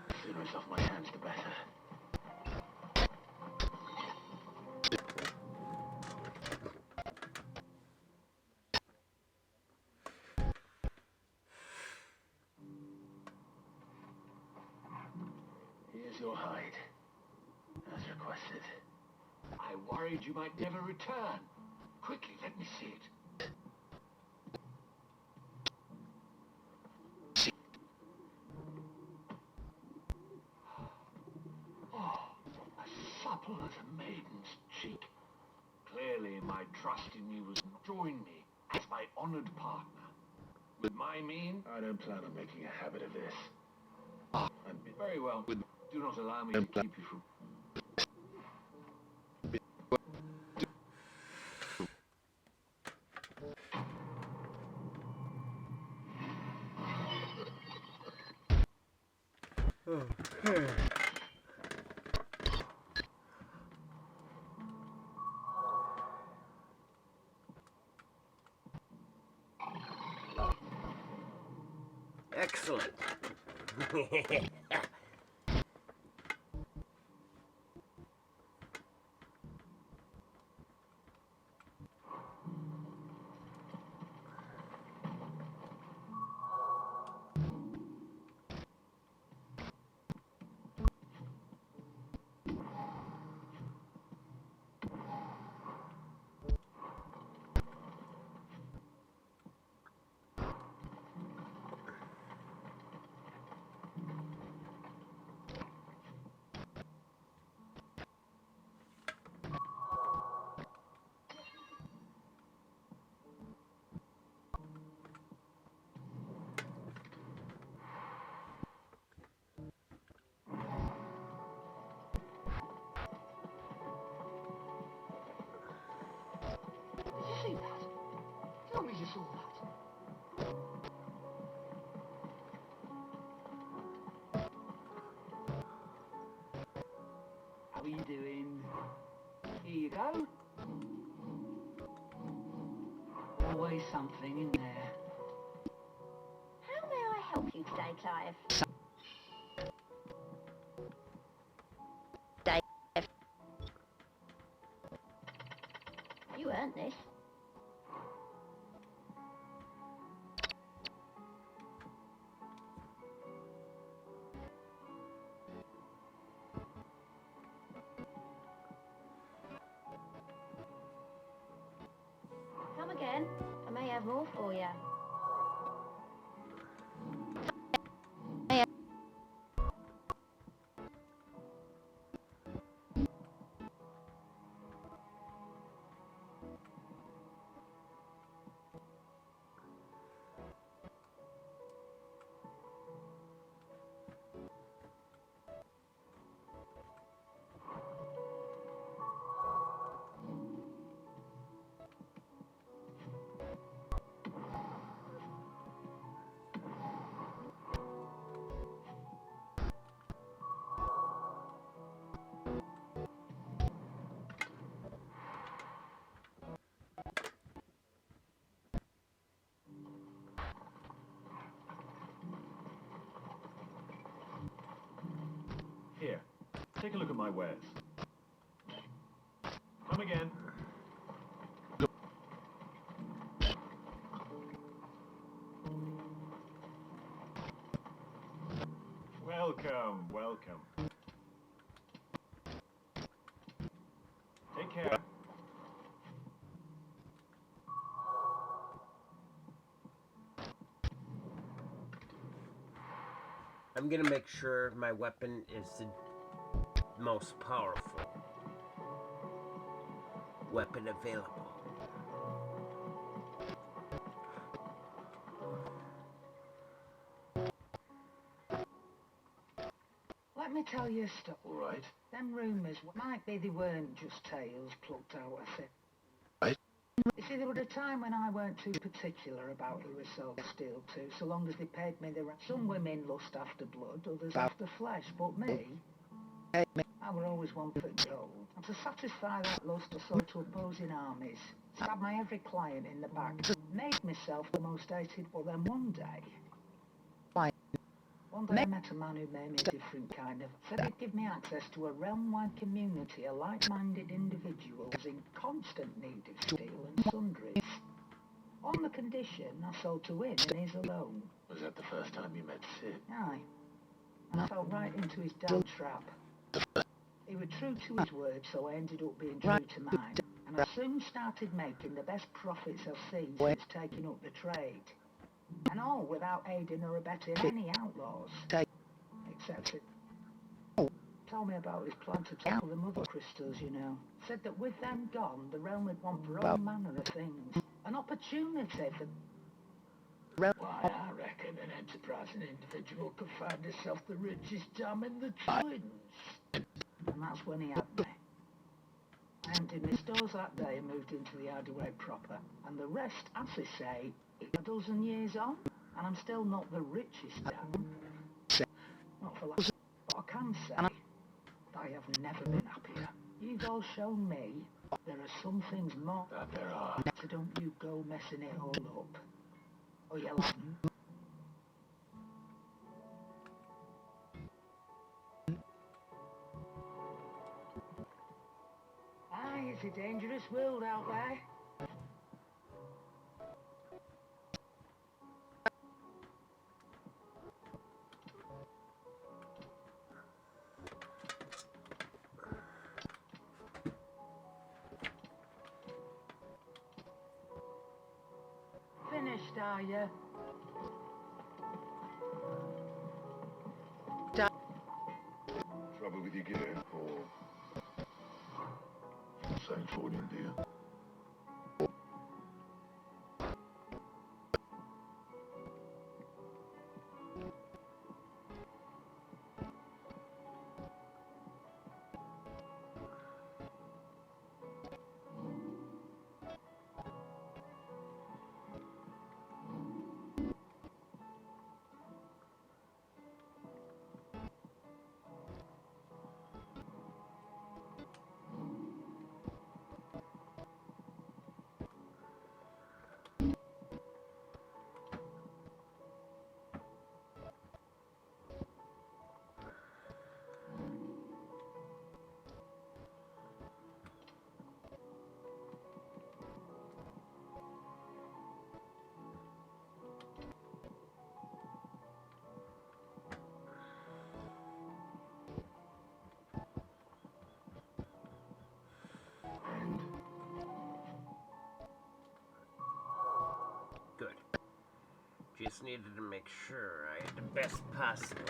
The sooner it's off my hands, the better. Here's your hide, as requested. I worried you might never return. Quickly, let me see it. Oh, as supple as a maiden's cheek. Clearly, my trust in you was join me as my honored partner. With my mean, I don't plan on making a habit of this. very well. Do not allow me to keep you from... Excellent. Did you see that? Tell me you saw that. How are you doing? Here you go. Always something in there. How may I help you today, Clive? You earned this. again. I may have more for you. Here, take a look at my wares. Come again. Welcome, welcome. Take care. I'm gonna make sure my weapon is the most powerful weapon available. Let me tell you a story. All right. Them rumours might be they weren't just tales plucked out of it. Right. You see, there was a time when I weren't too particular about who I sold steel to, so long as they paid me the right. Some women lust after blood, others after flesh, but me, I were always one for gold. And to satisfy that lust, I sold to opposing armies, stabbed my every client in the back, made myself the most hated. Well, then one day I met a man who made me a different kind of... Said he'd give me access to a realm-wide community of like-minded individuals in constant need of steel and sundries. On the condition I sold to him and his alone. Was that the first time you met Sid? Aye. And I fell right into his damn trap. He was true to his word, so I ended up being true to mine. And I soon started making the best profits I've seen since taking up the trade. And all without aiding or abetting any outlaws. Except it. Told me about his plan to topple the mother crystals, you know. Said that with them gone, the realm would want for all manner of things. An opportunity for... Why, I reckon an enterprising individual could find himself the richest dam in the twins. And that's when he had me. I emptied my stores that day and moved into the Hardaway proper. And the rest, as they say, a dozen years on, and I'm still not the richest dam. Not for that, but I can say that I have never been happier. You've all shown me there are some things more that there are. So don't you go messing it all up. Or you'll have... Aye, it's a dangerous world out there. Finished, are you? Trouble with your gear, or... Same for you, dear. just needed to make sure I had the best possible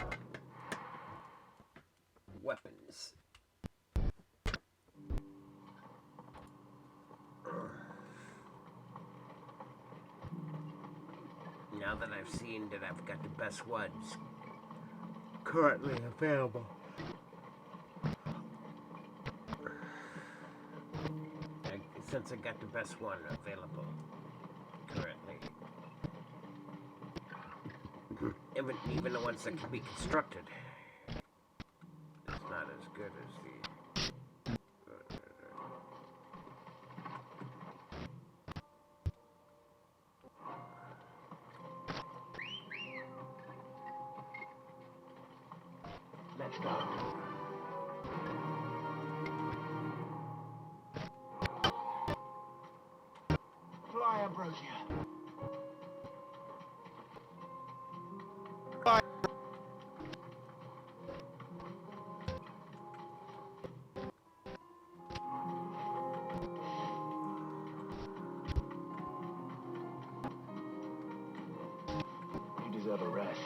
weapons. Now that I've seen that I've got the best ones currently available. Since I got the best one available currently. Even the ones that can be constructed. It's not as good as the... Let's go. Fly, Ambrosia. Bye. You deserve a rest.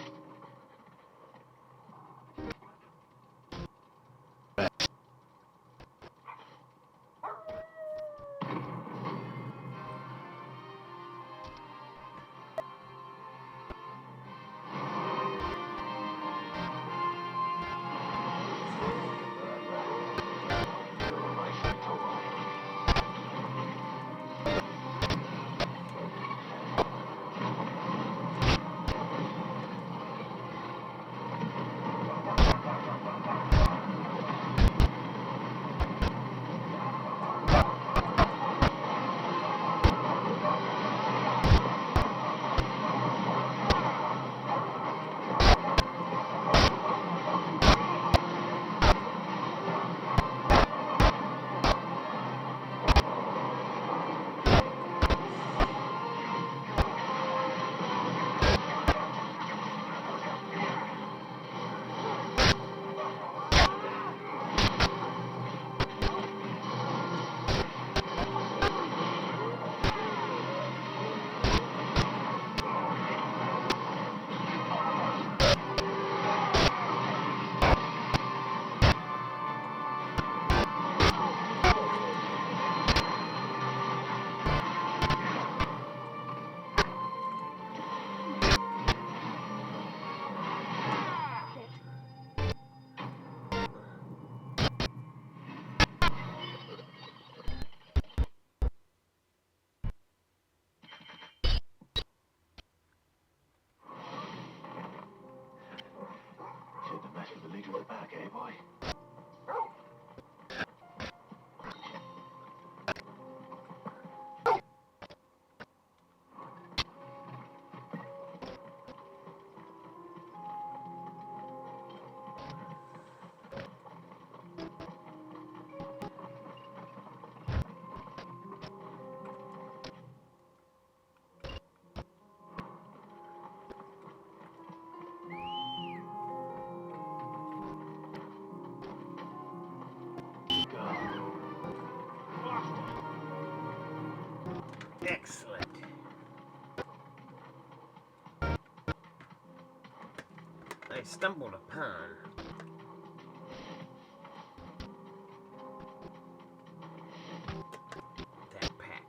Shouldn't have messed with the leader of the pack, eh, boy? Excellent. I stumbled upon that pack.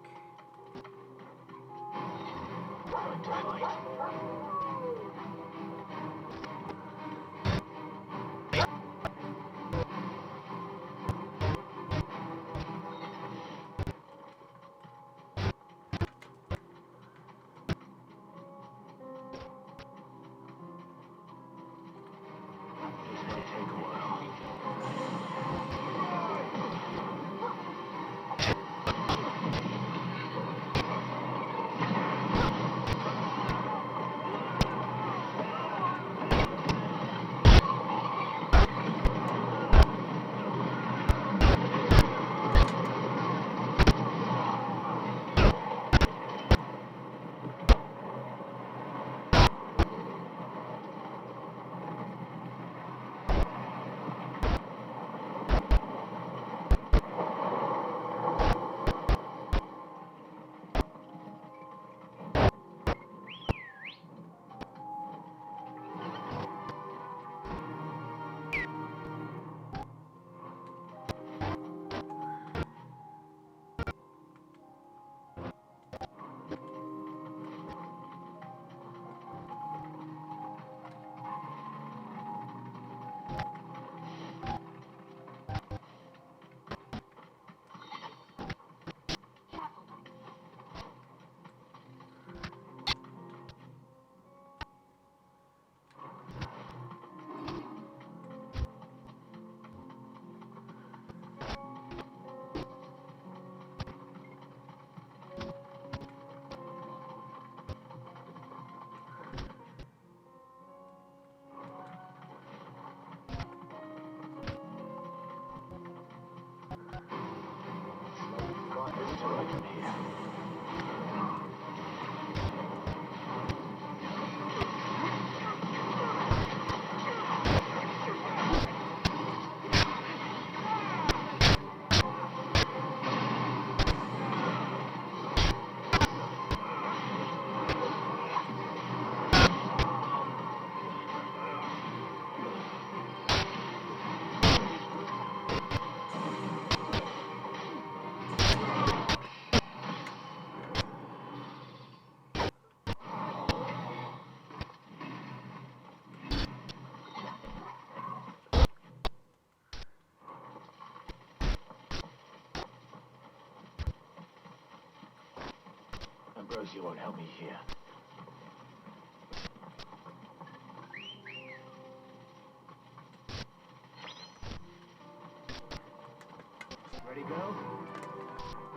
Rosie won't help me here. Ready, go?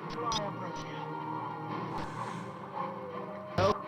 Fly up, Rosie. Oh,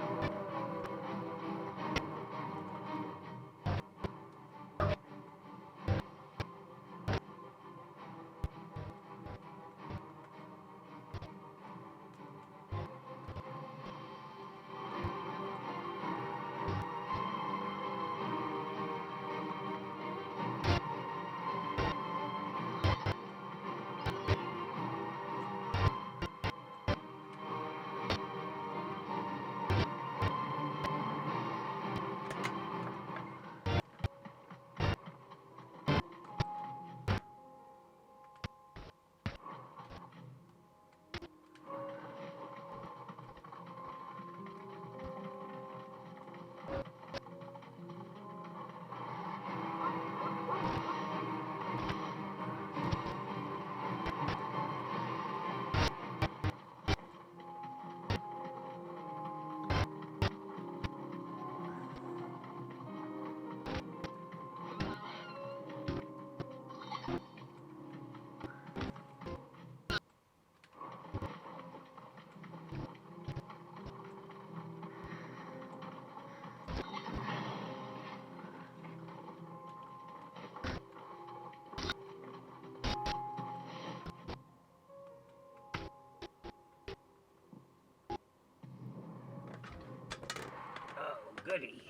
goody.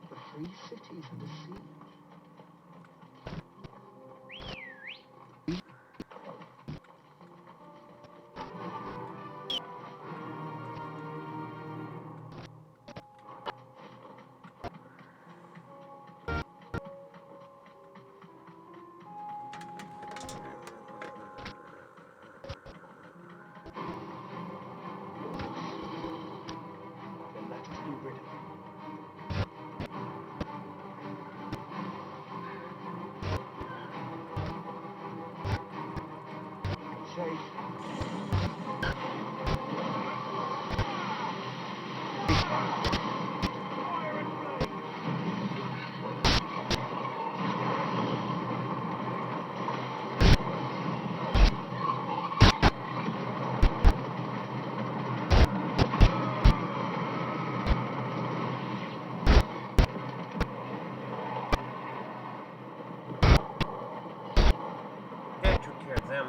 The free cities under siege. Then let us be rid of them. Safe. Yeah, I took care of them.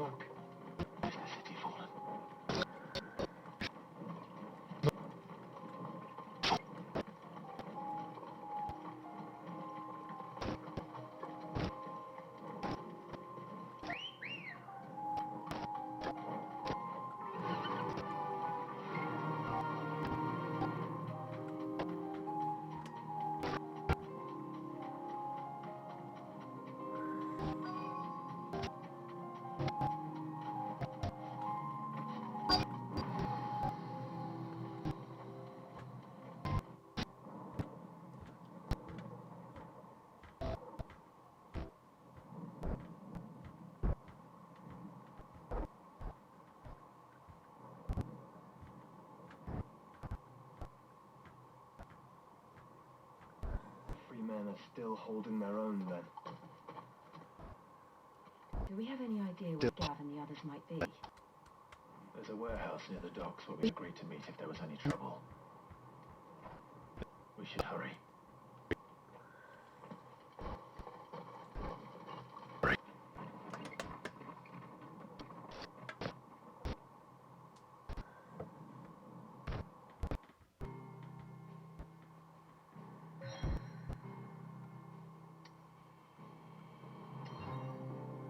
Look. Is the city fallen? Free men are still holding their own then. Do we have any idea where Gav and the others might be? There's a warehouse near the docks where we agreed to meet if there was any trouble. We should hurry.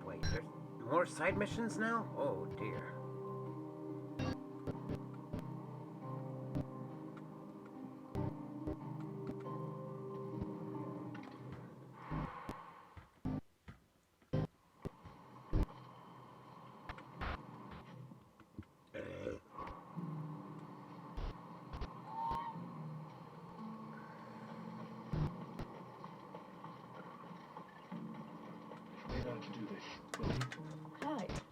Wait, there's more side missions now? Oh dear. We learn to do this, will we? Clive,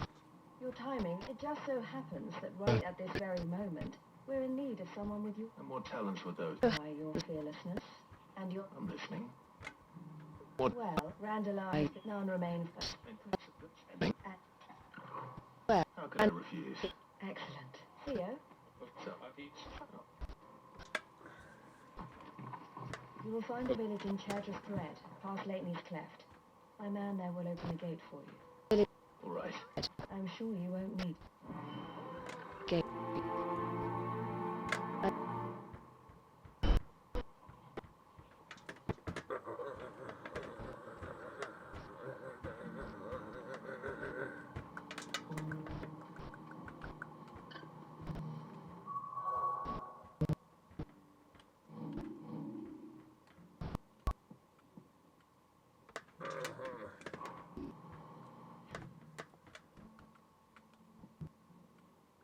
your timing, it just so happens that right at this very moment, we're in need of someone with you. And what talents were those? By your fearlessness and your... I'm listening. Well, Randall, but none remains but... How could I refuse? Excellent. Theo? You will find the village in Chadras Perret, past Latney's Cleft. My man there will open the gate for you. All right. I'm sure you won't need... Gate.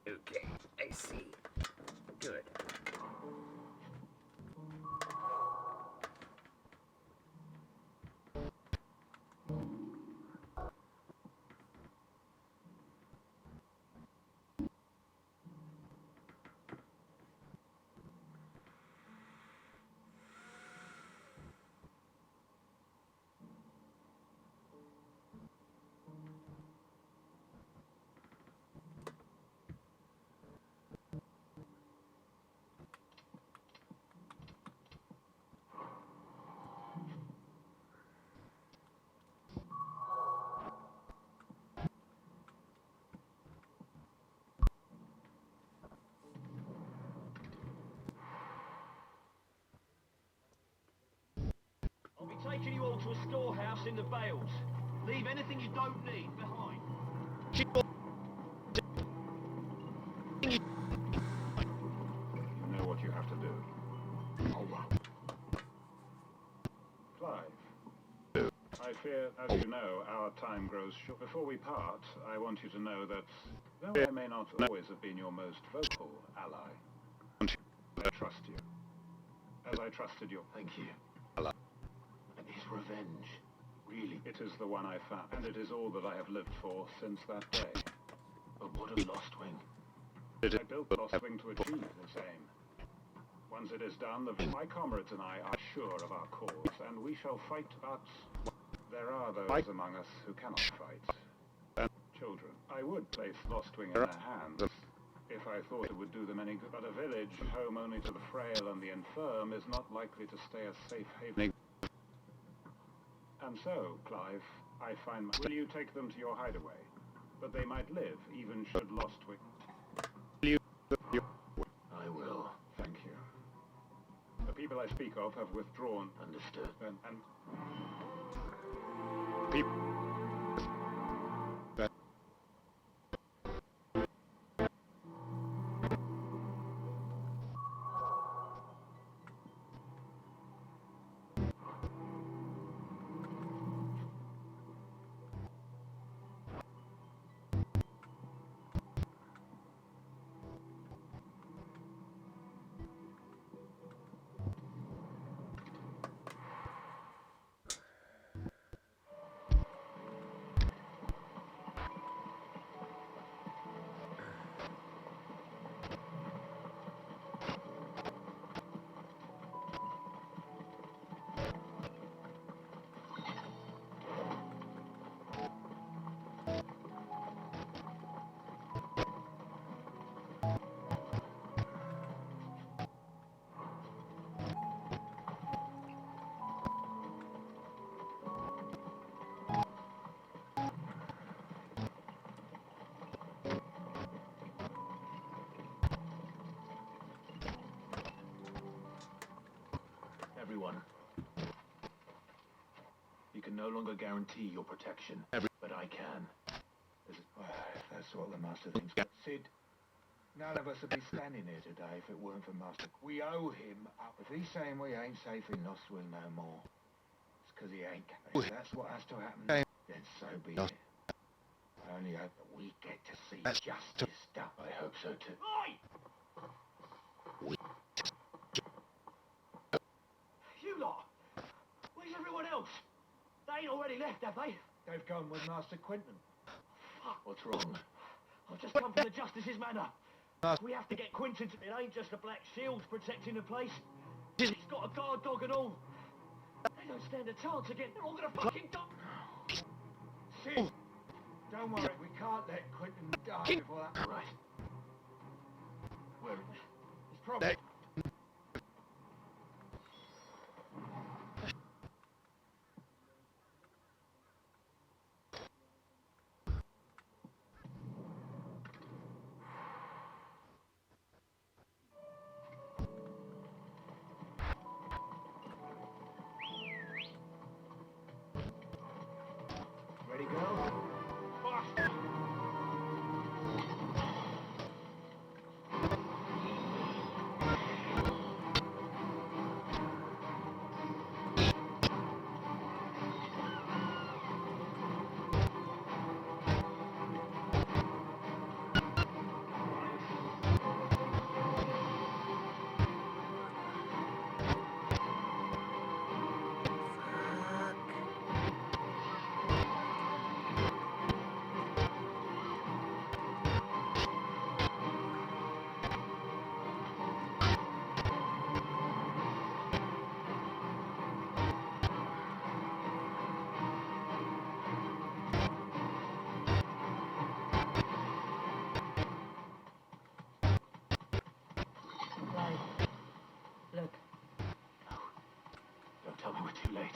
Okay, I see. Good. I'll be taking you all to a storehouse in the Vales. Leave anything you don't need behind. You know what you have to do. Clive, I fear, as you know, our time grows short. Before we part, I want you to know that, though I may not always have been your most vocal ally, I trust you. As I trusted your... Thank you. And his revenge, really. It is the one I found, and it is all that I have lived for since that day. But what of Lost Wing? I built Lost Wing to achieve this aim. Once it is done, my comrades and I are sure of our cause, and we shall fight, but there are those among us who cannot fight. Children. I would place Lost Wing in their hands, if I thought it would do them any good. But a village, home only to the frail and the infirm, is not likely to stay a safe haven. And so, Clive, I find... Will you take them to your hideaway? but they might live, even should Lostwick. I will. Thank you. The people I speak of have withdrawn. Understood. And People... Everyone. You can no longer guarantee your protection, but I can. well, if that's what the Master thinks. But Sid, none of us would be standing here today if it weren't for Master. We owe him up. If he's saying we ain't safe in Lostwill no more, it's because he ain't. If that's what has to happen, then so be it. I only hope that we get to see justice done. I hope so too. Oi! You lot! Where's everyone else? They ain't already left, have they? They've gone with Master Quinton. Fuck. What's wrong? I've just come from the Justice's manor. We have to get Quinton to... It ain't just the Black Shields protecting the place. He's got a guard dog and all. They don't stand a chance again. They're all gonna fucking die. Sid! Don't worry, we can't let Quinton die before that. Right. Where is he? He's probably... Ready, go? Faster! Look. No. Don't tell me we're too late.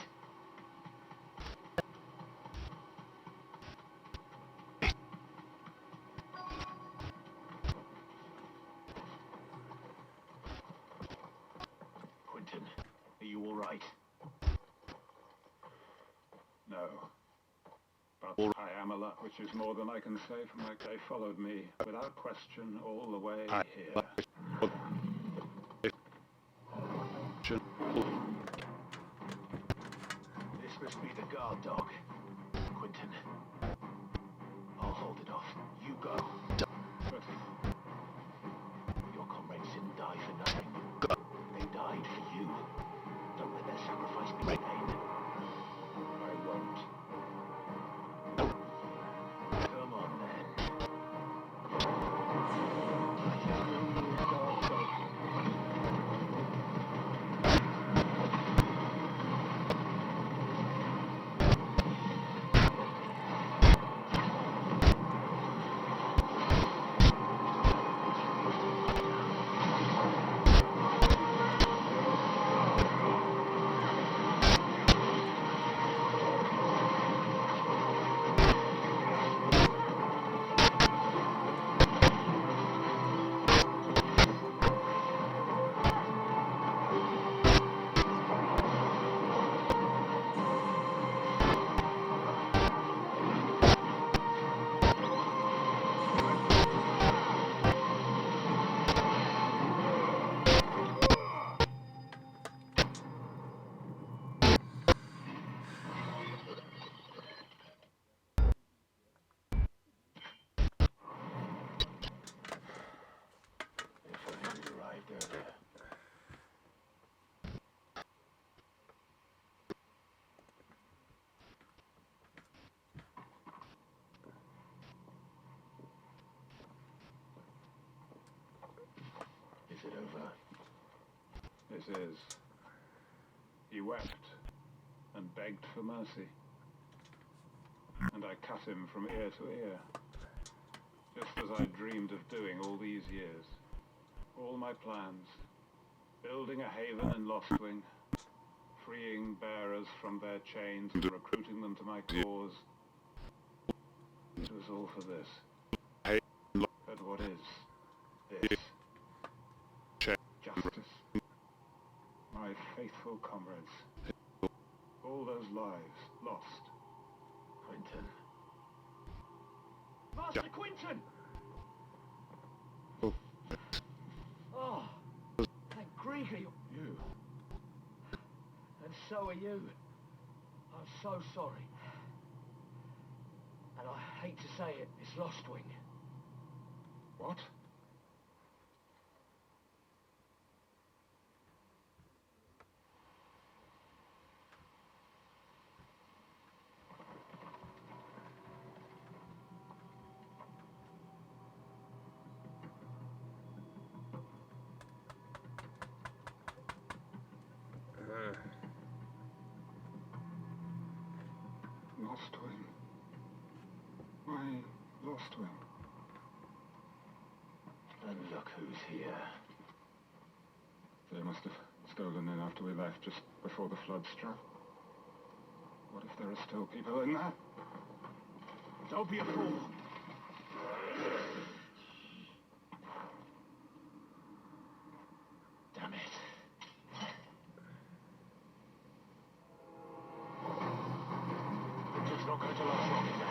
Quinton, are you all right? No. But I am alert, which is more than I can say from like they followed me without question all the way here. This must be the guard dog. Quinton. I'll hold it off. You go. But your comrades didn't die for nothing. They died for you. Don't let their sacrifice be in vain. I won't. Come on then. I always is. He wept and begged for mercy. And I cut him from ear to ear, just as I dreamed of doing all these years. All my plans, building a haven in Lostwing, freeing bearers from their chains and recruiting them to my cause. It was all for this. But what is this? Justice. My faithful comrades. All those lives lost. Quentin. Master Quentin! Oh, thank Grieger. You. And so are you. I'm so sorry. And I hate to say it, it's Lostwing. What? Lostwing. My Lostwing. And look who's here. They must have stolen in after we left, just before the flood struck. What if there are still people in there? Don't be a fool. Damn it. It's not going to last long, is it?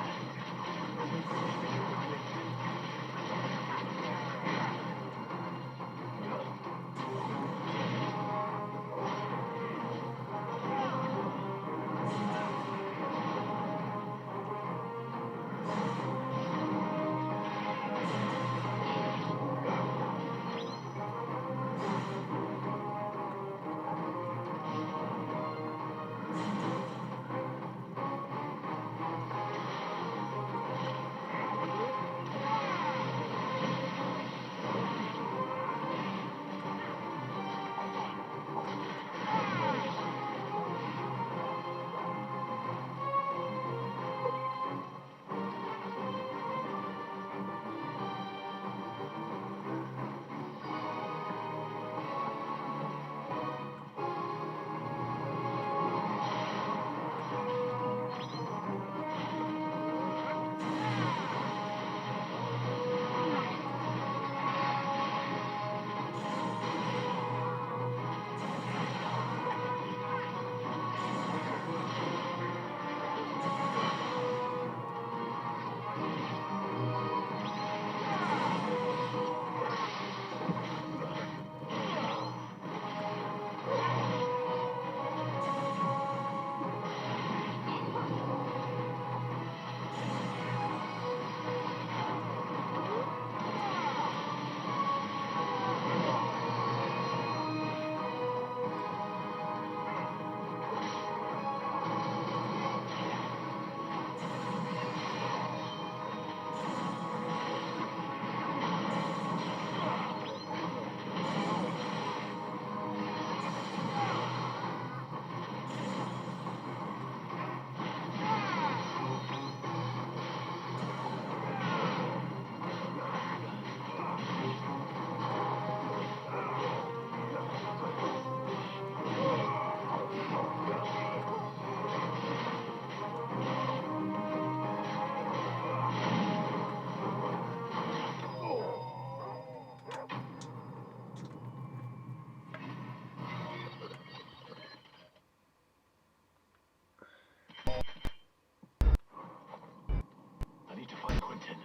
I need to find Quentin.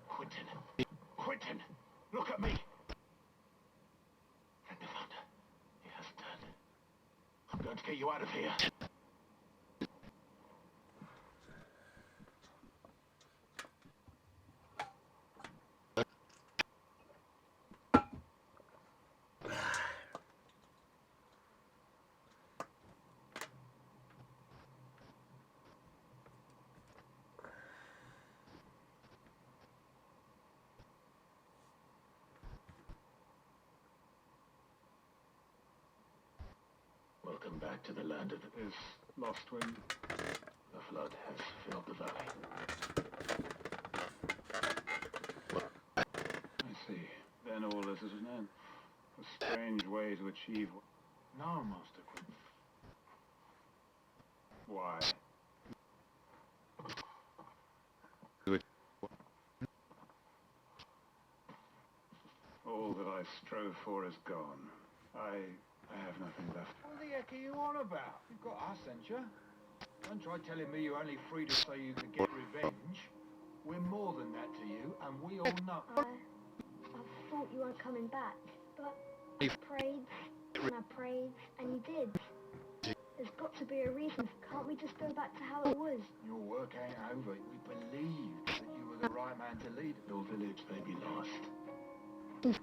Quentin. Quentin! Look at me! Thank the Founder. He hasn't turned. I'm going to get you out of here. Welcome back to the land of the... Is Lost Wing? The flood has filled the valley. I see. Then all this is an end. A strange way to achieve... No, Master Quinn. Why? All that I strove for is gone. I have nothing left. What the heck are you on about? You've got us, ain't you? Don't try telling me you're only free to say you could get revenge. We're more than that to you, and we all know. I thought you weren't coming back, but I prayed, and I prayed, and you did. There's got to be a reason. Can't we just go back to how it was? Your work ain't over. We believed that you were the right man to lead. Your village may be lost, but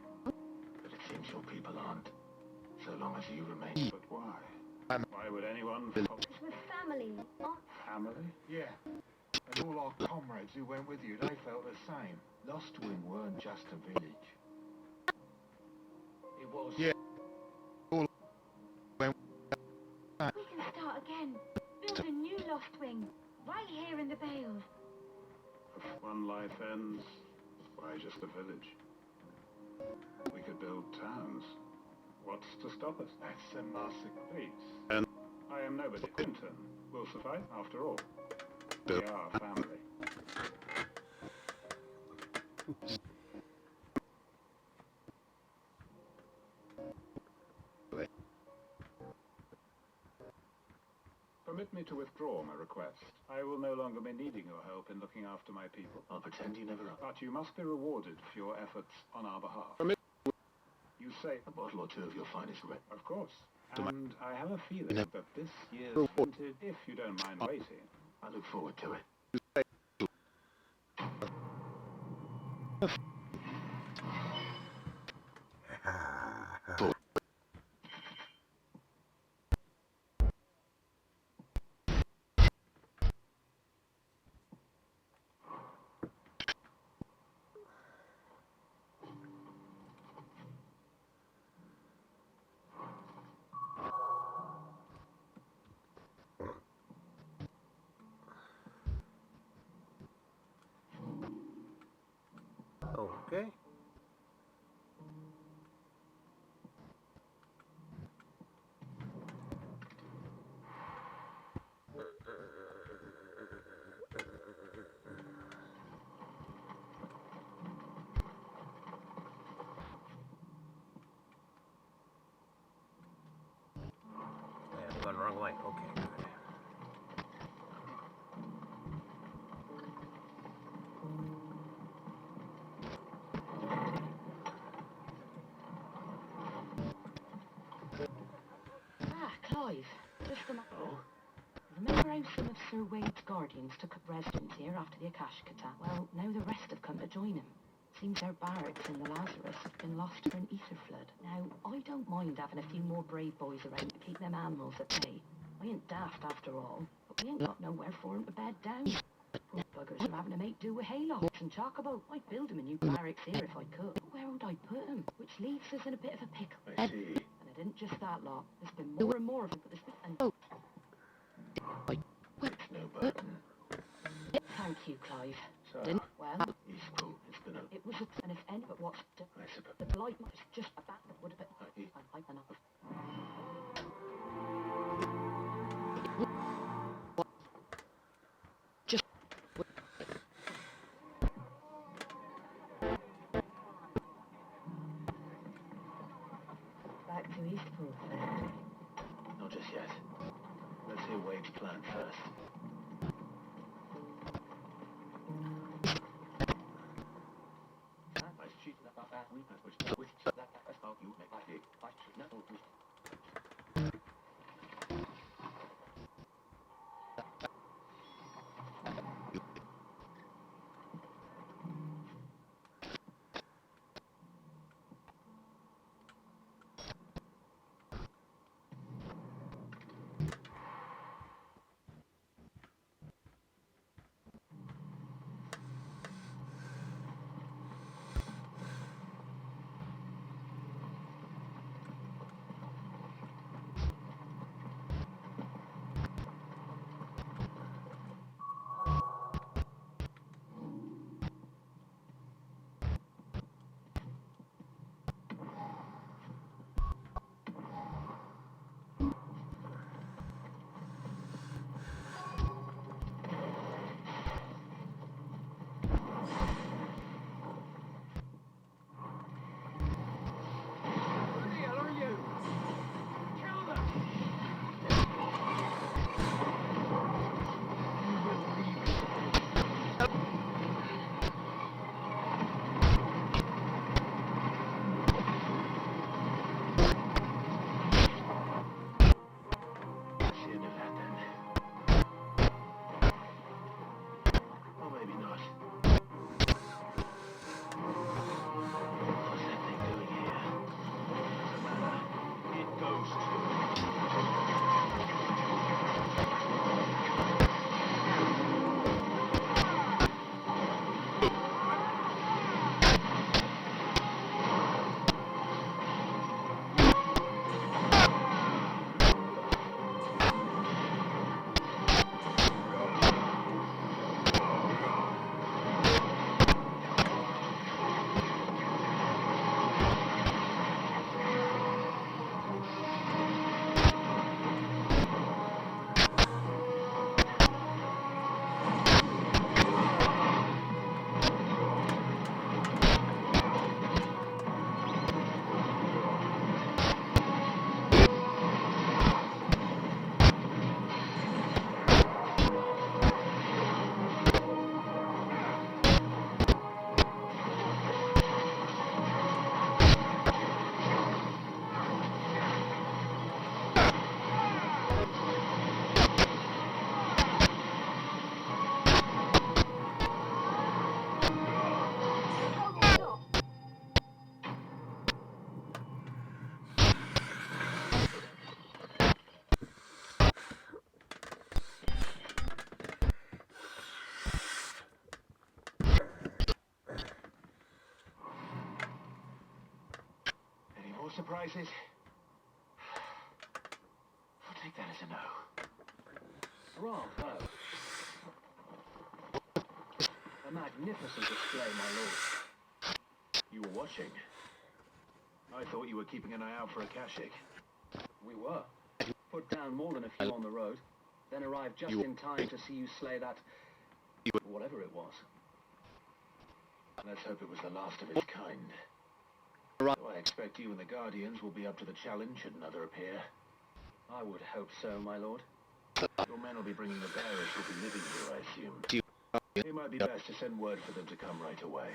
it seems your people aren't. So long as you remain. But why? Why would anyone... Because we're family, aren't Family? Yeah. And all our comrades who went with you, they felt the same. Lost Wing weren't just a village. It was... Yeah. we can start again. Build a new Lost Wing, right here in the Vales. If one life ends, why just a village? We could build towns. What's to stop us? That's a Master. Please. And I am nobody. Quinton will suffice, after all. We are family. Permit me to withdraw my request. I will no longer be needing your help in looking after my people. I'll pretend you never... But you must be rewarded for your efforts on our behalf. You say... A bottle or two of your finest red. Of course. And I have a feeling that this year's vintage, if you don't mind waiting... I look forward to it. Okay. Yeah, I'm going the wrong way. Okay, good. Clive, just a matter. Remember how some of Sir Wade's guardians took up residence here after the Akashic attack? Well, now the rest have come to join him. Seems our barracks in the Lazarus have been lost for an ether flood. Now, I don't mind having a few more brave boys around to keep them animals at bay. I ain't daft after all, but we ain't got nowhere for 'em to bed down. Poor buggers are having to make do with haylocks and chocobo. I'd build 'em a new barracks here if I could. But where would I put 'em? Which leaves us in a bit of a pickle. I see. And it isn't just that lot. There's been more and more of them, but there's been... It's no burden. Thank you, Clive. So, Well, useful. It's been a... it was a... And if any but what's... I suppose. The blight was just a bat that would have been... I've enough. Just... Back to Eastpool, then. Not just yet. Let's hear Wade's plan first. Any more surprises? I'll take that as a no. Bravo. A magnificent display, my lord. You were watching. I thought you were keeping an eye out for a Kashik. We were. Put down more than a few on the road, then arrived just in time to see you slay that... whatever it was. Let's hope it was the last of its kind. So I expect you and the Guardians will be up to the challenge should another appear. I would hope so, my lord. Your men will be bringing the bearers who'll be living here, I assume. It might be best to send word for them to come right away.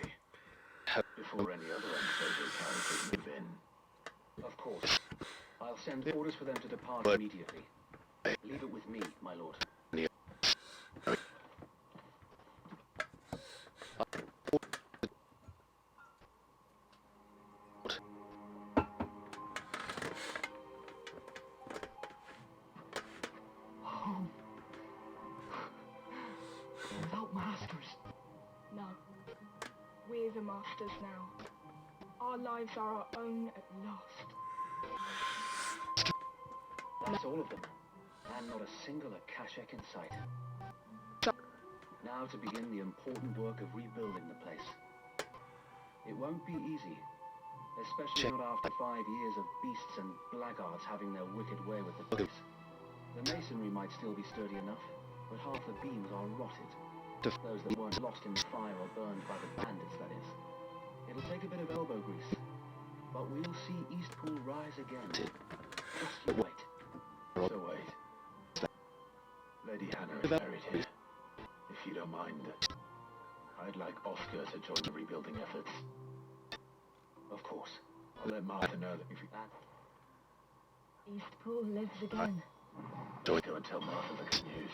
Before any other unsavory characters move in. Of course. I'll send orders for them to depart immediately. Leave it with me, my lord. Home. Without masters. No. We're the masters now. Our lives are our own at last. That's all of them. And not a single Akashek in sight. Now to begin the important work of rebuilding the place. It won't be easy. Especially not after 5 years of beasts and blackguards having their wicked way with the place. The masonry might still be sturdy enough, but half the beams are rotted. Those that weren't lost in the fire or burned by the bandits, that is. It'll take a bit of elbow grease, but we'll see Eastpool rise again. Just you wait. So wait. Lady Hannah is buried here. If you don't mind, I'd like Oscar to join the rebuilding efforts. Of course. I'll let Martha know that if you... Eastpool lives again. Don't go and tell Martha the good news.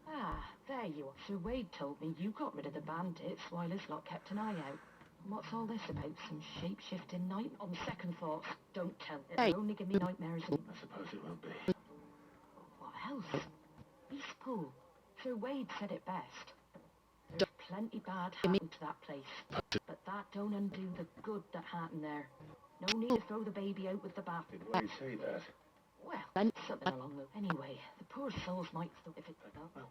Ah, there you are. Sir Wade told me you got rid of the bandits while his lot kept an eye out. What's all this about? Some shape-shifting night? On second thoughts, don't tell. It'll only give me nightmares and... I suppose it will be. What else? Eastpool. Sir Wade said it best. There's plenty bad happened to that place. But that don't undo the good that happened there. No need to throw the baby out with the bath. Did Wade say that? Well, something along the... Anyway, the poor souls might still... If it... Well...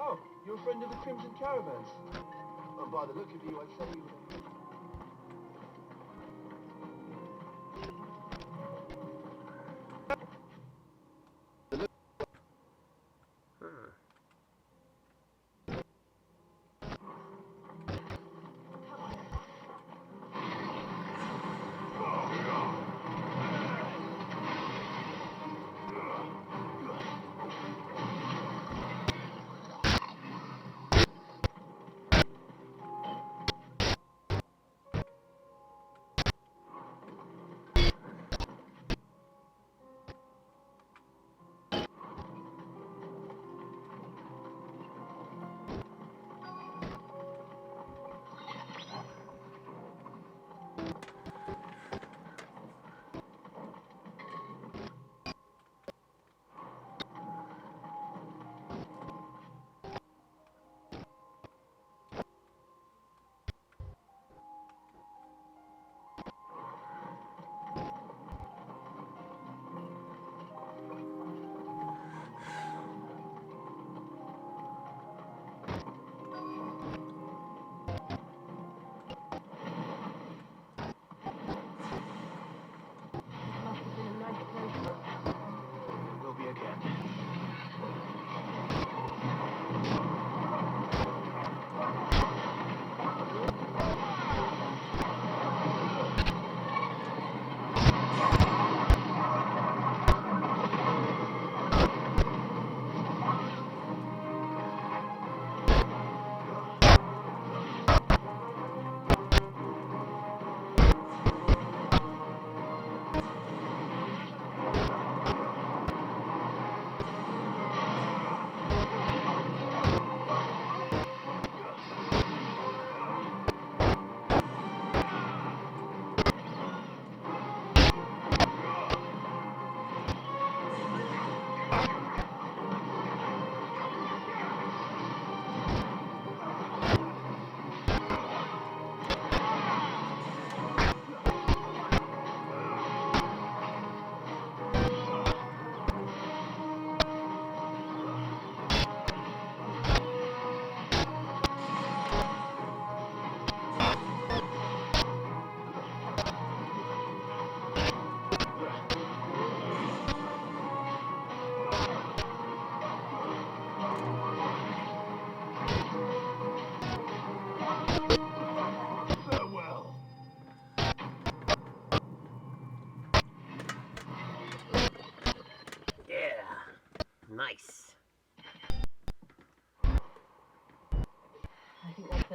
Oh, you're a friend of the Crimson Caravans. Well, by the look of you, I'd say you were...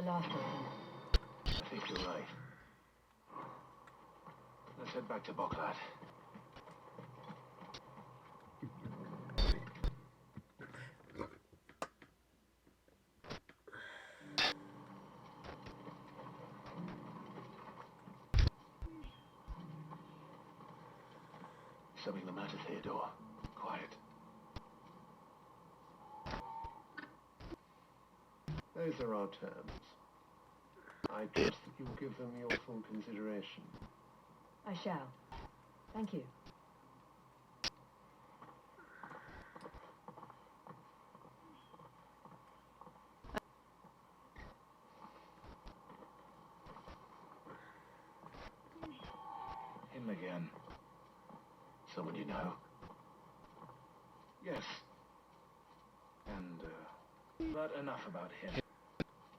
last of them. I think you're right. Let's head back to Boklad. Something the matter, Theodore. Quiet. Those are our terms. I trust that you will give them your full consideration. I shall. Thank you. Him again. Someone you know? Yes. And, but enough about him.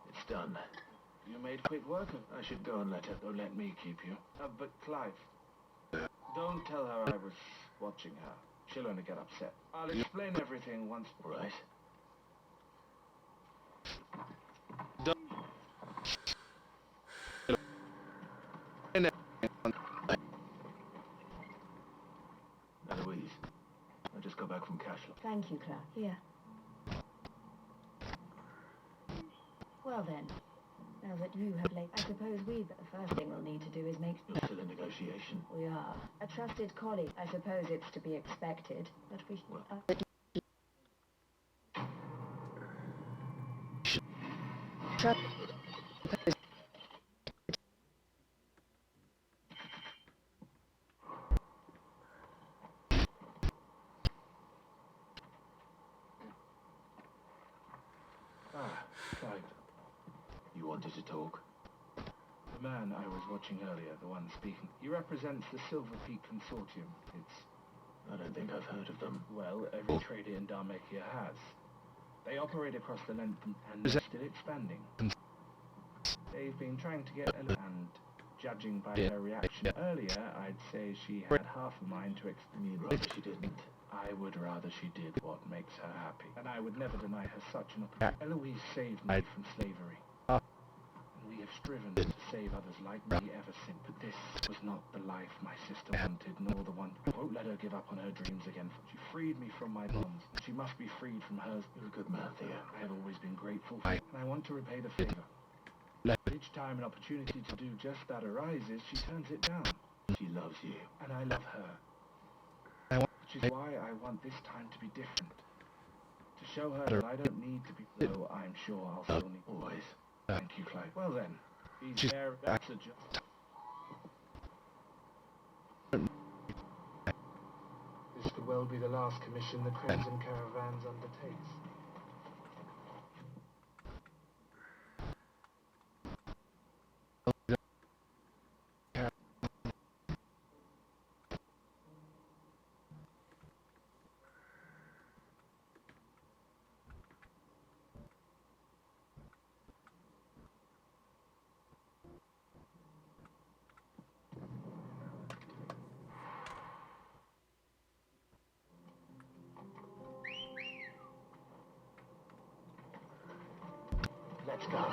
It's done. You made quick work of. I should go and let her. Don't let me keep you. But Clive, don't tell her I was watching her. She'll only get upset. I'll explain everything once. Right. Eloise, I just got back from Cashel. Thank you, Clark. Here. Well then, now that you have late, I suppose the first thing we'll need to do is make... You're still in negotiation. We are. A trusted colleague. I suppose it's to be expected, but we... Clive. You wanted to talk? The man I was watching earlier, the one speaking, he represents the Silver Peak Consortium. I don't think I've heard of them. Well, every trader in Dharmakia has. They operate across the length and they're still expanding. They've been trying to get and judging by her reaction earlier, I'd say she had half a mind to You'd rather she didn't. I would rather she did what makes her happy. And I would never deny her such an opportunity. Eloise saved me from slavery. And we have striven to save others like me ever since. But this was not the life my sister wanted, nor the one. I won't let her give up on her dreams again. She freed me from my bonds, and she must be freed from hers. You're a good man, Theo. I have always been grateful for it, and I want to repay the favor. Each time an opportunity to do just that arises, she turns it down. She loves you. And I love her. Which is why I want this time to be different. To show her that I don't need to be... Though I'm sure I'll still need... Always. Thank you, Clive. Well then, he's there, that's a job. This could well be the last commission the Crimson Caravans undertakes. Let's go.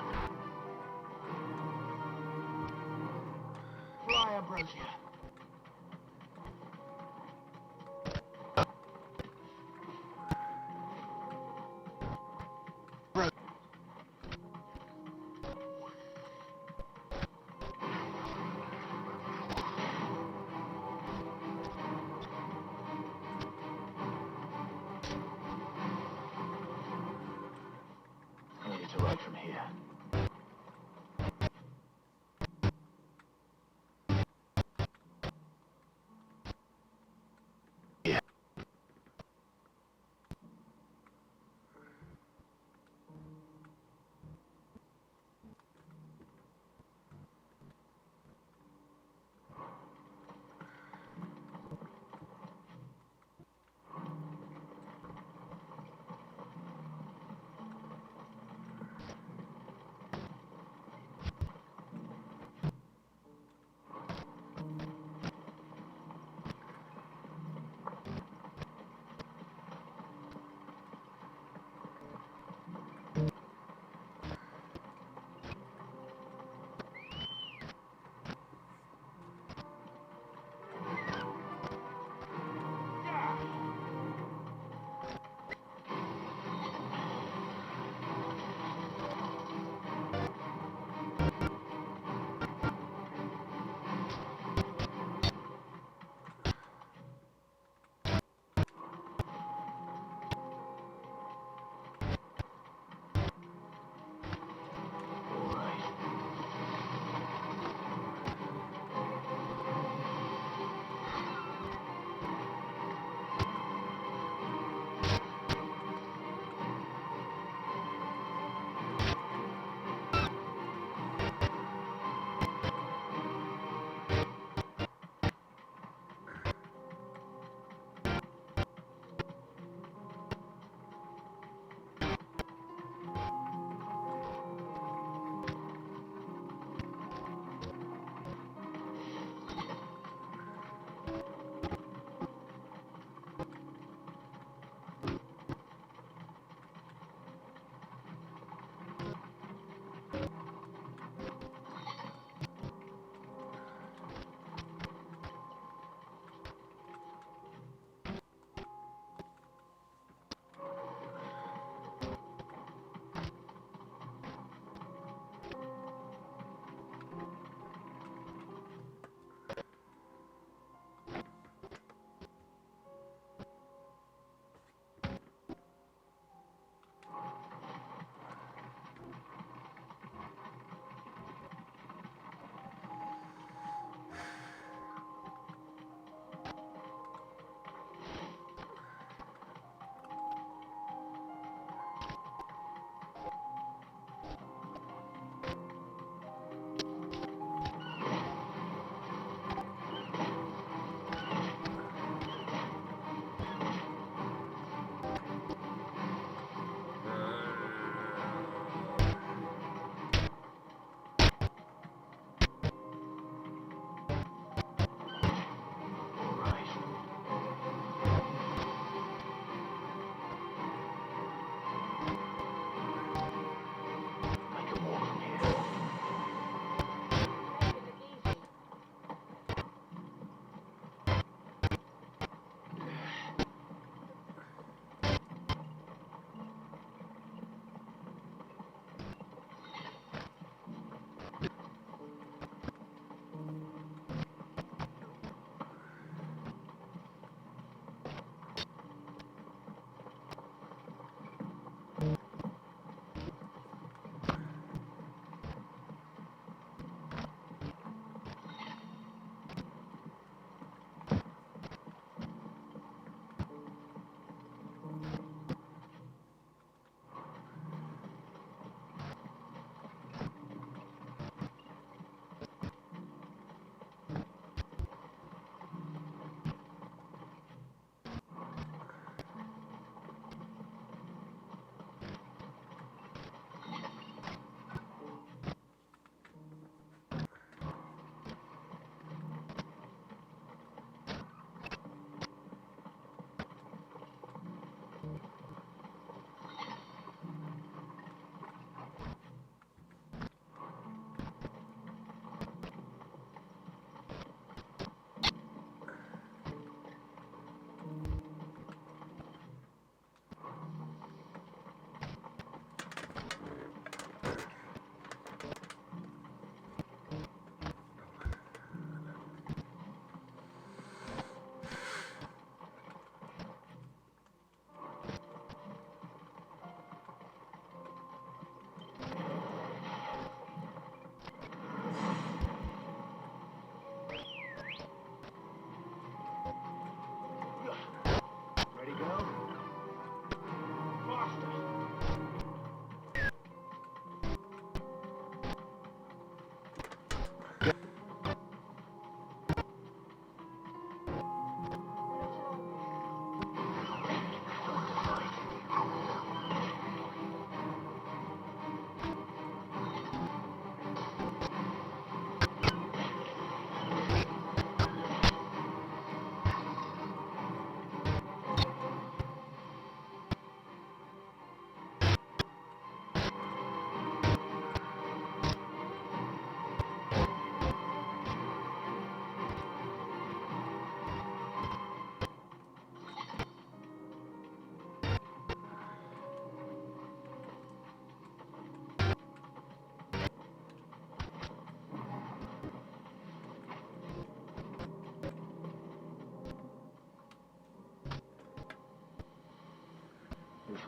Fly, Ambrosia. I need to ride from here.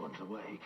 one's awake.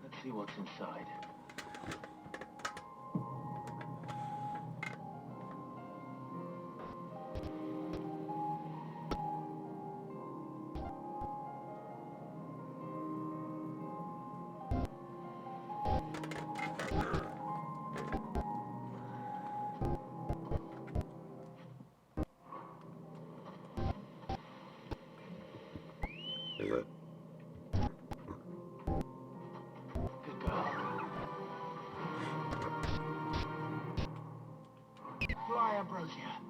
Let's see what's inside. Fly, Ambrosia.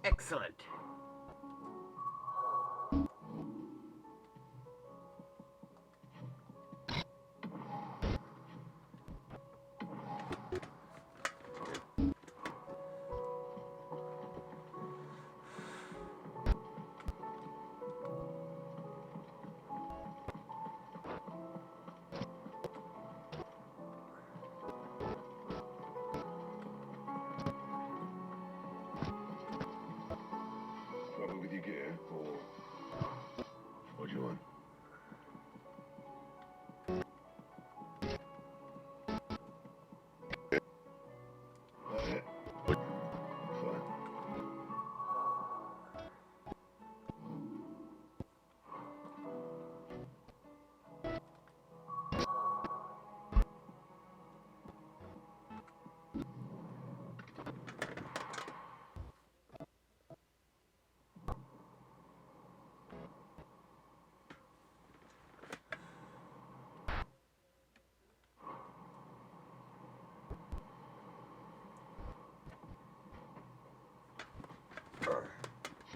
Excellent.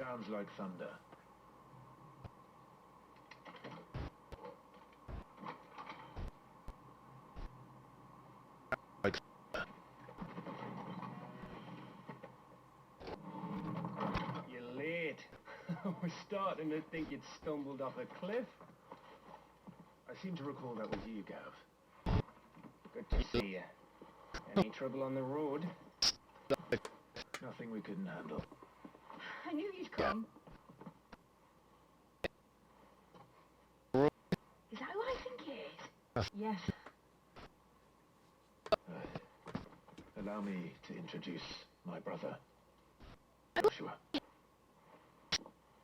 Sounds like thunder. You're late. We're starting to think you'd stumbled off a cliff. I seem to recall that was you, Gav. Good to see you. Any trouble on the road? Nothing we couldn't handle. I knew you'd come. Is that who I think it is? Yes. Allow me to introduce my brother, Joshua.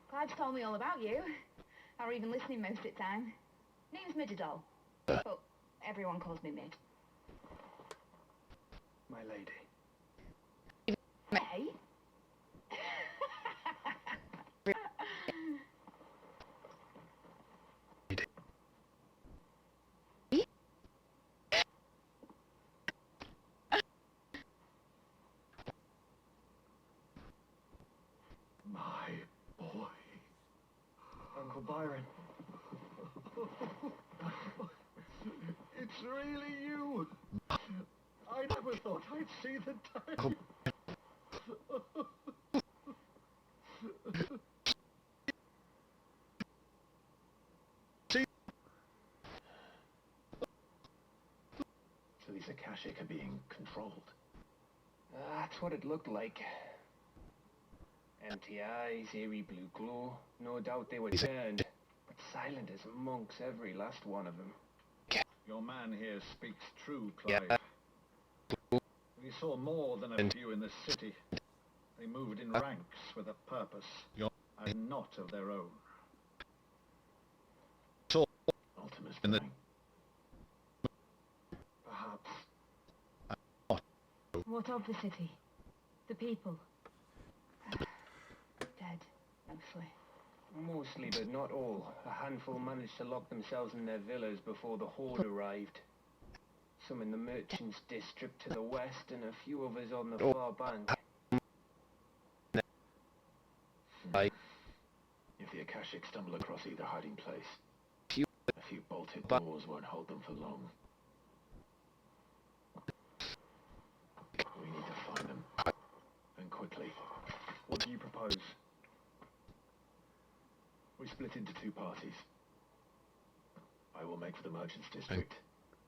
Clive's told me all about you. Or even listening most of the time. Name's Midadol. But everyone calls me Mid. My lady. Hey? My boy. Uncle Byron. It's really you. I never thought I'd see the day. So these Akashic are being controlled. That's what it looked like. Empty eyes, eerie blue glow. No doubt they were turned. But silent as monks, every last one of them. Your man here speaks true, Clive. We saw more than a few in the city. They moved in ranks with a purpose, and not of their own. Ultimus Prime. Perhaps. What of the city? The people? Dead, mostly. Mostly, but not all. A handful managed to lock themselves in their villas before the horde arrived. Some in the merchants' district to the west, and a few others on the far bank. If the Akashic stumble across either hiding place, a few bolted doors won't hold them for long. We need to find them. And quickly. What do you propose? We split into two parties. I will make for the merchants' district,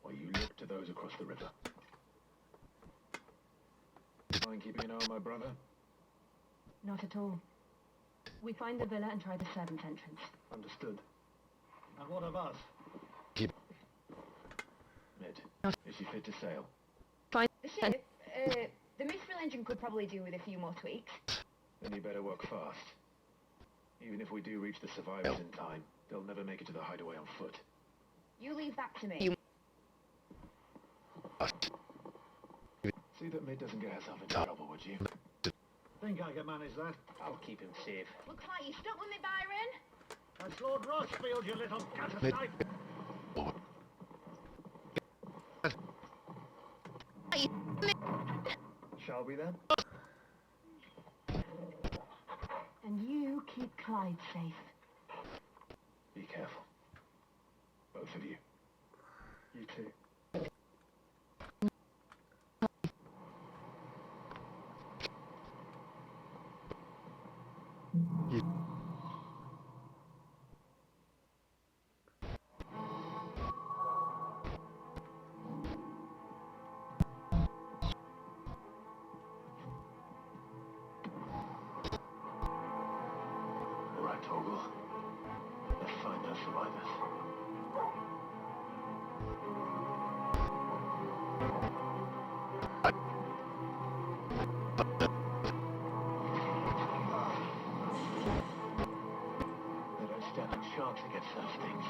while you look to those across the river. Mind keeping an eye on my brother? Not at all. We find the villa and try the servants' entrance. Understood. And what of us? Mid, is she fit to sail? The ship, the mithril engine could probably do with a few more tweaks. Then you better work fast. Even if we do reach the survivors in time, they'll never make it to the hideaway on foot. You leave that to me. See that Mid doesn't get herself into trouble, would you? Think I can manage that? I'll keep him safe. Looks like you stuck with me, Byron. That's Lord Rossfield, you little gutter-snipe! Shall we then? And you keep Clyde safe. Be careful. Both of you. You too. All right, Toggle. Let's find those survivors. They don't stand a chance against those things.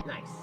Nice.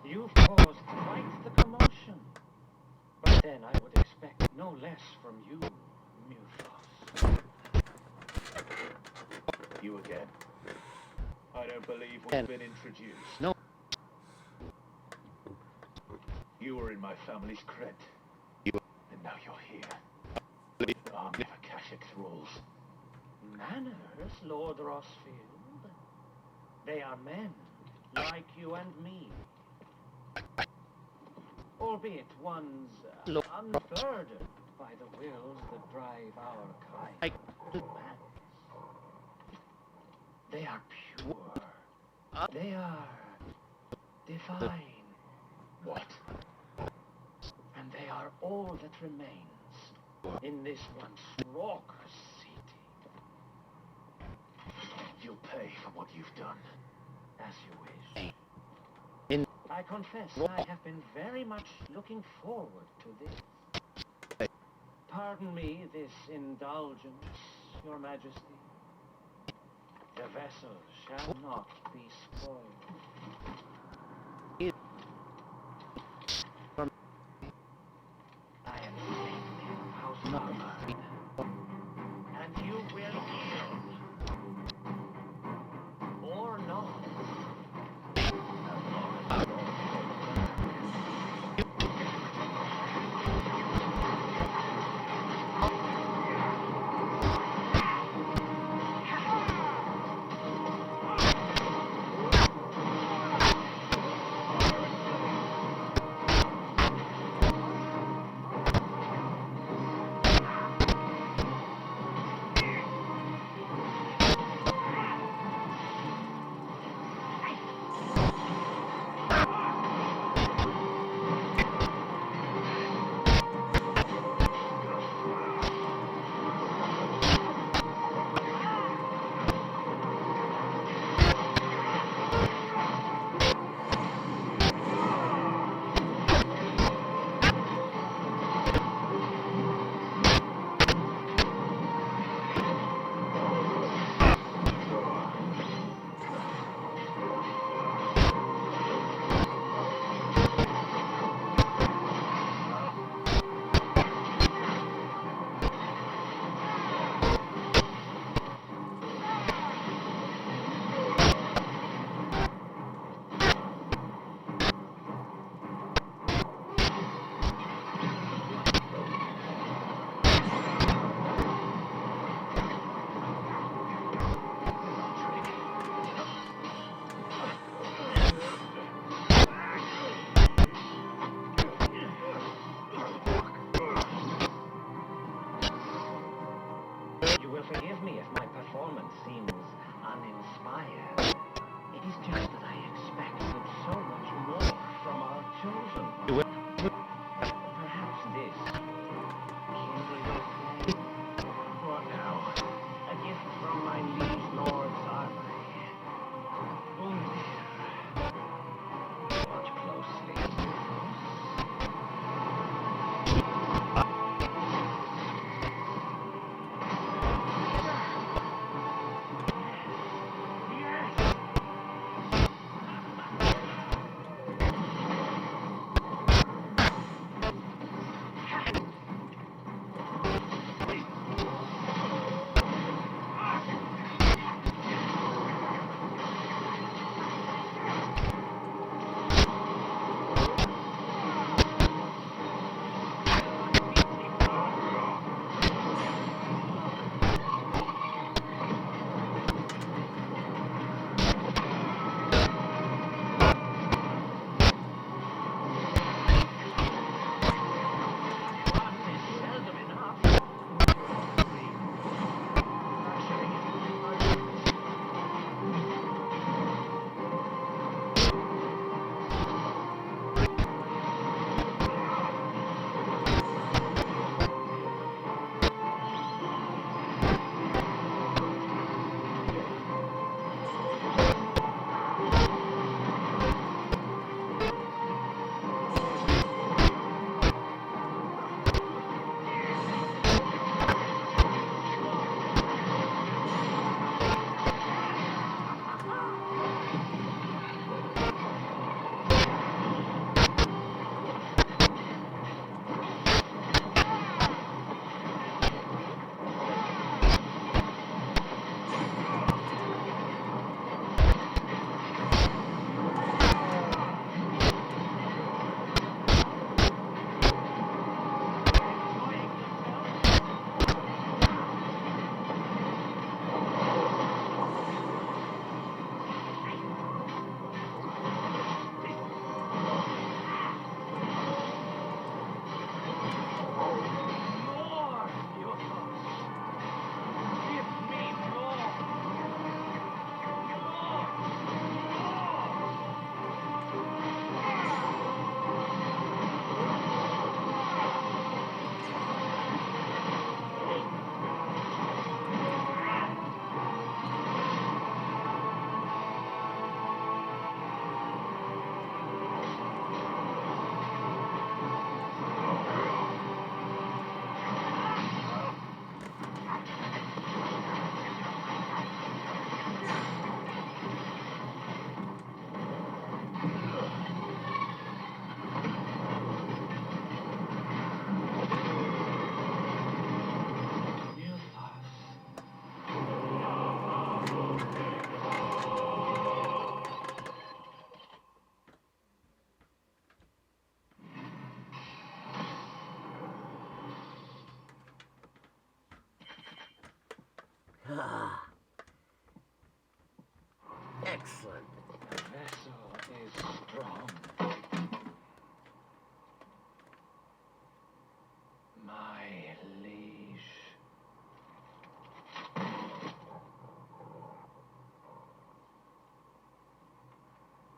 You've caused quite the commotion. But then I would expect no less from you, Muthos. You again? I don't believe we've been introduced. No. You were in my family's crypt. And now you're here. With an army of Akashic thralls. Manners, Lord Rossfield. They are men, like you and me. Albeit one's unburdened by the wills that drive our kind. They are pure. They are divine. What? And they are all that remains in this once raucous city. You'll pay for what you've done. As you wish. I confess I have been very much looking forward to this. Pardon me this indulgence, Your Majesty. The vessel shall not be spoiled. I am safe in House Armor, and you will yield. Or not. Forgive me if my performance seems uninspired. It is just that I expected so much more from our chosen one. Perhaps this kindle your flame. What now? A gift from my liege lord's armory. Watch closely. Excellent. The vessel is strong. My liege.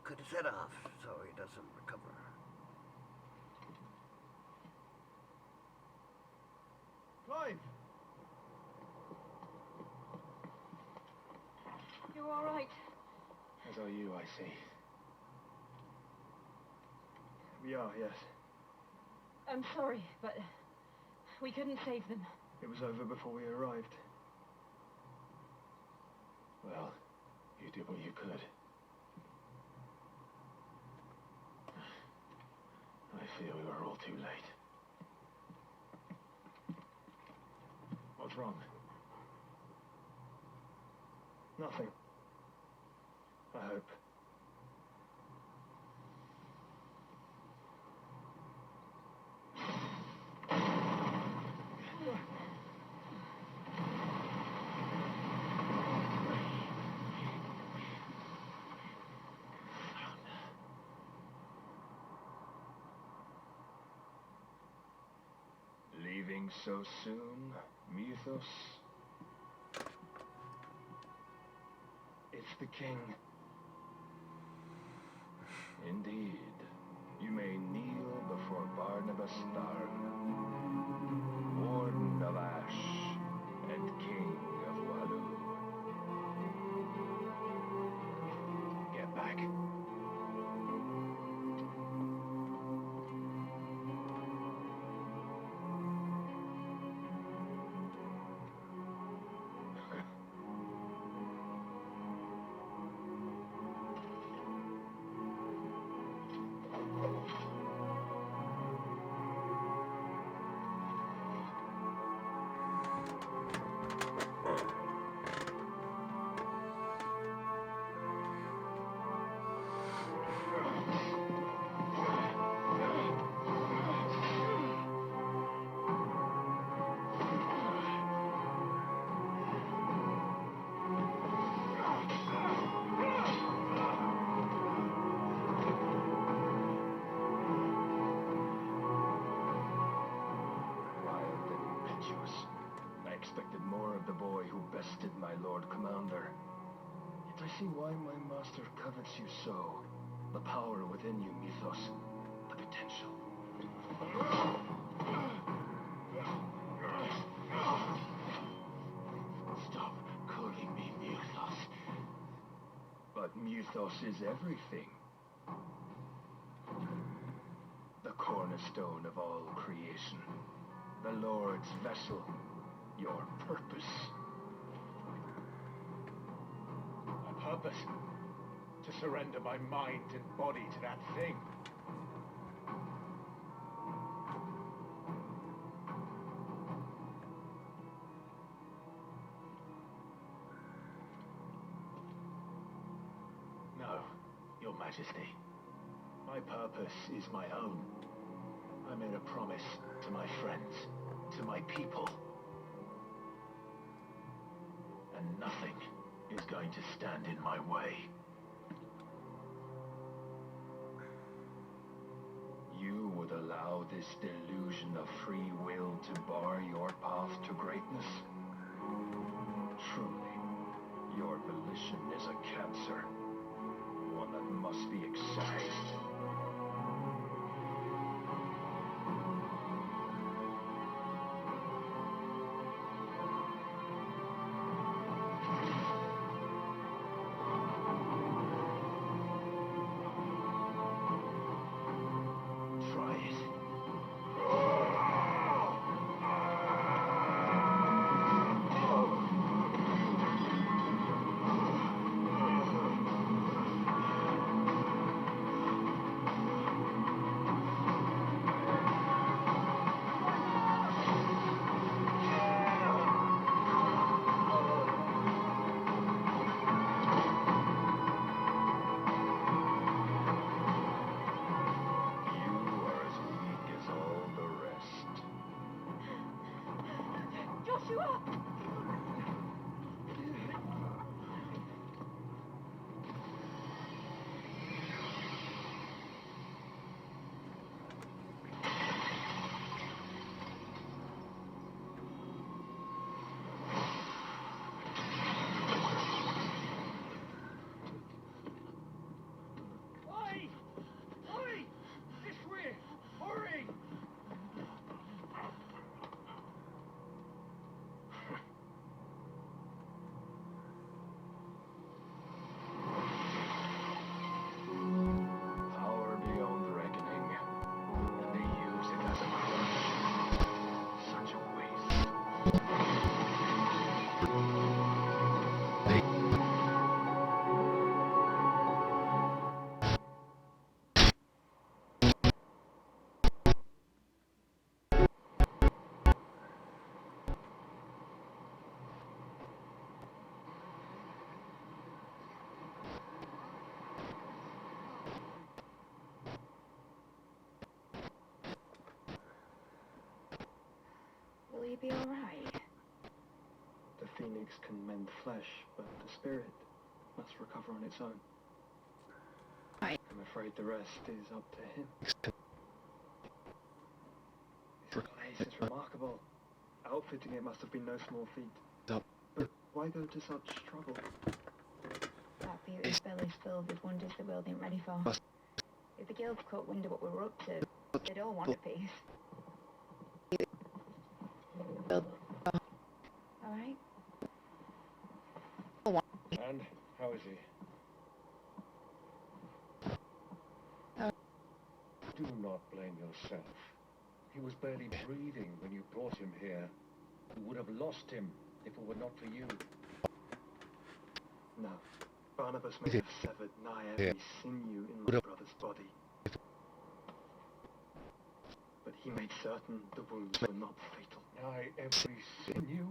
Could set off so he doesn't recover. Clive! You're all right. As are you, I see. We are, yes. I'm sorry, but we couldn't save them. It was over before we arrived. Well, you did what you could. I fear we were all too late. What's wrong? Nothing. I hope. Leaving so soon, Mythos? It's the king. Indeed. You may kneel before Barnabas Starn, Warden of Ash and King of Wallu. Get back. Bested my Lord Commander. Yet I see why my master covets you so. The power within you, Mythos. The potential. Stop calling me Mythos. But Mythos is everything. The cornerstone of all creation. The Lord's vessel. Your purpose. Purpose? To surrender my mind and body to that thing. No, Your Majesty. My purpose is my own. I made a promise to my friends, to my people. And nothing is going to stand in my way. You would allow this delusion of free will to bar your path to greatness? Truly, your volition is a cancer, one that must be excised. be alright? The phoenix can mend flesh, but the spirit must recover on its own. I'm afraid the rest is up to him. His place is remarkable. Outfitting it must have been no small feat. But why go to such trouble? That beauty's belly's filled with wonders the world ain't ready for. If the guilds caught wind of what we were up to, they'd all want a piece. Alright? And how is he? Do not blame yourself. He was barely breathing when you brought him here. You would have lost him if it were not for you. No. Barnabas may have severed nigh every sinew in my brother's body. But he made certain the wounds were not fatal. Nigh every sinew?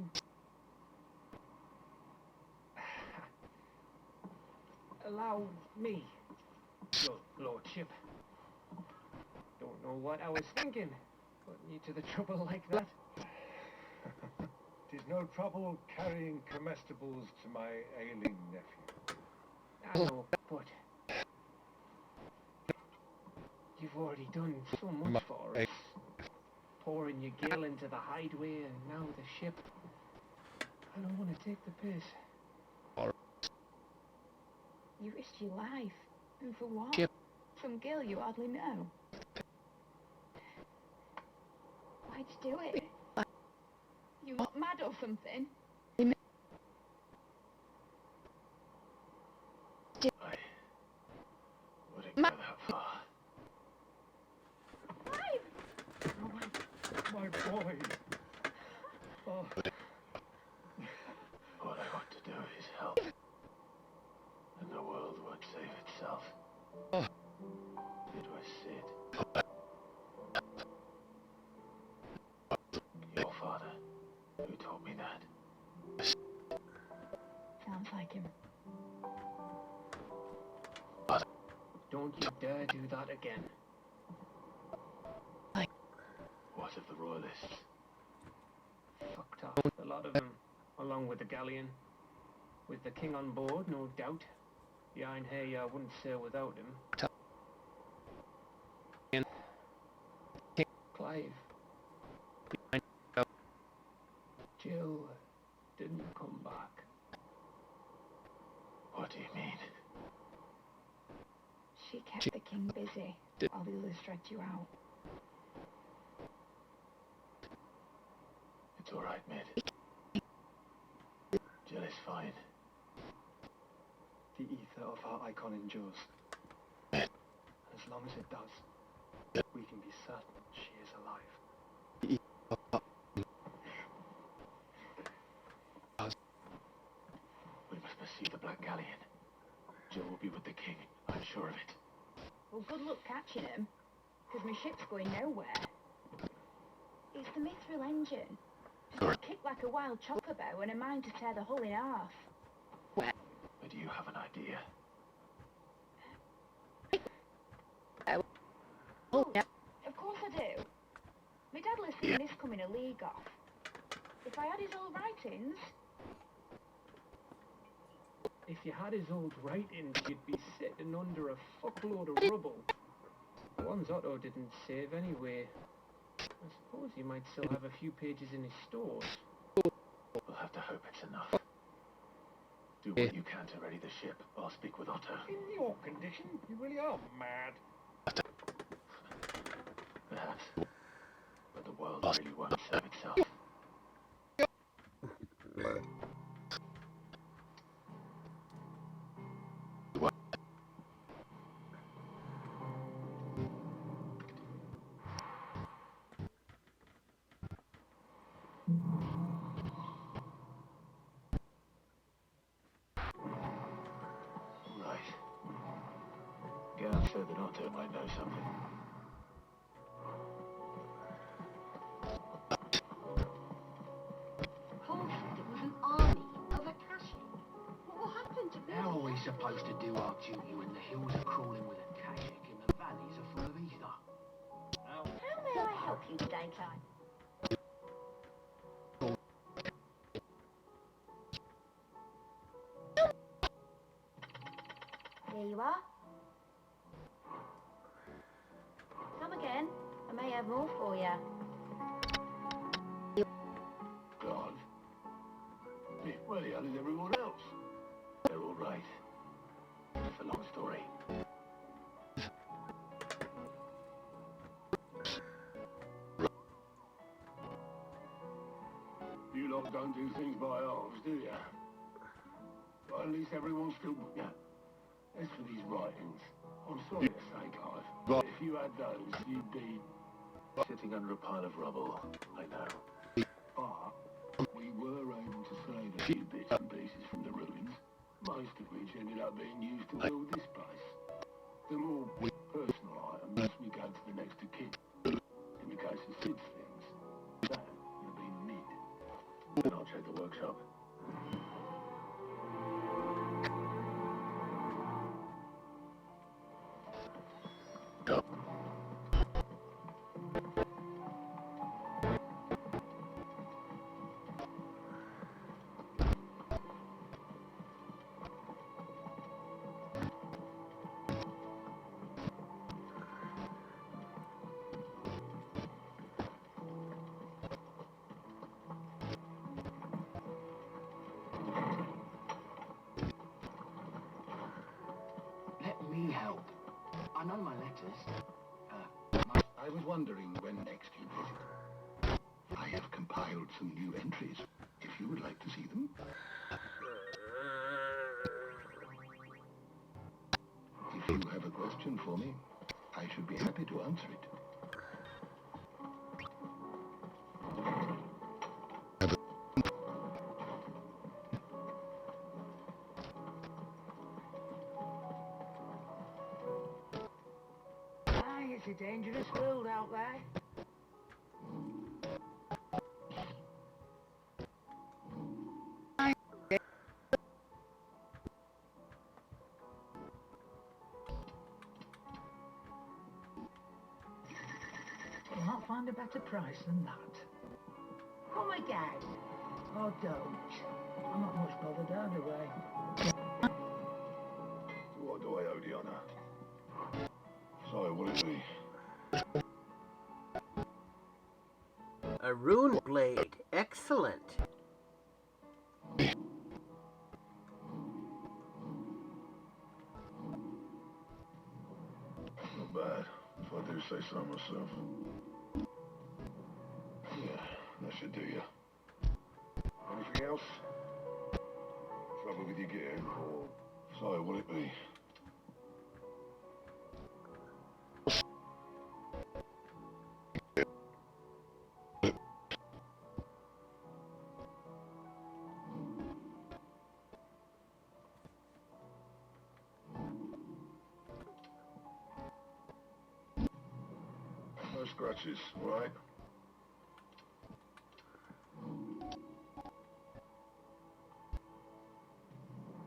Allow me, your lordship. Don't know what I was thinking, putting you to the trouble like that. Tis no trouble carrying comestibles to my ailing nephew. I know, but you've already done so much for us. Pouring your gil into the hideaway and now the ship. I don't want to take the piss. You risked your life. And for what? Some girl you hardly know. Why'd you do it? You not mad or something? I wouldn't go that far. My boy! Oh. All I want to do is help. And the world won't save itself. It was Sid. Your father, who told me that. Sounds like him. Don't you dare do that again. What of the royalists? Fucked off, a lot of them, along with the galleon. With the king on board, no doubt. The Iron Hair wouldn't sail without him. Clive. Jill didn't come back. What do you mean? She kept the king busy while the others dragged you out. It's all right, Mid. Jill is fine. The ether of our icon endures. And as long as it does, we can be certain she is alive. We must pursue the Black Galleon. Jill will be with the king, I'm sure of it. Well, good luck catching him, because my ship's going nowhere. It's the mithril engine. Just kick like a wild chocobo and a mind to tear the hull in half. But do you have an idea? Oh, yeah. Of course I do. My dad was seeing this coming a league off. If I had his old writings... If you had his old writings, you'd be sitting under a fuckload of rubble. The ones Otto didn't save anyway. I suppose he might still have a few pages in his stores. We'll have to hope it's enough. Do what you can to ready the ship. I'll speak with Otto. In your condition, you really are mad. Perhaps. But the world really won't save itself. Gerd said that Otto might know something. Paul said it was an army of Akashi. What happened to them? How are we supposed to do our duty when the hills are crawling with Akashic and the valleys are full of ether? How may I help you today, Clive? you are. Come again. I may have more for you. God. Where the hell is everyone else? They're all right. It's a long story. You lot don't do things by halves, do you? Well, at least everyone's still... Yeah. As for these writings, I'm sorry to say, Clive, but if you had those, you'd be... sitting under a pile of rubble, I know. But we were able to save a few bits and pieces from the ruins, most of which ended up being used to build this place. The more personal items we gave to the next of kin. In the case of Sid's things, that would have been mid. Then I'll check the workshop. Let me help. I know my letters. I was wondering when next you'd visit. I have compiled some new entries, if you would like to see them. If you have a question for me, I should be happy to answer it. It's a dangerous world out there. You might find a better price than that. Come again. Oh, don't. I'm not much bothered either way. What do I owe the honour? So, will it be? A rune blade. Excellent. Not bad, if I do say so myself. Yeah, that should do you. Anything else? Trouble with your gear, or so will it be? No scratches, right?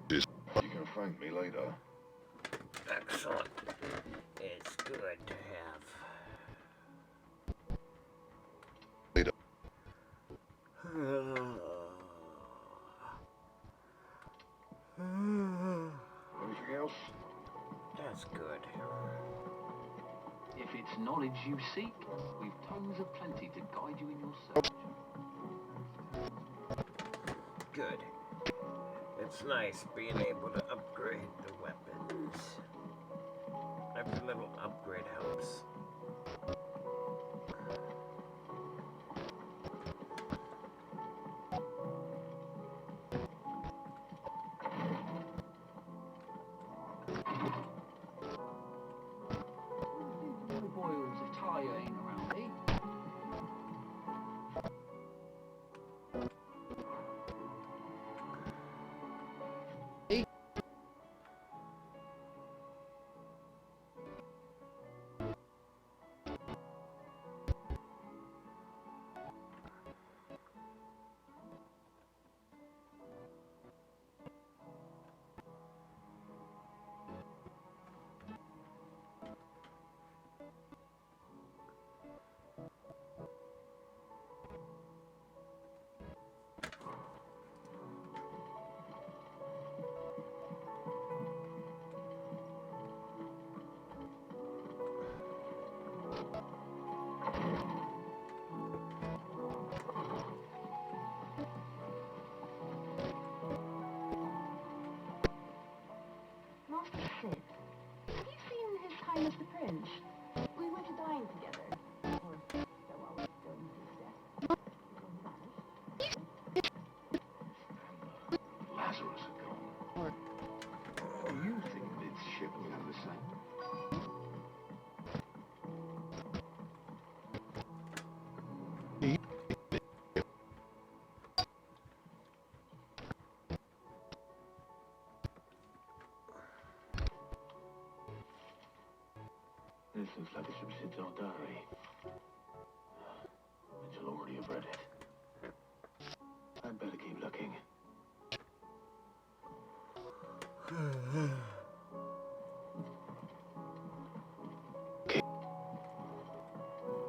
You can thank me later. Excellent. It's good to have. Later. Anything else? That's good. If it's knowledge you seek, we've tongues of plenty to guide you in your search. Good. It's nice being able to upgrade the weapons. Every little upgrade helps. Boils of tire ain't around, eh? This looks like it's from Sid's old diary. Mitchell already have read it. I'd better keep looking.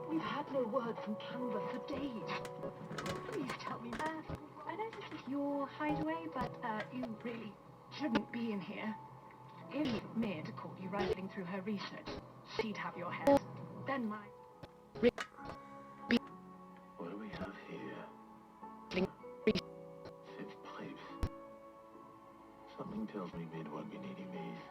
We've had no word from Canva for days. Please tell me. I know this is your hideaway, but you really shouldn't be in here. If Mid caught you rifling through her research, she'd have your head. Then my... What do we have here? Sid's pipes. Something tells me Mid won't be needing these.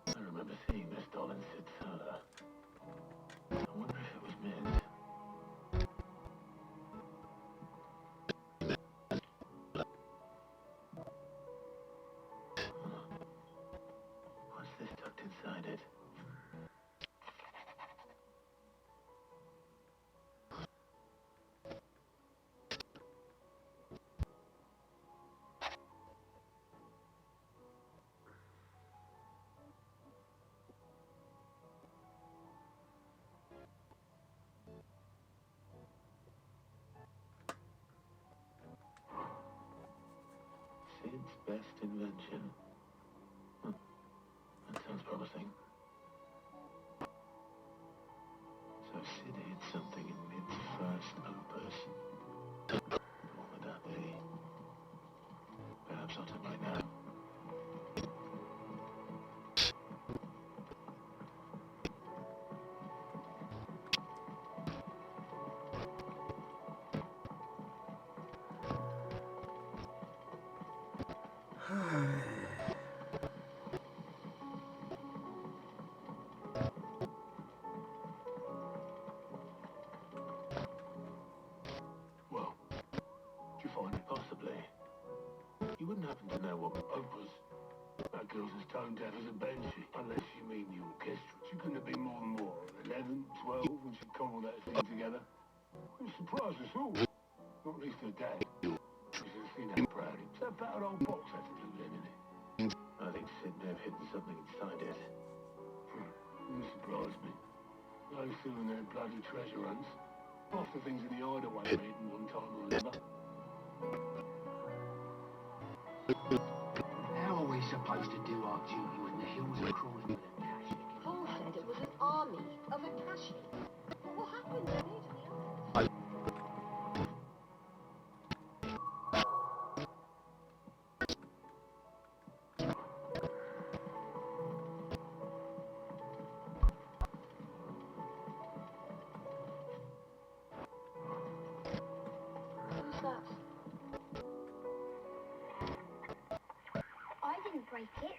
I remember seeing this doll in Sid's cellar. I wonder if it was Mid. What's this tucked inside it? Sid's best invention. That sounds promising. So Sid hid something in Mid's first opus. What would that be? Perhaps I'll take right now. Well, did you find it? Possibly. You wouldn't happen to know what opus? That girl's as tone deaf as a banshee. Unless you mean the orchestra. She couldn't have been more than more. 11, 12, when she cobbled that thing together. It surprised us all. Not least her dad. She should have seen how proud he was. That battered old box had to do then, innit? I think Sid may have hidden something inside it. You surprised me. Those two and their bloody treasure hunts. Half the things in the hideaway were hidden one time or another. How are we supposed to do our duty when the hills are crawling with a cash? Paul said it was an army of Akashi. But what happened to me, to the others? Who's that? I didn't break it.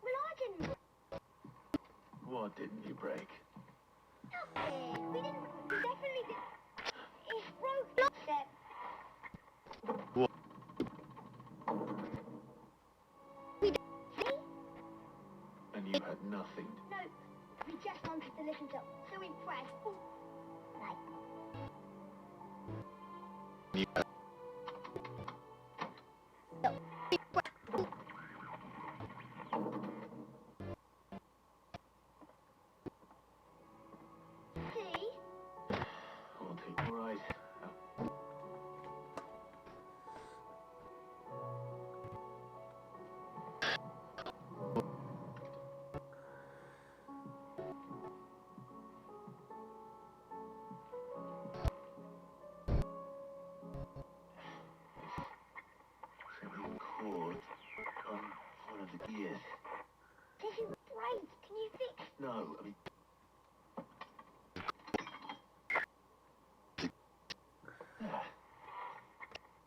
Well, I didn't. What didn't you break? Nothing. We definitely didn't. It's broken, except... What? We didn't. See? And you had nothing. No, we just wanted to listen to So Impressed. Ooh. Like... You had... See? I'll take you right. Something cord on one of the gears. This is great. Can you fix... No, I mean...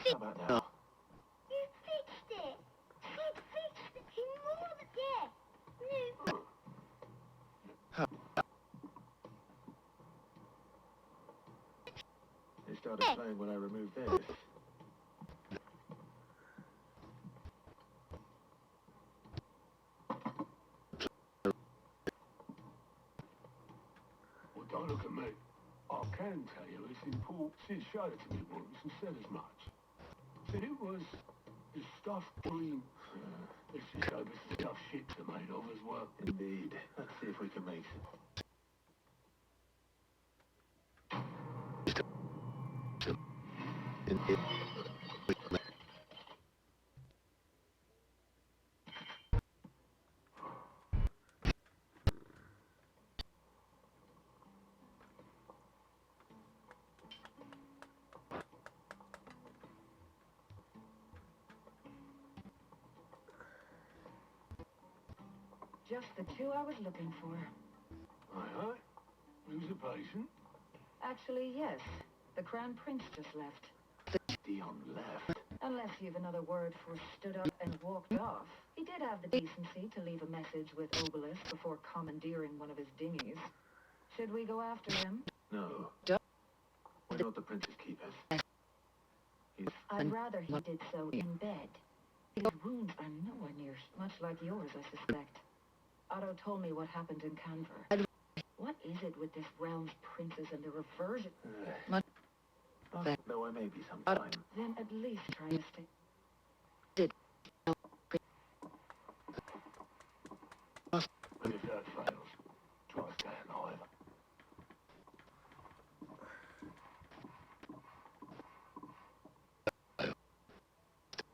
How about now? You fixed it. Sid fixed it. He more than... Yeah. No. It started playing when I removed this. Well, don't look at me. I can tell you it's in port. Sid showed it to me once and said as much. Said it was the stuffed green. Let's just hope it's the stuff ships are made of as well. Indeed. Let's see if we can make it. Just the two I was looking for. Aye, aye. Who's the patient? Actually, yes. The Crown Prince just left. Dion left? Unless you've another word for stood up and walked off. He did have the decency to leave a message with Obelisk before commandeering one of his dinghies. Should we go after him? No. We're not the prince's keepers. I'd rather he did so in bed. His wounds are nowhere near much like yours, I suspect. Otto told me what happened in Canver. What is it with this realm's princes and their reversion? Though I may be sometime. Then at least try to stay. If that fails, try staying alive.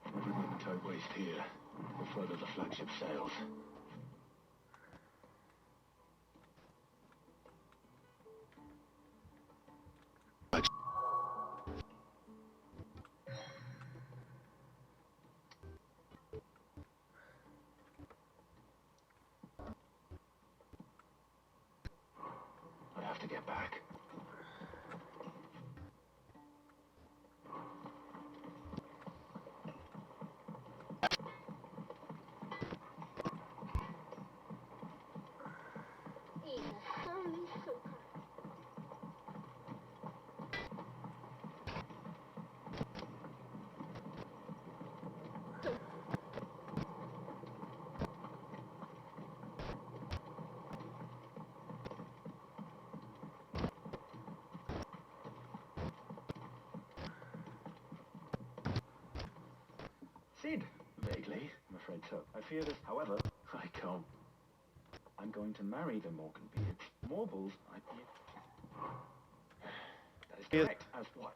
Everything the tug waste here, the further the flagship sails. I have to get back. He's a surly soaker. Sid! Vaguely. I'm afraid so. I fear this, however, I can't. I'm going to marry the Morganbeards. Morbles, That is correct. As what?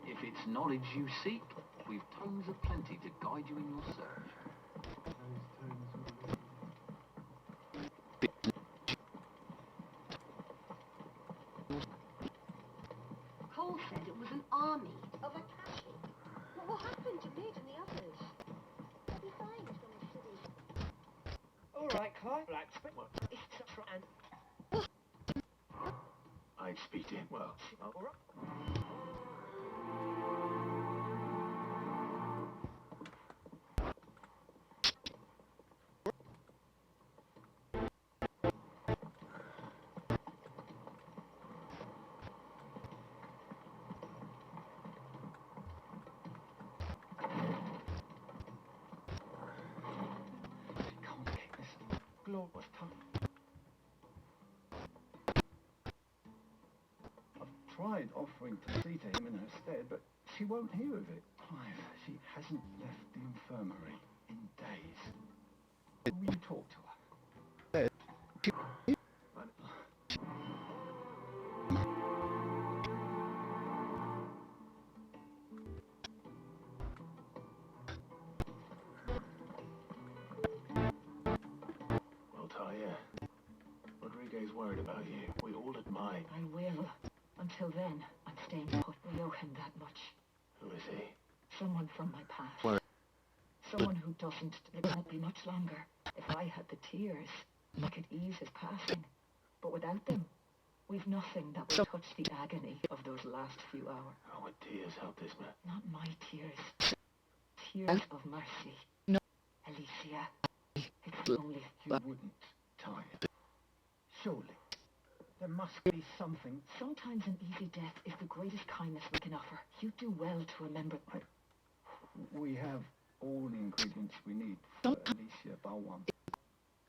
If it's knowledge you seek, we've tomes of plenty to guide you in your search. Cole said it was an army of Akashi. What will happen to Ned and the others? They'll be fine when the city. All right, Clive. Blacksmith. And I'd speak to him. Well, all right. Was tough. I've tried offering to see to him in her stead, but she won't hear of it. Clive, she hasn't left the infirmary in days. Will you talk to her? here. Rodriguez worried about you. We all admire. I will. Until then, I'm staying put. We owe him that much. Who is he? Someone from my past. Where? Someone who doesn't. It won't be much longer. If I had the tears, I could ease his passing. But without them, we've nothing that will touch the agony of those last few hours. How would tears help this man? Not my tears. Tears of mercy. No. Alicia, it's only You wouldn't, Ty. Surely. There must be something. Sometimes an easy death is the greatest kindness we can offer. You do well to remember. We have all the ingredients we need for Alicia Balwan.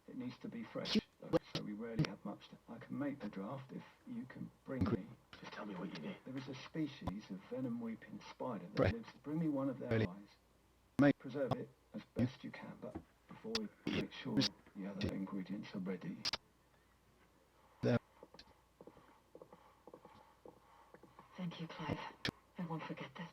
It needs to be fresh, though, so we rarely have much. I can make the draft if you can bring me. Just tell me what you need. There is a species of venom-weeping spider that lives. Bring me one of their Really? eyes. Preserve it as best you can, but before we make sure the other ingredients are ready. Thank you, Clive. I won't forget that.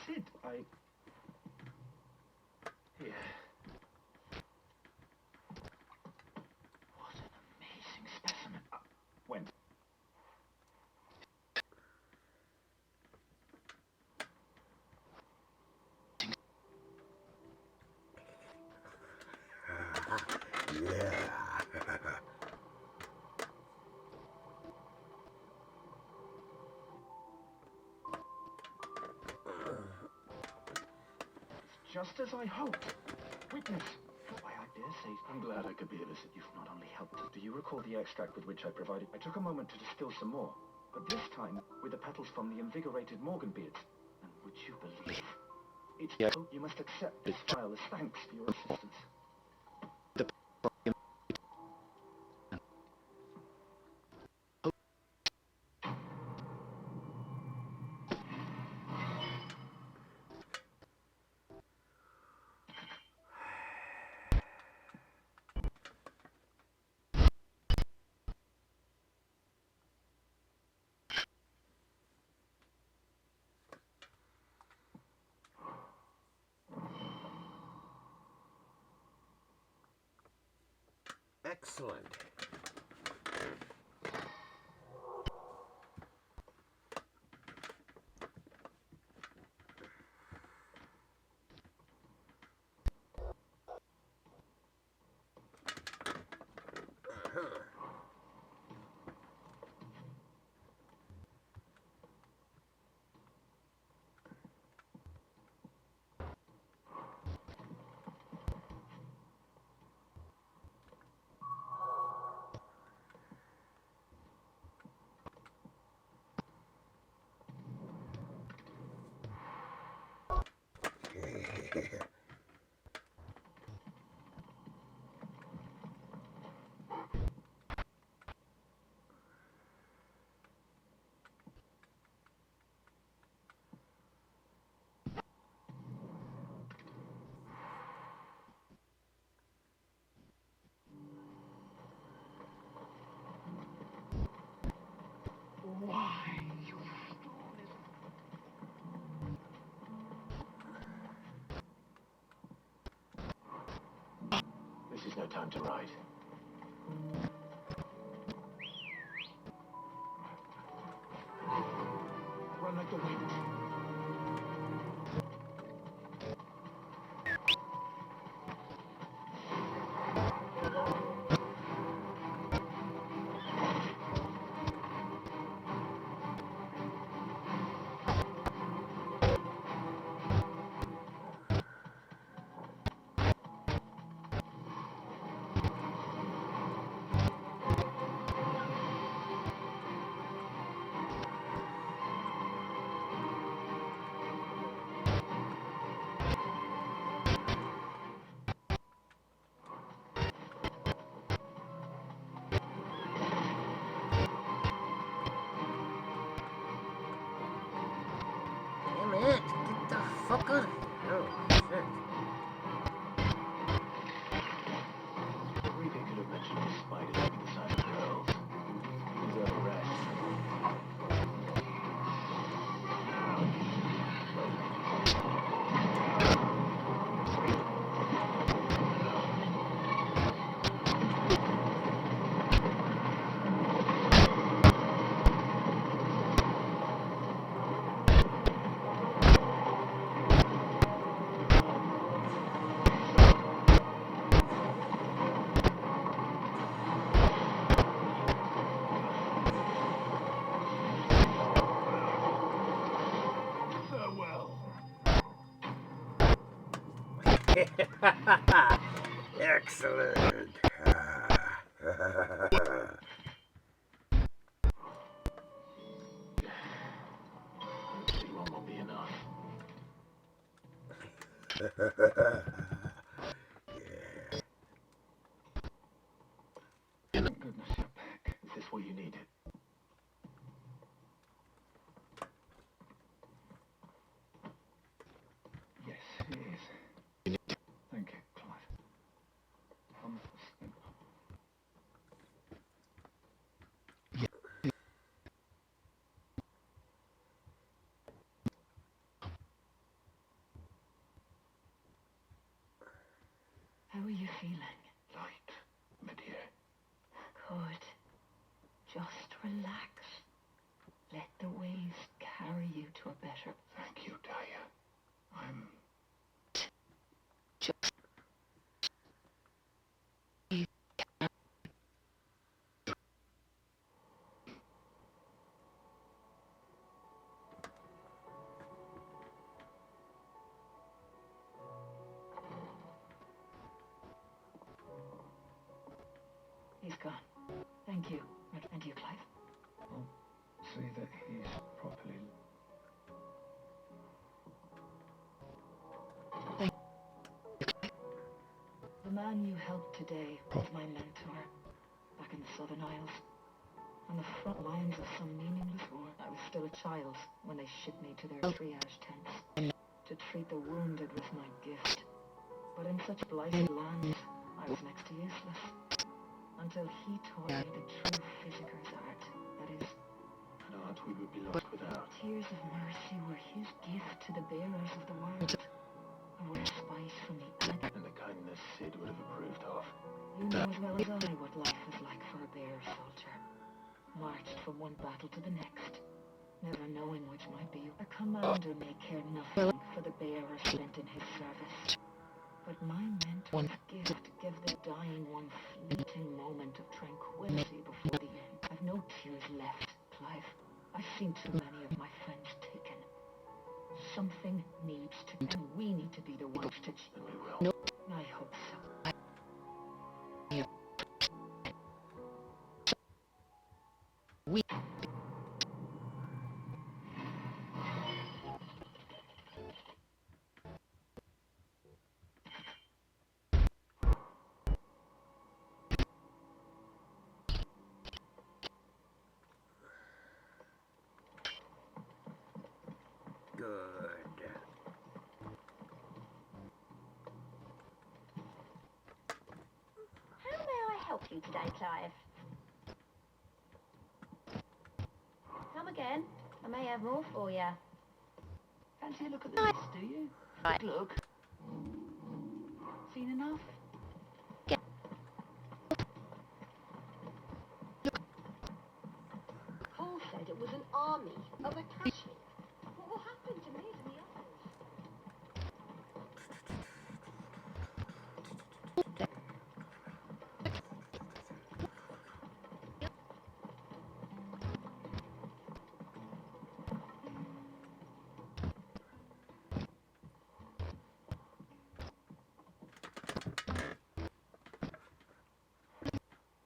Sid, Here. What an amazing specimen. When? Just as I hoped. Witness. Why, I dare say, I'm glad I could be of assistance. You've not only helped. Do you recall the extract with which I provided? I took a moment to distill some more, but this time with the petals from the invigorated Morganbeards. And would you believe? It's you must accept this file as thanks for your assistance. Excellent. Why? This is no time to ride. Run like the wind. Damn it! Get the fuck out of here! Oh, shit. They could have mentioned the spiders having the sign of girls. These are rats. Excellent. One won't be enough. Thank goodness you're back. Is this what you needed? Yes, it is. Thank you, Clive. How are you feeling? Light, my dear. Good. Just relax. Let the waves carry you to a better... Thank you, Daya. I'm... Just... He's gone. Thank you. And you, Clive? I'll see that he's properly... Thank you. The man you helped today was my mentor back in the Southern Isles. On the front lines of some meaningless war. I was still a child when they shipped me to their triage tents. To treat the wounded was my gift. But in such blighted lands, I was next to useless. Until he taught me the true physicker's art, that is... An art we would be lost without. Tears of mercy were his gift to the bearers of the world. A respite from the agony. And the kindness Sid would have approved of. You know as well as I what life is like for a bearer soldier. Marched from one battle to the next, never knowing which might be. A commander may care nothing for the bearer spent in his service. But my mentor's gift gave the dying one fleeting moment of tranquility before the end. I've no tears left, Clive. I've seen too many of my friends taken. Something needs to, and we need to be the ones to... And we will. No, I hope so. We... Good. How may I help you today, Clive? Come again. I may have more for you. Fancy a look at the list, do you? Right. Look. Seen enough? Paul said it was an army of Akashi. What will happen to me and the others?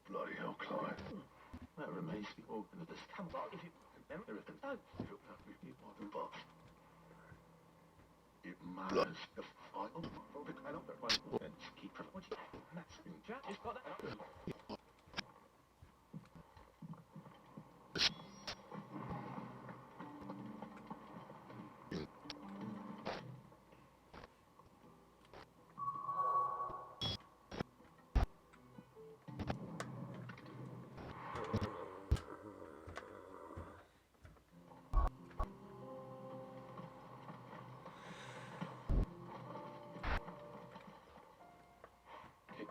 Bloody hell, Clive. That remains to be organ of the stamp. If you remember if no. But it matters. The fight. Keep what you that's Jack just got that.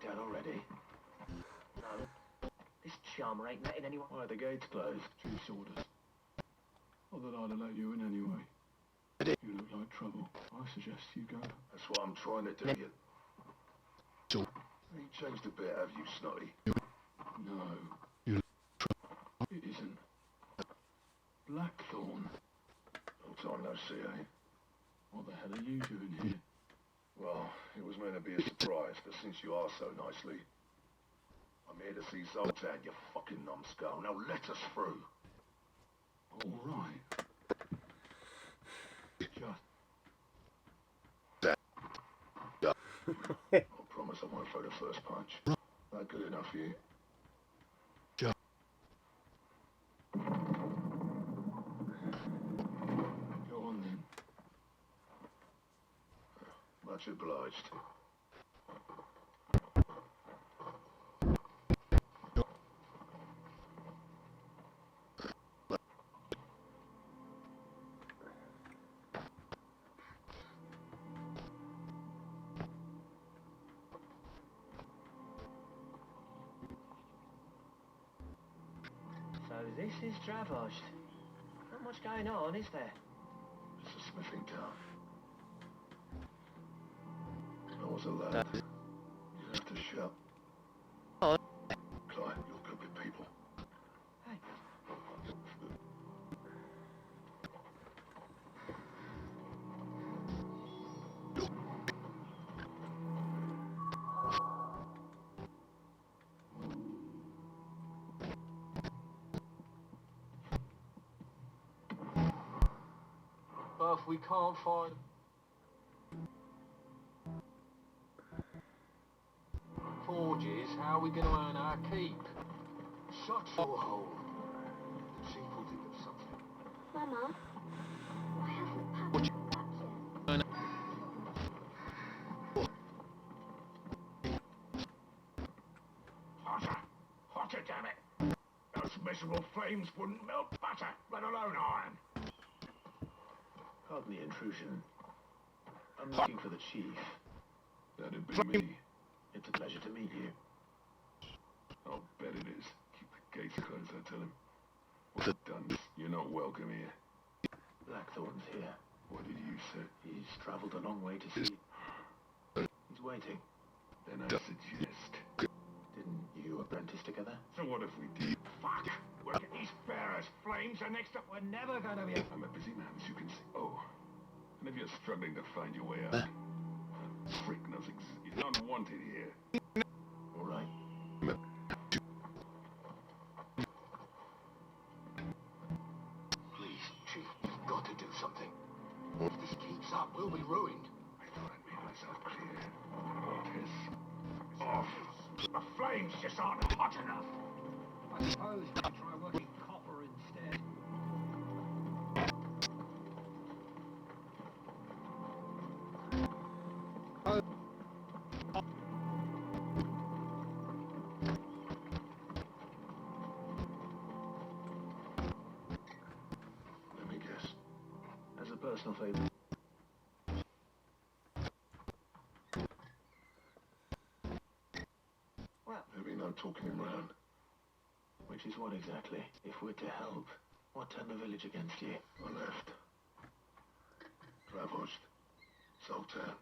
Down already? No. This charmer ain't letting anyone... Why are the gates closed? Chief's orders. Not that I'd have let you in anyway. You look like trouble. I suggest you go. That's what I'm trying to do. You ain't changed a bit, have you, Snotty? No. It isn't. Blackthorn. Long time no see, eh? What the hell are you doing here? Well, it was meant to be a surprise, but since you are so nicely, I'm here to see Zoltan, you fucking numbskull. Now let us through. All right. I promise I won't throw the first punch. That good enough for you? Go on then. Much obliged. This is Dravosht. Not much going on, is there? It's a smithing town. I was a lad. You have to shout. Oh. Clive, you're good with people. Hey. But if we can't find forges, how are we going to earn our keep? Shut your hole. The chief will think of something. Mama, why hasn't Papa come back yet? Hotter! Hotter, damn it! Those miserable flames wouldn't melt butter, let alone iron. Pardon the intrusion. I'm looking for the chief. That'd be me. It's a pleasure to meet you. I'll bet it is. Keep the gates closed, I tell him. What's it done? You're not welcome here. Blackthorn's here. What did you say? He's travelled a long way to see you. He's waiting. Then I suggest. Didn't you apprentice together? So what if we did? Fuck! We're these fair as flames, and next up we're never gonna be... I'm a busy man, as you can see. Oh. And if you're struggling to find your way out, frick knows you're not wanted here. All right. Please, Chief, you've got to do something. If this keeps up, we'll be ruined. I thought I'd made myself clear. Piss Off! The flames just aren't hot enough! I suppose we could try working copper instead. Let me guess. As a personal favour. Well, There'll be no talking him round. which is what exactly? If we're to help, what turned the village against you? I left. Dravosht. Zoltan.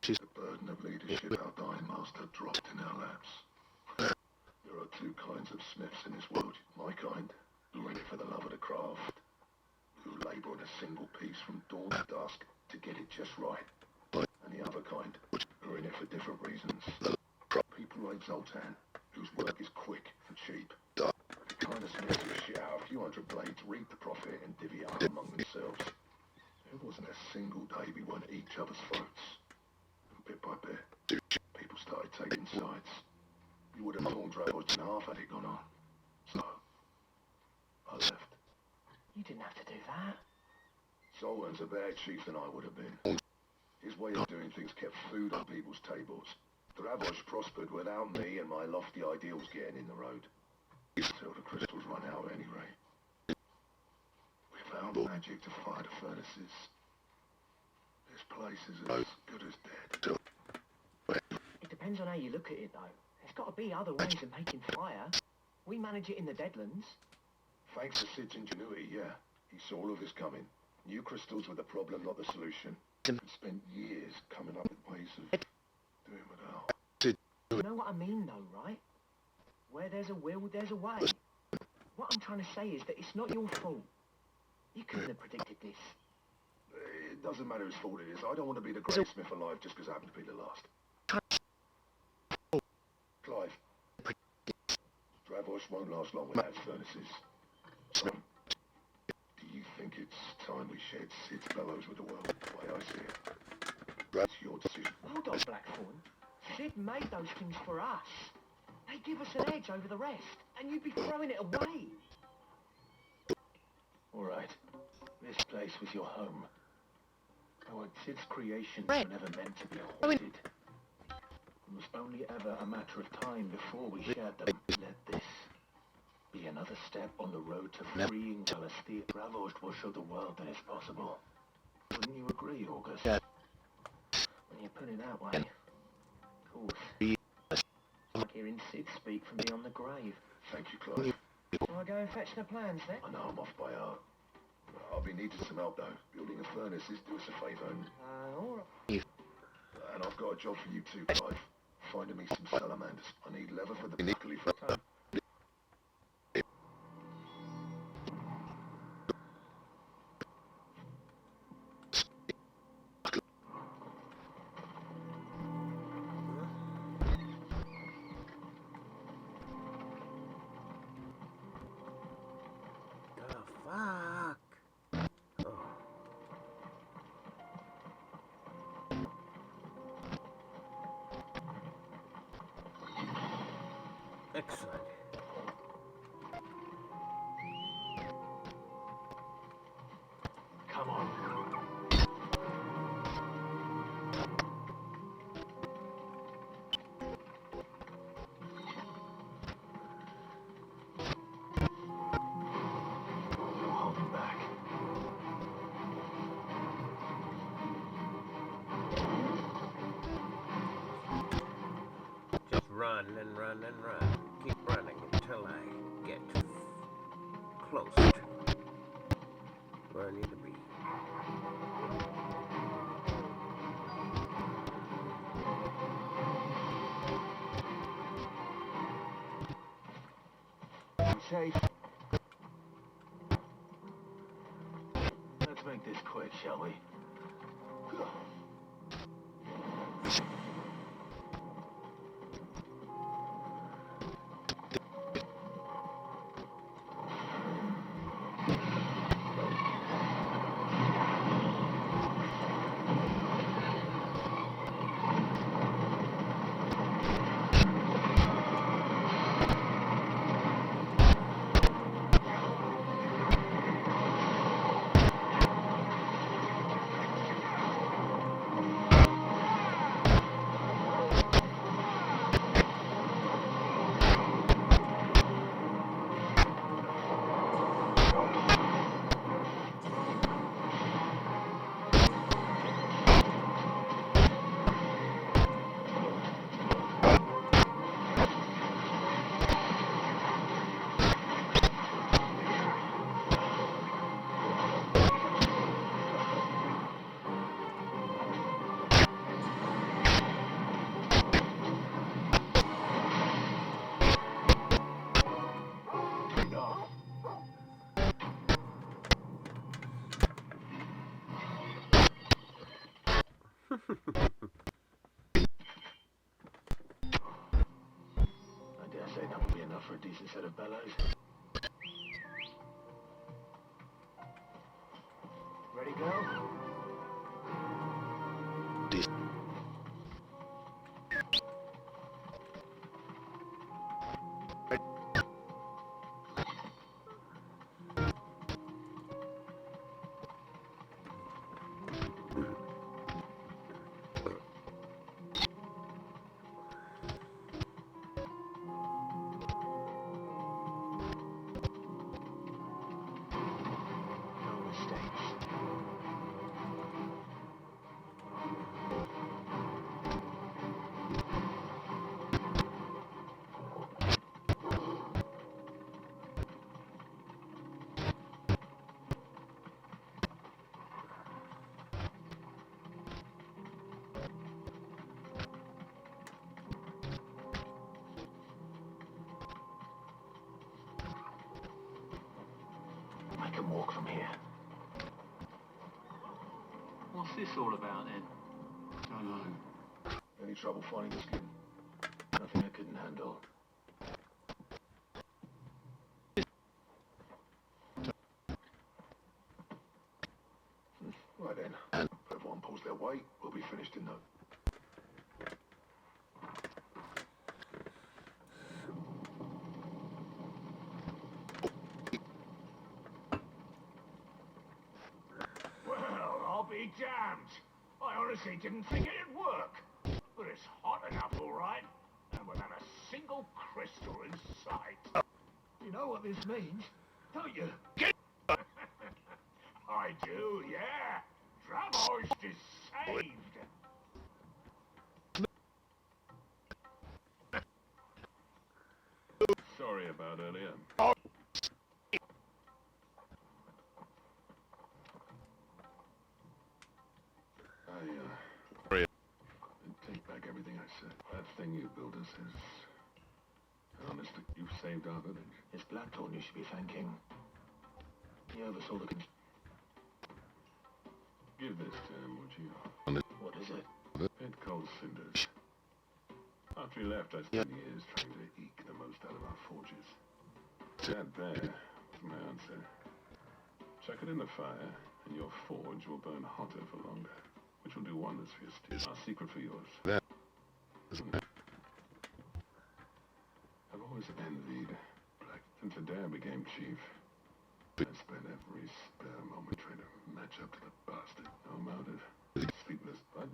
She's the burden of leadership our dying master dropped in our laps. There are two kinds of smiths in this world. My kind, who are in it for the love of the craft, who labour on a single piece from dawn to dusk to get it just right. And the other kind, who are in it for different reasons. People like Zoltan, whose work is quick and cheap. The kind of smiths who shit out a few hundred blades, reap the profit, and divvy it up among themselves. There wasn't a single day we weren't at each other's throats. And bit by bit, people started taking sides. You would have torn Dravosht in half had it gone on. So, I left. You didn't have to do that. Zoltan's a bad chief than I would have been. His way of doing things kept food on people's tables. Dravosht prospered without me and my lofty ideals getting in the road. Till the crystals run out at any rate. We found magic to fire the furnaces. This place is as good as dead. It depends on how you look at it, though. There's got to be other ways of making fire. We manage it in the Deadlands. Thanks to Sid's ingenuity, yeah. He saw all of this coming. New crystals were the problem, not the solution. And spent years coming up with ways of doing without. You know what I mean, though, right? Where there's a will, there's a way. What I'm trying to say is that it's not your fault. You couldn't have predicted this. It doesn't matter whose fault it is. I don't want to be the greatest smith alive just because I happen to be the last. Clive. Dravosht won't last long without his furnaces. So, do you think it's time we shared Sid's bellows with the world, the way I see it? That's your decision. Hold on, Blackthorn. Sid made those things for us. They give us an edge over the rest, and you'd be throwing it away. All right. This place was your home. Our Sid's creations were never meant to be haunted. It was only ever a matter of time before we shared them. Let this be another step on the road to freeing Celestia. Dravosht will show the world that it's possible. Wouldn't you agree, August? Yeah. When you put it that way. Of course. It's like hearing Sid speak from beyond the grave. Thank you, Clive. Shall I go and fetch the plans then? I know I'm off by heart. I'll be needing some help though. Building a furnace is do us a favour. Alright. And I've got a job for you too, Clive. Finding me some salamanders. I need leather for the buckley for time. Excellent. Come on. No holding back. Just run and run and run. Keep running until I get close to where I need to be. Safe. Let's make this quick, shall we? I dare say that will be enough for a decent set of bellows. Ready, girl? No mistakes. I can walk from here. What's this all about then? Don't know. Any trouble finding the skin? Nothing I couldn't handle. Right then. If everyone pulls their weight, we'll be finished in no. Well, I'll be damned. I honestly didn't think it'd work. But it's hot enough, all right. And without a single crystal in sight. You know what this means, don't you? I do, yeah. Dravhoist is saved. Sorry about earlier. thing you builders is honest that you've saved our village. It's Blackthorn you should be thanking. He oversaw the Give this to him, would you? What is it? Pit cold cinders. After he left, I spent years trying to eke the most out of our forges. That there was my answer. Chuck it in the fire, and your forge will burn hotter for longer, which will do wonders for your steel. Our secret for yours. I've always envied Black since Adair became chief. I spent every spare moment trying to match up to the bastard. No motive. Sleepless, but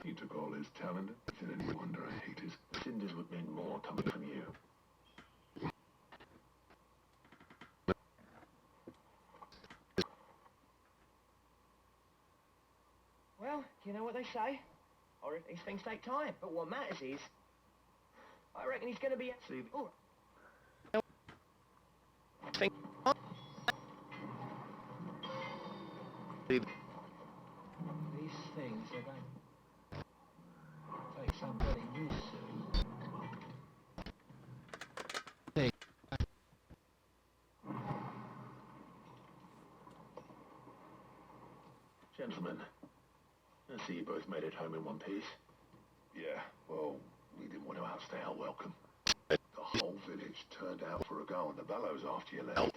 he took all his talent. Is it any wonder I hate his... Cinders would mean more coming from you. Well, you know what they say? These things take time, but what matters is... I reckon he's going to be... See... Oh. These things are going to take somebody new soon. Gentlemen, I see you both made it home in one piece. Yeah, well, we didn't want to outstay our welcome. The whole village turned out for a go on the bellows after you left.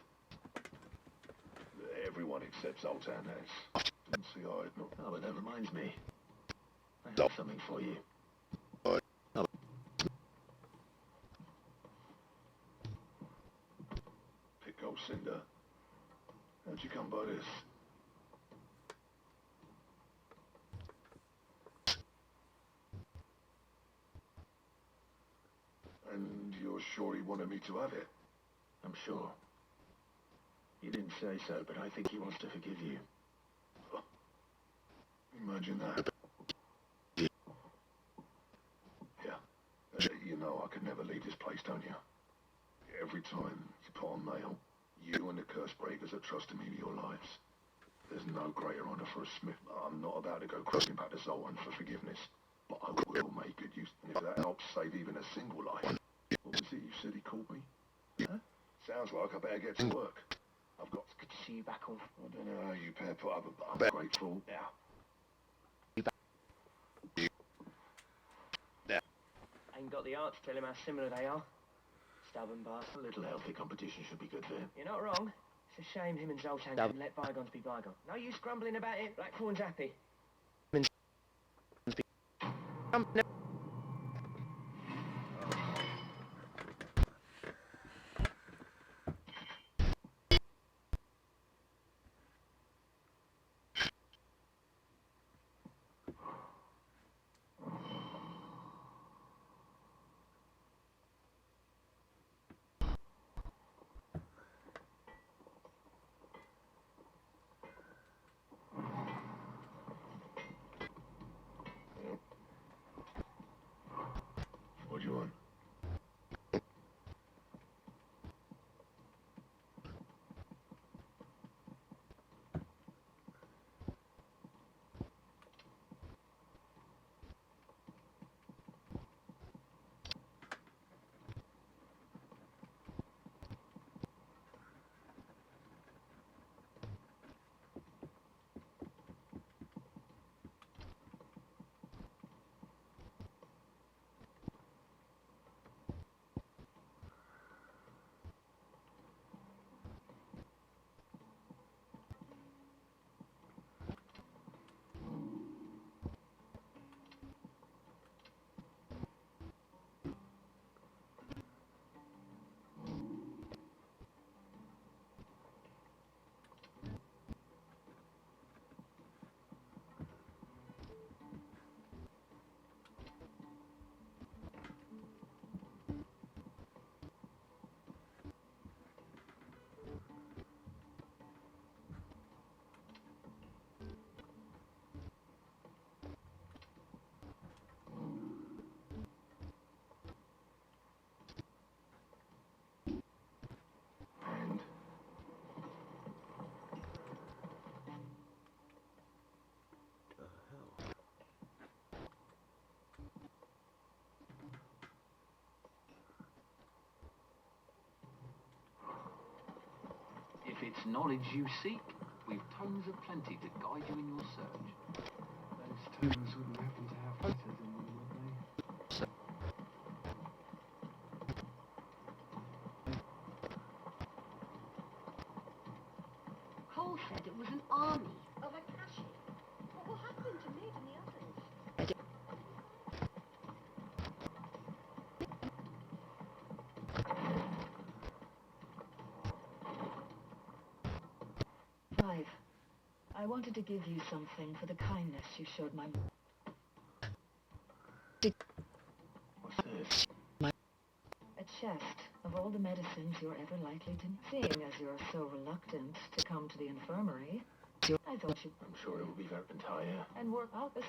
Everyone except Zoltan has. Didn't see I had not. Oh, but that reminds me. I have something for you. Pick old Cinder. How'd you come by this? And you're sure he wanted me to have it? I'm sure. He didn't say so, but I think he wants to forgive you. Imagine that. Yeah. You know I could never leave this place, don't you? Every time you put on mail, you and the curse breakers are trusting me with your lives. There's no greater honor for a smith. I'm not about to go crawling back to Zoltan for forgiveness, but I will make good use. And if that helps save even a single life. What was it you said he called me? Huh? Sounds like I better get to work. I've got... It's good to see you back on. I don't know how you pair put up, but I'm grateful. Yeah. Ain't got the art to tell him how similar they are. Stubborn bastard. A little healthy competition should be good for him. You're not wrong. It's a shame him and Zoltan can let bygones be bygones. No use grumbling about it. Blackthorn's happy. it's knowledge you seek, we've tomes of plenty to guide you in your search. Those tomes wouldn't happen to have letters in them, would they? Cole said it was an army. Of Akashi. What happened to Nate and the others? Five. I wanted to give you something for the kindness you showed my... What's this? A chest of all the medicines you're ever likely to... Seeing as you're so reluctant to come to the infirmary, I thought you'd... I'm sure it will be Verpentire. And work out this...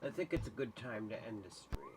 I think it's a good time to end the stream.